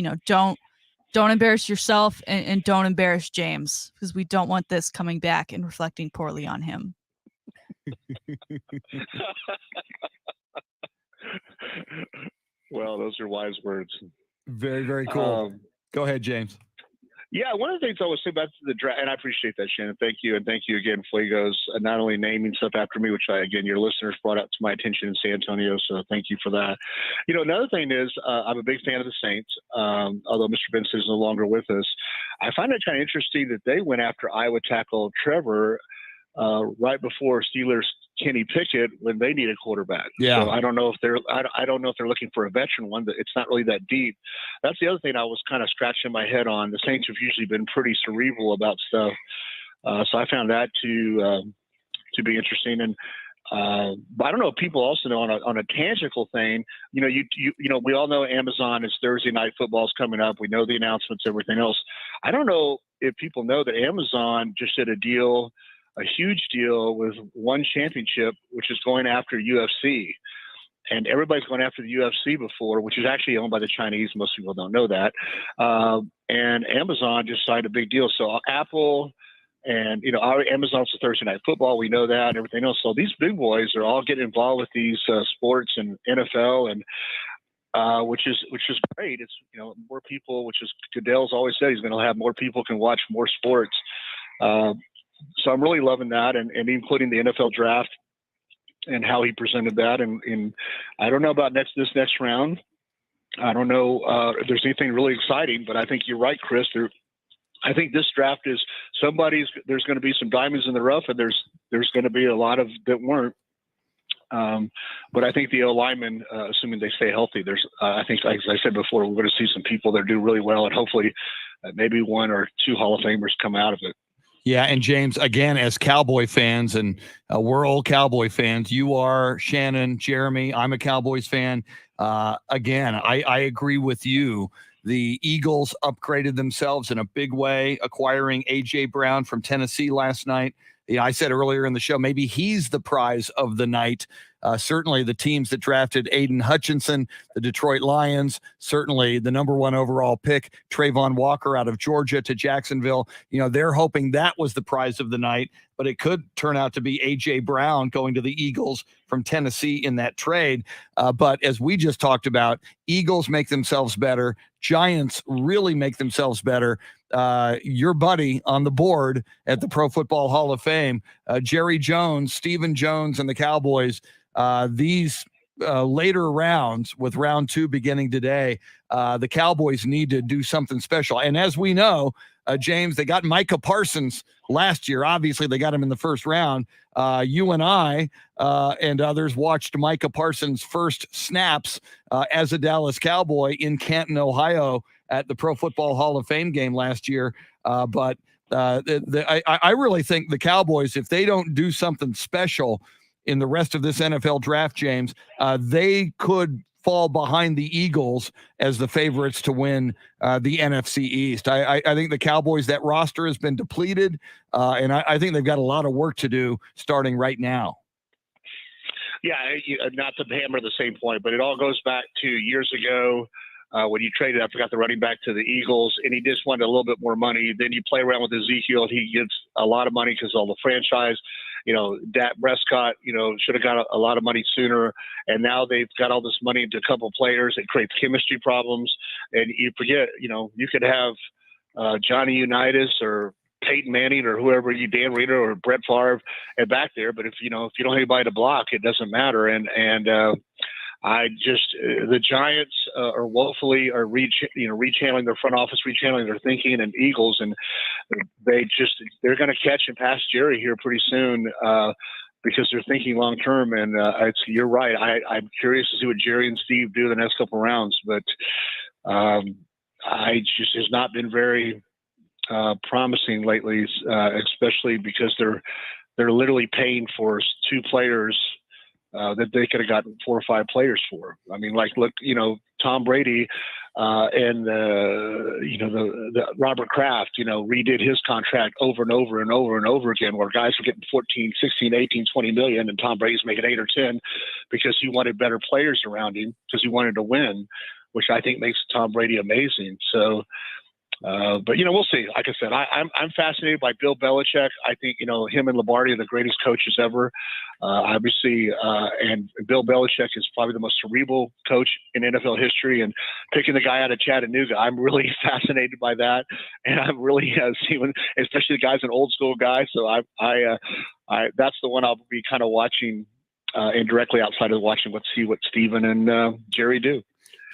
don't embarrass yourself and don't embarrass James, because we don't want this coming back and reflecting poorly on him. Well, those are wise words. Very, very cool. Go ahead, James. Yeah, one of the things I was saying about the draft, and I appreciate that, Shannon. Thank you, and thank you again, Fuegos, not only naming stuff after me, which again, your listeners brought up to my attention in San Antonio, so thank you for that. Another thing is, I'm a big fan of the Saints, although Mr. Benson is no longer with us. I find it kind of interesting that they went after Iowa tackle Trevor right before Steelers Kenny Pickett when they need a quarterback. Yeah. So I don't know if they're looking for a veteran one, but it's not really that deep. That's the other thing I was kind of scratching my head on. The Saints have usually been pretty cerebral about stuff. So I found that to be interesting. And but I don't know if people also know on a tangible thing, we all know Amazon is Thursday night football's coming up. We know the announcements, everything else. I don't know if people know that Amazon just did a huge deal with One Championship, which is going after UFC. And everybody's going after the UFC before, which is actually owned by the Chinese. Most people don't know that. And Amazon just signed a big deal. So Apple and, our Amazon's the Thursday night football. We know that and everything else. So these big boys are all getting involved with these sports and NFL and which is great. It's, more people, which is Goodell's always said he's going to have more people can watch more sports. So I'm really loving that, and including the NFL draft and how he presented that. And I don't know about this next round. I don't know if there's anything really exciting, but I think you're right, Chris. I think this draft is there's going to be some diamonds in the rough, and there's going to be a lot of that weren't. But I think the O-linemen, assuming they stay healthy, I think, as I said before, we're going to see some people that do really well, and hopefully maybe one or two Hall of Famers come out of it. Yeah, and James, again, as Cowboy fans, and we're old Cowboy fans, you are, Shannon, Jeremy, I'm a Cowboys fan. Again, I agree with you. The Eagles upgraded themselves in a big way, acquiring A.J. Brown from Tennessee last night. Yeah, I said earlier in the show, maybe he's the prize of the night. Certainly the teams that drafted Aiden Hutchinson, the Detroit Lions, certainly the number 1 overall pick, Trayvon Walker out of Georgia to Jacksonville. They're hoping that was the prize of the night, but it could turn out to be A.J. Brown going to the Eagles from Tennessee in that trade. But as we just talked about, Eagles make themselves better. Giants really make themselves better. Your buddy on the board at the Pro Football Hall of Fame, Jerry Jones, Stephen Jones, and the Cowboys, these later rounds, with round 2 beginning today, the Cowboys need to do something special. And as we know, James, they got Micah Parsons last year. Obviously, they got him in the first round. You and I and others watched Micah Parsons' first snaps as a Dallas Cowboy in Canton, Ohio, at the Pro Football Hall of Fame game last year. But I really think the Cowboys, if they don't do something special in the rest of this NFL draft, James, they could fall behind the Eagles as the favorites to win the NFC East. I think the Cowboys, that roster has been depleted, and I think they've got a lot of work to do starting right now. Yeah, not to hammer the same point, but it all goes back to years ago when you traded, I forgot the running back to the Eagles, and he just wanted a little bit more money. Then you play around with Ezekiel, he gets a lot of money because all the franchise. Dak Prescott, should have got a lot of money sooner. And now they've got all this money into a couple players. It creates chemistry problems. And you forget, you could have Johnny Unitas or Peyton Manning or whoever, Dan Reeder or Brett Favre and back there. But if you don't have anybody to block, it doesn't matter. And the Giants are woefully rechanneling their front office, rechanneling their thinking, and Eagles, and they're going to catch and pass Jerry here pretty soon because they're thinking long term. And you're right. I'm curious to see what Jerry and Steve do the next couple rounds, but has not been very promising lately, especially because they're literally paying for 2 players that they could have gotten 4 or 5 players for. I mean, look, Tom Brady and the Robert Kraft, redid his contract over and over and over and over again, where guys were getting 14, 16, 18, 20 million, and Tom Brady's making 8 or 10 because he wanted better players around him because he wanted to win, which I think makes Tom Brady amazing. So But we'll see. Like I said, I'm fascinated by Bill Belichick. I think him and Lombardi are the greatest coaches ever. Obviously, and Bill Belichick is probably the most cerebral coach in NFL history. And picking the guy out of Chattanooga, I'm really fascinated by that. And I'm really seeing, especially the guy's an old school guy. So I that's the one I'll be kind of watching indirectly outside of watching. Let's see what Steven and Jerry do.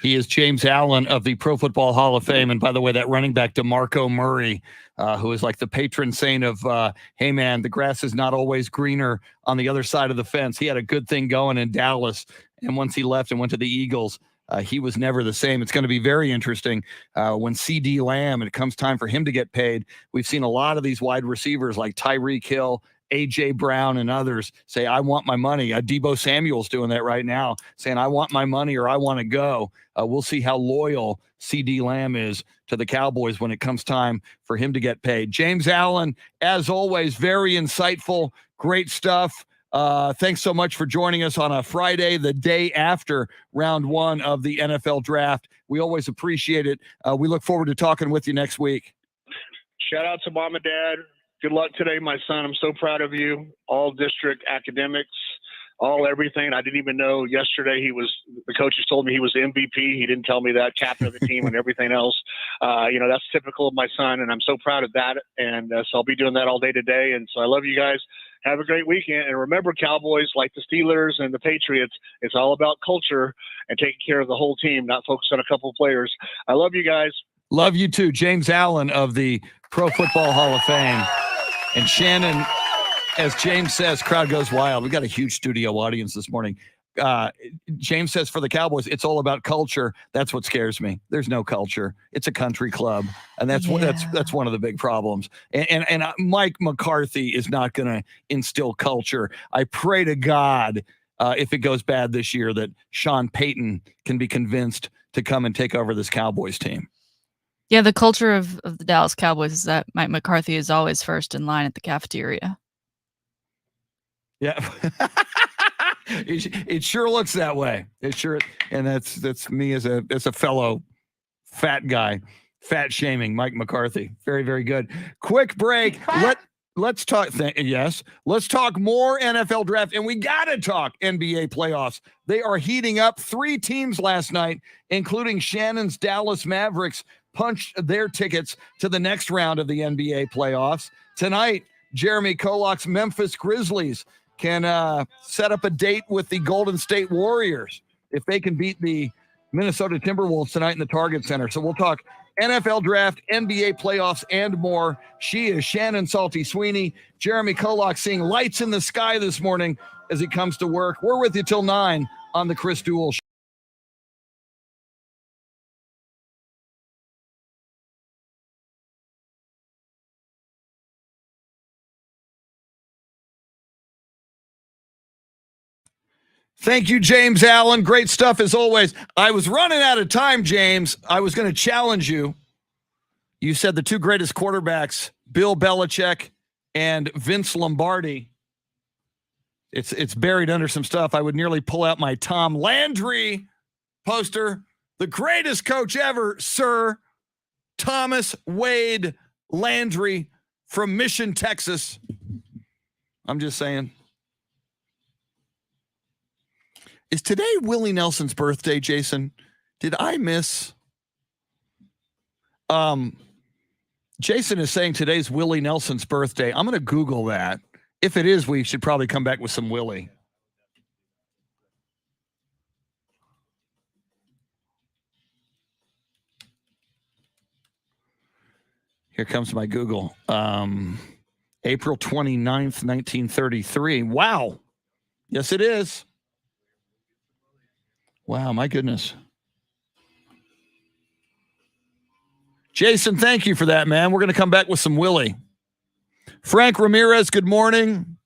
He is James Allen of the Pro Football Hall of Fame. And by the way, that running back DeMarco Murray, who is like the patron saint of, hey, man, the grass is not always greener on the other side of the fence. He had a good thing going in Dallas. And once he left and went to the Eagles, he was never the same. It's going to be very interesting when CD Lamb, and it comes time for him to get paid. We've seen a lot of these wide receivers like Tyreek Hill, A.J. Brown, and others say, I want my money. Deebo Samuel's doing that right now, saying, I want my money or I want to go. We'll see how loyal CD Lamb is to the Cowboys when it comes time for him to get paid. James Allen, as always, very insightful, great stuff. Thanks so much for joining us on a Friday, the day after round one of the NFL draft. We always appreciate it. We look forward to talking with you next week. Shout out to Mom and Dad. Good luck today, my son. I'm so proud of you. All district academics, all everything. I didn't even know yesterday the coaches told me he was MVP. He didn't tell me that, captain of the team and everything else. That's typical of my son, and I'm so proud of that. And so I'll be doing that all day today. And so I love you guys. Have a great weekend. And remember, Cowboys, like the Steelers and the Patriots, it's all about culture and taking care of the whole team, not focus on a couple of players. I love you guys. Love you too. James Allen of the Pro Football Hall of Fame. And Shannon, as James says, crowd goes wild. We got a huge studio audience this morning. James says for the Cowboys, it's all about culture. That's what scares me. There's no culture. It's a country club, and that's one of the big problems. And Mike McCarthy is not going to instill culture. I pray to God, if it goes bad this year, that Sean Payton can be convinced to come and take over this Cowboys team. Yeah, the culture of the Dallas Cowboys is that Mike McCarthy is always first in line at the cafeteria. Yeah. It sure looks that way. It sure, and that's me as a fellow fat guy, fat shaming Mike McCarthy. Very, very good. Quick break. Let's talk. Let's talk more NFL draft, and we gotta talk NBA playoffs. They are heating up. 3 teams last night, including Shannon's Dallas Mavericks, punched their tickets to the next round of the NBA playoffs. Tonight, Jeremy KOLOK's Memphis Grizzlies can set up a date with the Golden State Warriors if they can beat the Minnesota Timberwolves tonight in the Target Center. So we'll talk NFL draft, NBA playoffs, and more. She is Shannon Salty Sweeney. Jeremy KOLOK seeing lights in the sky this morning as he comes to work. We're with you till 9 on the Chris Duel Show. Thank you, James Allen. Great stuff as always. I was running out of time, James. I was going to challenge you. You said the 2 greatest quarterbacks, Bill Belichick and Vince Lombardi. It's buried under some stuff. I would nearly pull out my Tom Landry poster. The greatest coach ever, Sir Thomas Wade Landry from Mission, Texas. I'm just saying. Is today Willie Nelson's birthday, Jason? Did I miss? Jason is saying today's Willie Nelson's birthday. I'm going to Google that. If it is, we should probably come back with some Willie. Here comes my Google. April 29th, 1933. Wow. Yes, it is. Wow, my goodness. Jason, thank you for that, man. We're going to come back with some Willie. Frank Ramirez, good morning.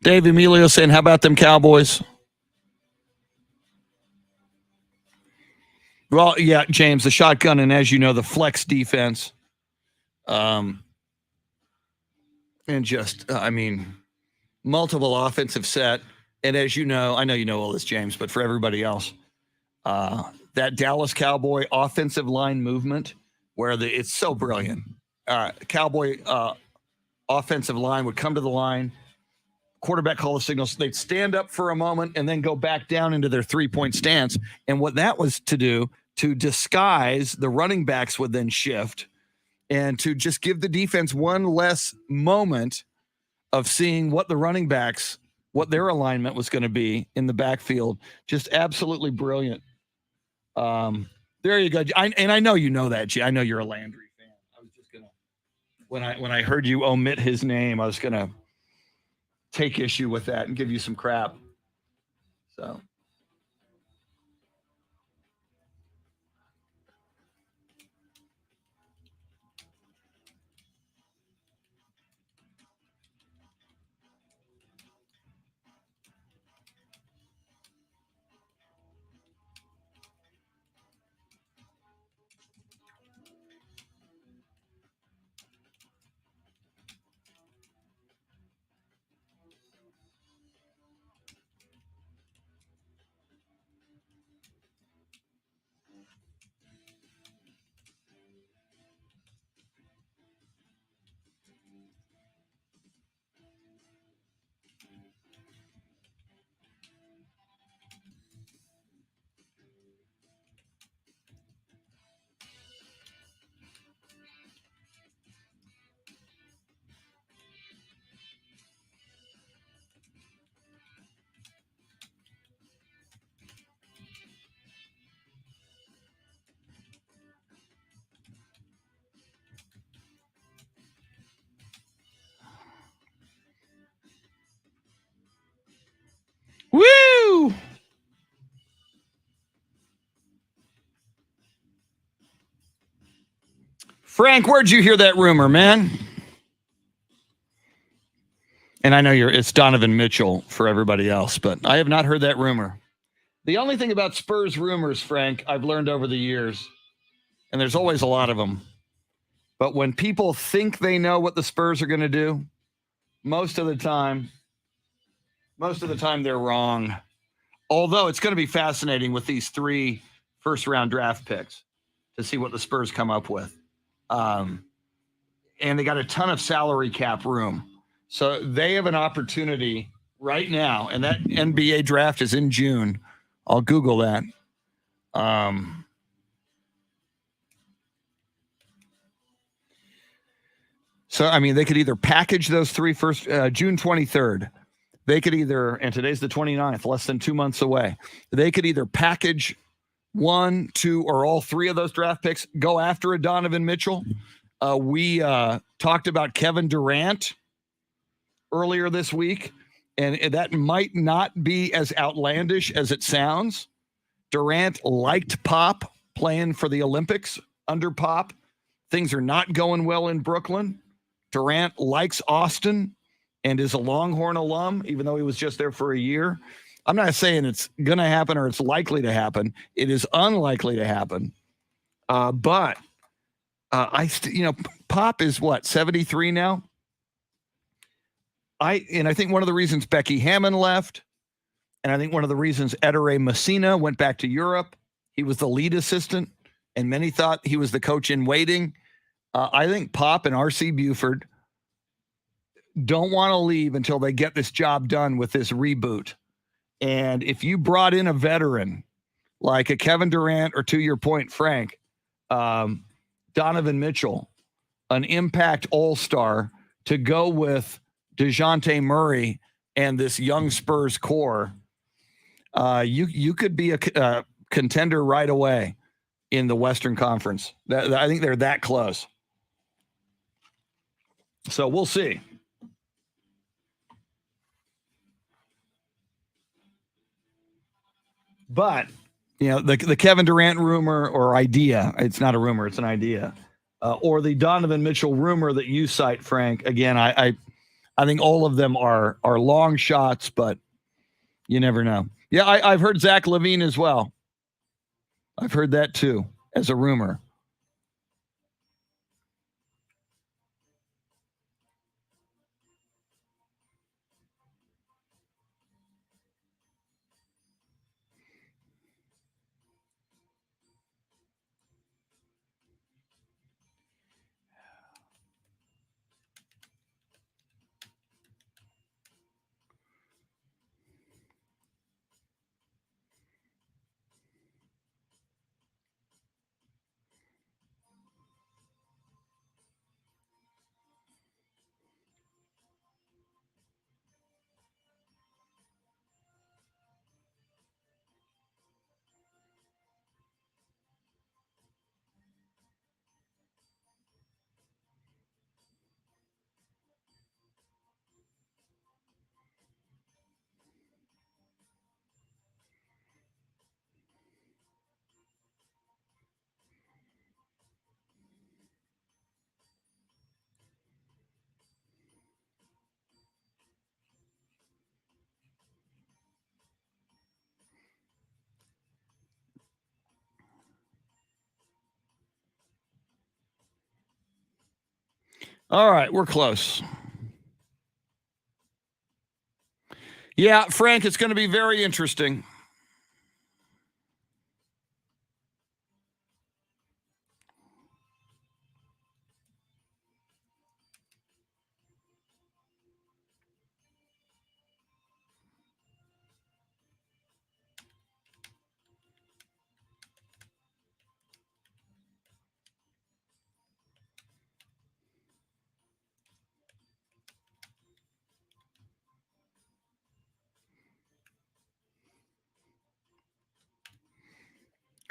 Dave Emilio saying, how about them Cowboys? Well, yeah, James, the shotgun, and as you know, the flex defense. And just, multiple offensive set. And as you know, I know you know all this, James, but for everybody else, that Dallas Cowboy offensive line movement, where it's so brilliant. Cowboy offensive line would come to the line, quarterback call the signals, they'd stand up for a moment and then go back down into their 3-point stance. And what that was to do, to disguise, the running backs would then shift and to just give the defense one less moment of seeing what the running backs, what their alignment was going to be in the backfield. Just absolutely brilliant. There you go. And I know you know that, G. I know you're a Landry fan. I was just going to, when I heard you omit his name, I was going to take issue with that and give you some crap. So. Woo! Frank, where'd you hear that rumor, man? And I know it's Donovan Mitchell for everybody else, but I have not heard that rumor. The only thing about Spurs rumors, Frank, I've learned over the years, and there's always a lot of them, but when people think they know what the Spurs are going to do, most of the time they're wrong. Although it's going to be fascinating with these 3 first-round draft picks to see what the Spurs come up with. And they got a ton of salary cap room. So they have an opportunity right now, and that NBA draft is in June. I'll Google that. So, I mean, they could either package those 3 first, June 23rd. They could either, and today's the 29th, less than 2 months away. They could either package 1, 2, or all 3 of those draft picks, go after a Donovan Mitchell. We talked about Kevin Durant earlier this week, and that might not be as outlandish as it sounds. Durant liked Pop playing for the Olympics under Pop. Things are not going well in Brooklyn. Durant likes Austin and is a Longhorn alum, even though he was just there for a year. I'm not saying it's going to happen or it's likely to happen. It is unlikely to happen. But Pop is what, 73 now? I think one of the reasons Becky Hammond left, and I think one of the reasons Edere Messina went back to Europe, he was the lead assistant, and many thought he was the coach in waiting. I think Pop and R.C. Buford don't want to leave until they get this job done with this reboot. And if you brought in a veteran like a Kevin Durant, or to your point, Frank, Donovan Mitchell, an impact all-star to go with DeJounte Murray and this young Spurs core, you could be a contender right away in the Western Conference. I think they're that close. So we'll see. But, the Kevin Durant rumor or idea, it's not a rumor, it's an idea, or the Donovan Mitchell rumor that you cite, Frank, again, I think all of them are long shots, but you never know. Yeah, I've heard Zach LaVine as well. I've heard that too, as a rumor. All right, we're close. Yeah, Frank, it's going to be very interesting.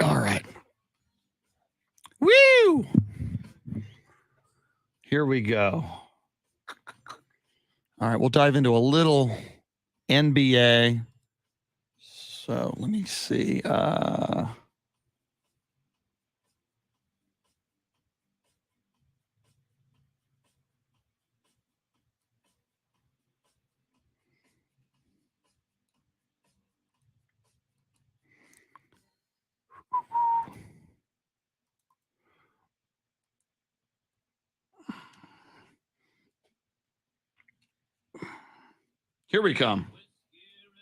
All right. Woo! Here we go. All right, we'll dive into a little NBA. So let me see. Here we come.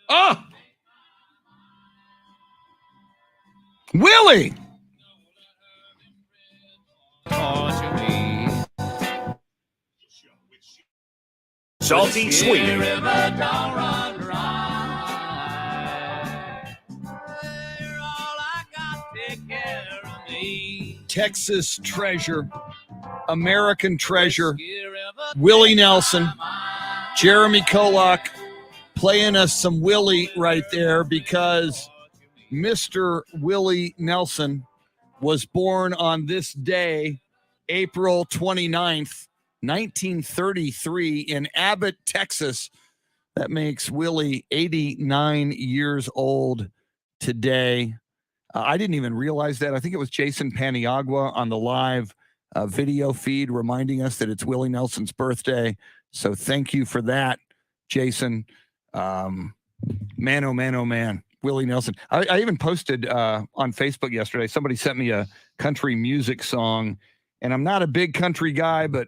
Oh! Willie! Salty Sweeney. Texas treasure, American treasure, Willie Nelson, Jeremy KOLOK playing us some Willie right there because Mr. Willie Nelson was born on this day, April 29th, 1933 in Abbott, Texas. That makes Willie 89 years old today. I didn't even realize that. I think it was Jason Paniagua on the live video feed reminding us that it's Willie Nelson's birthday. So thank you for that, Jason. Man, oh man, oh man. Willie Nelson. I even posted on Facebook yesterday. Somebody sent me a country music song, and I'm not a big country guy, but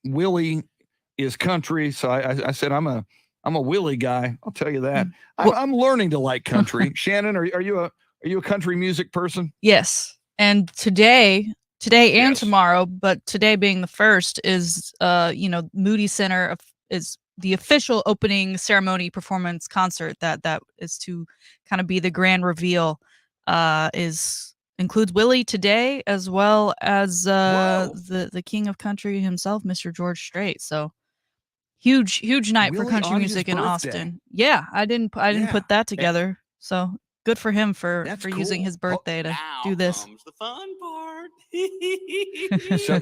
Willie is country. So I said I'm a Willie guy. I'll tell you that. I'm learning to like country. Shannon, are you a country music person? Yes. And today and tomorrow, but today being the first is Moody Center is the official opening ceremony performance concert that is to kind of be the grand reveal. Includes Willie today as well as the king of country himself, Mr. George Strait. So huge night Willie for country on music his in birthday. Austin. Yeah, I didn't put that together. So good for him for using his birthday to do this. The fun part.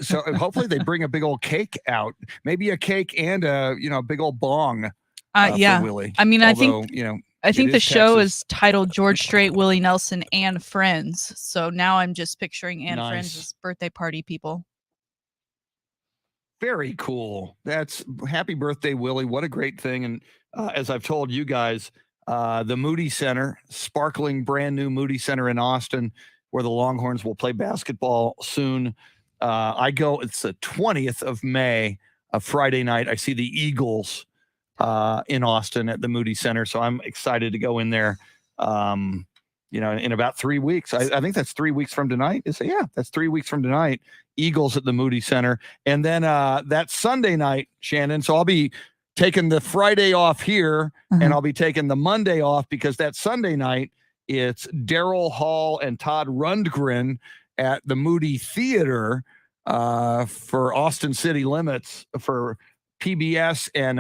So hopefully they bring a big old cake out, maybe a cake and a big old bong. Yeah, for Willie. I mean, Although, I think it the is show Texas. is titled George Strait, Willie Nelson, and Friends. So now I'm just picturing Anne Nice. Friends as birthday party people. Very cool. That's happy birthday, Willie. What a great thing. And as I've told you guys, the Moody Center, sparkling brand new Moody Center in Austin, where the Longhorns will play basketball soon. It's the 20th of May, a Friday night. I see the Eagles in Austin at the Moody Center. So I'm excited to go in there, in about 3 weeks. I think that's 3 weeks from tonight. That's 3 weeks from tonight. Eagles at the Moody Center. And then that Sunday night, Shannon. So I'll be taking the Friday off here and I'll be taking the Monday off because that Sunday night, it's Daryl Hall and Todd Rundgren at the Moody Theater for Austin City Limits for PBS. And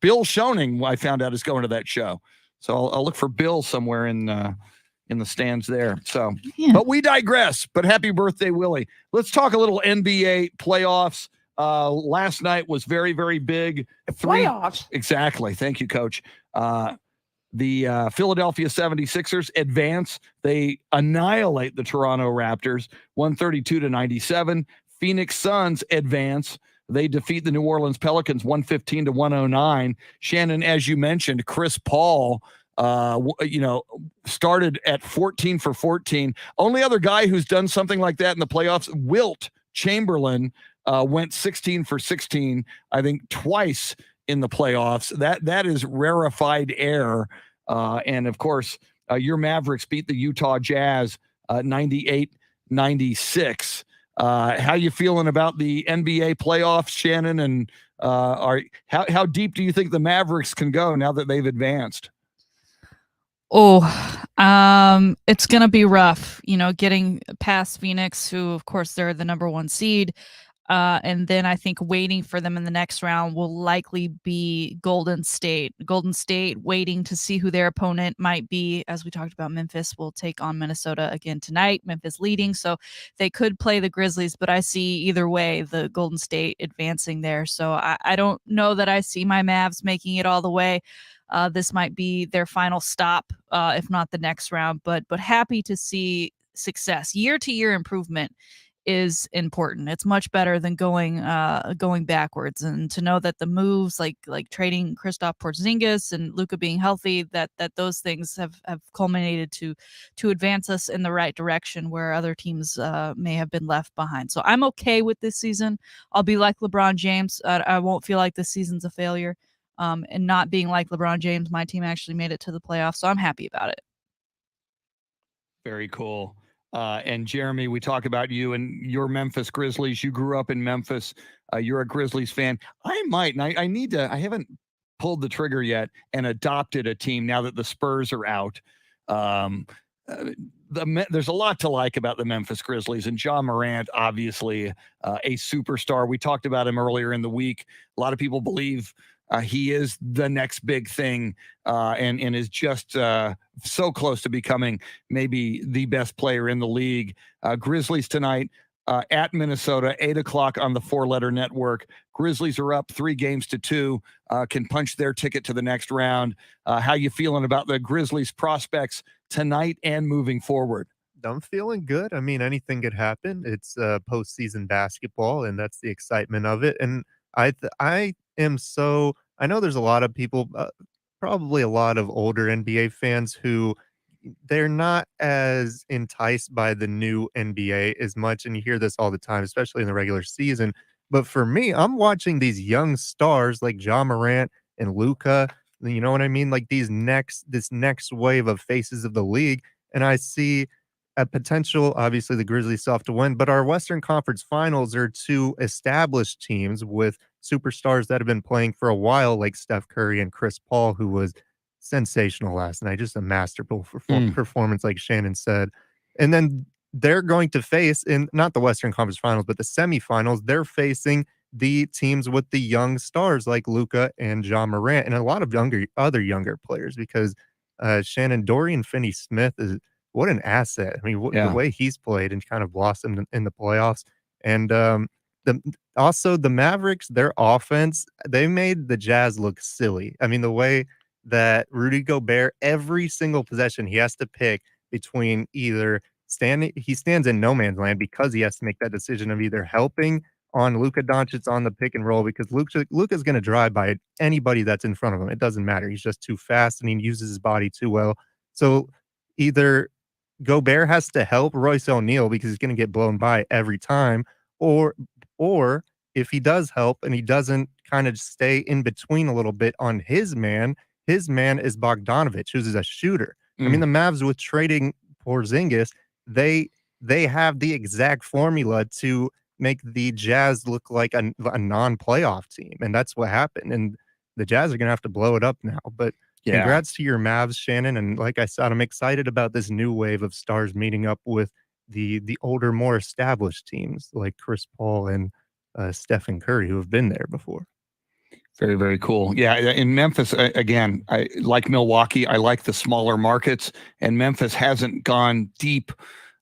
Bill Schoening, I found out, is going to that show. So I'll look for Bill somewhere in the stands there. So, But we digress. But happy birthday, Willie. Let's talk a little NBA playoffs. Last night was very, very big. Playoffs? Exactly. Thank you, Coach. The Philadelphia 76ers advance. They annihilate the Toronto Raptors, 132-97. Phoenix Suns advance. They defeat the New Orleans Pelicans, 115-109. Shannon, as you mentioned, Chris Paul, started at 14 for 14. Only other guy who's done something like that in the playoffs, Wilt Chamberlain, went 16 for 16, I think twice in the playoffs. That is rarefied air. And of course, your Mavericks beat the Utah Jazz 98-96. How you feeling about the NBA playoffs, Shannon? And how deep do you think the Mavericks can go now that they've advanced? It's gonna be rough, getting past Phoenix, who of course they're the number 1 seed. And then I think waiting for them in the next round will likely be Golden State. Golden State waiting to see who their opponent might be. As we talked about, Memphis will take on Minnesota again tonight. Memphis leading, so they could play the Grizzlies, but I see either way the Golden State advancing there. So I don't know that I see my Mavs making it all the way. This might be their final stop, if not the next round. But happy to see success. Year-to-year improvement is important. It's much better than going backwards. And to know that the moves like trading Kristaps Porzingis and Luka being healthy, that those things have culminated to advance us in the right direction where other teams may have been left behind. So I'm okay with this season. I'll be like LeBron James. I won't feel like this season's a failure. And not being like LeBron James, my team actually made it to the playoffs, so I'm happy about it. Very cool. And Jeremy, we talk about you and your Memphis Grizzlies. You grew up in Memphis. You're a Grizzlies fan. I might, and I haven't pulled the trigger yet and adopted a team now that the Spurs are out. There's a lot to like about the Memphis Grizzlies, and Ja Morant, obviously a superstar. We talked about him earlier in the week. A lot of people believe he is the next big thing, and is just so close to becoming maybe the best player in the league. Grizzlies tonight at Minnesota, 8:00 on the 4-letter network. Grizzlies are up 3-2, can punch their ticket to the next round. How you feeling about the Grizzlies' prospects tonight and moving forward? I'm feeling good. I mean, anything could happen. It's postseason basketball, and that's the excitement of it. And I know there's a lot of people, probably a lot of older NBA fans who they're not as enticed by the new NBA as much. And you hear this all the time, especially in the regular season. But for me, I'm watching these young stars like Ja Morant and Luka. You know what I mean? Like this next wave of faces of the league. And I see a potential, obviously the Grizzlies still have to win, but our Western Conference Finals are 2 established teams with superstars that have been playing for a while, like Steph Curry and Chris Paul, who was sensational last night. Just a masterful performance, like Shannon said. And then they're going to face, in not the Western Conference Finals, but the semifinals, they're facing the teams with the young stars like Luka and Ja Morant and a lot of other younger players, because Shannon, Dorian Finney-Smith is what an asset. I mean, the way he's played and kind of blossomed in the playoffs. And the Mavericks, their offense, they made the Jazz look silly. I mean, the way that Rudy Gobert, every single possession, he has to pick between either he stands in no man's land because he has to make that decision of either helping on Luka Doncic on the pick and roll, because Luka's going to drive by anybody that's in front of him. It doesn't matter. He's just too fast and he uses his body too well. So either Gobert has to help Royce O'Neal because he's going to get blown by every time, or if he does help and he doesn't kind of stay in between a little bit on his man is Bogdanović, who's a shooter. I mean, the Mavs, with trading Porzingis, they have the exact formula to make the Jazz look like a non-playoff team, and that's what happened. And the Jazz are going to have to blow it up now. But congrats to your Mavs, Shannon. And like I said, I'm excited about this new wave of stars meeting up with the older, more established teams like Chris Paul and Stephen Curry, who have been there before. Very, very cool. Yeah, in Memphis, again, I like Milwaukee. I like the smaller markets, and Memphis hasn't gone deep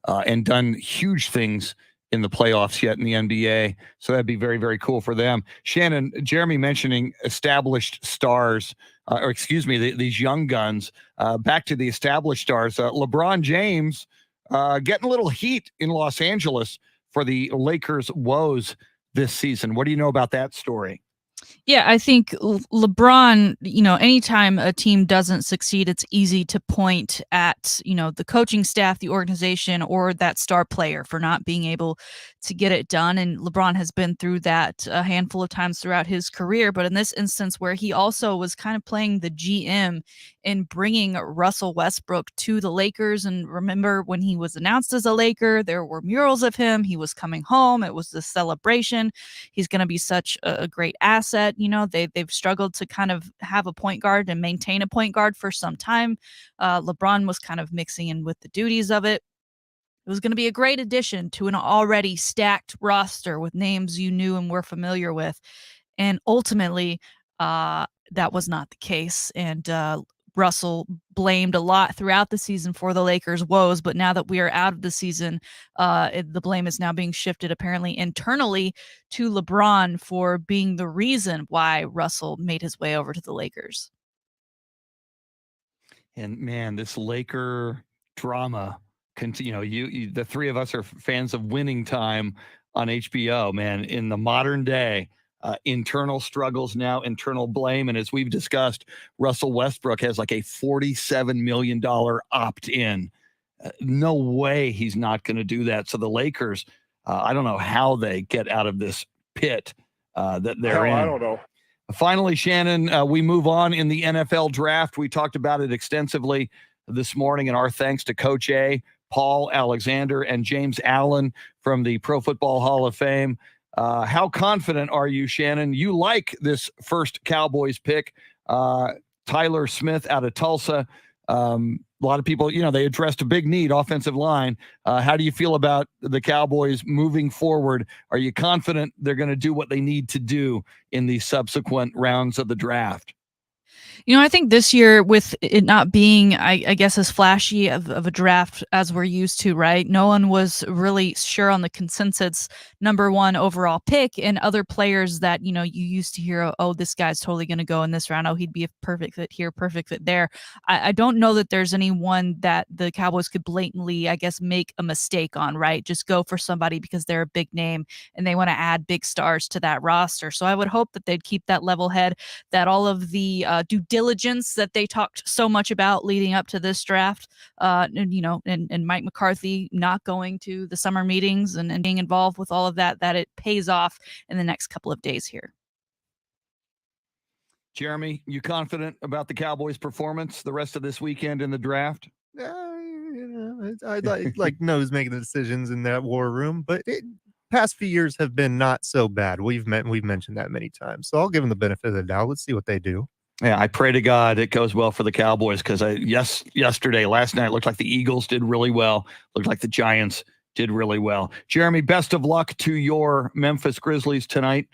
and done huge things in the playoffs yet in the NBA. So that'd be very, very cool for them. Shannon, Jeremy mentioning established stars, these young guns. Back to the established stars. LeBron James getting a little heat in Los Angeles for the Lakers' woes this season. What do you know about that story? Yeah, I think LeBron, anytime a team doesn't succeed, it's easy to point at, the coaching staff, the organization, or that star player for not being able to get it done. And LeBron has been through that a handful of times throughout his career. But in this instance, where he also was kind of playing the GM in bringing Russell Westbrook to the Lakers. And remember, when he was announced as a Laker, there were murals of him. He was coming home. It was the celebration. He's going to be such a great asset. They've struggled to kind of have a point guard and maintain a point guard for some time. LeBron was kind of mixing in with the duties of it. It was going to be a great addition to an already stacked roster with names you knew and were familiar with. And ultimately, that was not the case. And Russell blamed a lot throughout the season for the Lakers' woes, but now that we are out of the season, the blame is now being shifted apparently internally to LeBron for being the reason why Russell made his way over to the Lakers. And man, this Laker drama, you the three of us are fans of Winning Time on HBO, man. In the modern day, internal struggles now, internal blame. And as we've discussed, Russell Westbrook has like a $47 million opt-in. No way he's not going to do that. So the Lakers, I don't know how they get out of this pit that they're in. I don't know. Finally, Shannon, we move on in the NFL draft. We talked about it extensively this morning, and our thanks to Coach A, Paul Alexander, and James Allen from the Pro Football Hall of Fame. How confident are you, Shannon? You like this first Cowboys pick, Tyler Smith out of Tulsa. A lot of people, they addressed a big need, offensive line. How do you feel about the Cowboys moving forward? Are you confident they're going to do what they need to do in the subsequent rounds of the draft? I think this year, with it not being, I guess, as flashy of a draft as we're used to, right? No one was really sure on the consensus number one overall pick, and other players that, you used to hear, oh, this guy's totally going to go in this round. Oh, he'd be a perfect fit here, perfect fit there. I don't know that there's anyone that the Cowboys could blatantly, I guess, make a mistake on, right? Just go for somebody because they're a big name and they want to add big stars to that roster. So I would hope that they'd keep that level head, that all of the due diligence that they talked so much about leading up to this draft, and Mike McCarthy not going to the summer meetings and being involved with all of that it pays off in the next couple of days here. Jeremy, you confident about the Cowboys' performance the rest of this weekend in the draft? I'd like know who's making the decisions in that war room, but past few years have been not so bad. We've mentioned that many times, so I'll give them the benefit of the doubt. Let's see what they do. Yeah, I pray to God it goes well for the Cowboys, because last night looked like the Eagles did really well. Looked like the Giants did really well. Jeremy, best of luck to your Memphis Grizzlies tonight.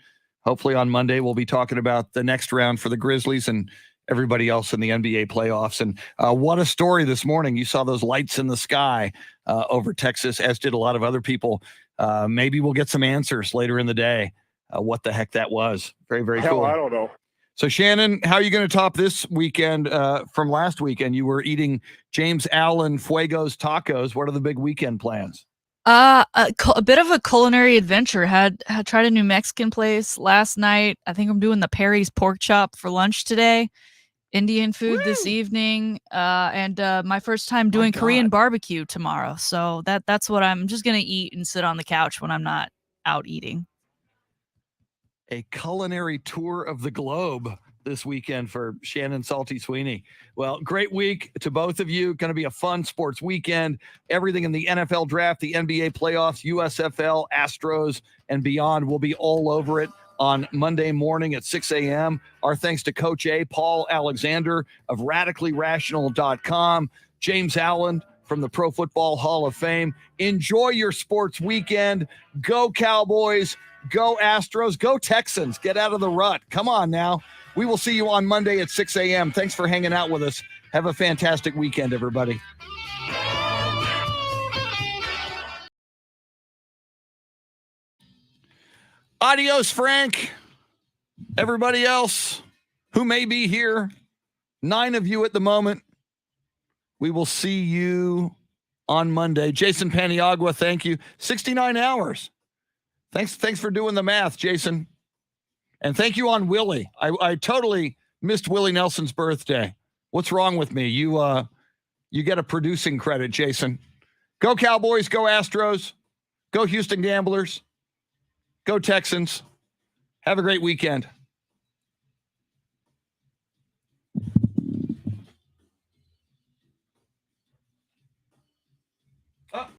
Hopefully on Monday we'll be talking about the next round for the Grizzlies and everybody else in the NBA playoffs. And what a story this morning. You saw those lights in the sky over Texas, as did a lot of other people. Maybe we'll get some answers later in the day what the heck that was. Very, very cool. I don't know. So, Shannon, how are you going to top this weekend from last weekend? You were eating James Allen Fuego's tacos. What are the big weekend plans? A bit of a culinary adventure. Had tried a new Mexican place last night. I think I'm doing the Perry's pork chop for lunch today. Indian food this evening, and my first time doing Korean barbecue tomorrow. So that's what I'm just going to eat and sit on the couch when I'm not out eating. A culinary tour of the globe this weekend for Shannon Salty Sweeney. Well, great week to both of you. Going to be a fun sports weekend. Everything in the NFL draft, the NBA playoffs, USFL, Astros, and beyond. We'll be all over it on Monday morning at 6 a.m. Our thanks to Coach A, Paul Alexander of RadicallyRational.com, James Allen from the Pro Football Hall of Fame. Enjoy your sports weekend. Go Cowboys. Go Astros. Go Texans. Get out of the rut. Come on now. We will see you on Monday at 6 a.m. Thanks for hanging out with us. Have a fantastic weekend, everybody. Adios, Frank. Everybody else who may be here, 9 of you at the moment. We will see you on Monday. Jason Paniagua, thank you. 69 hours. Thanks for doing the math, Jason. And thank you on Willie. I totally missed Willie Nelson's birthday. What's wrong with me? You get a producing credit, Jason. Go Cowboys, go Astros, go Houston Gamblers, go Texans. Have a great weekend.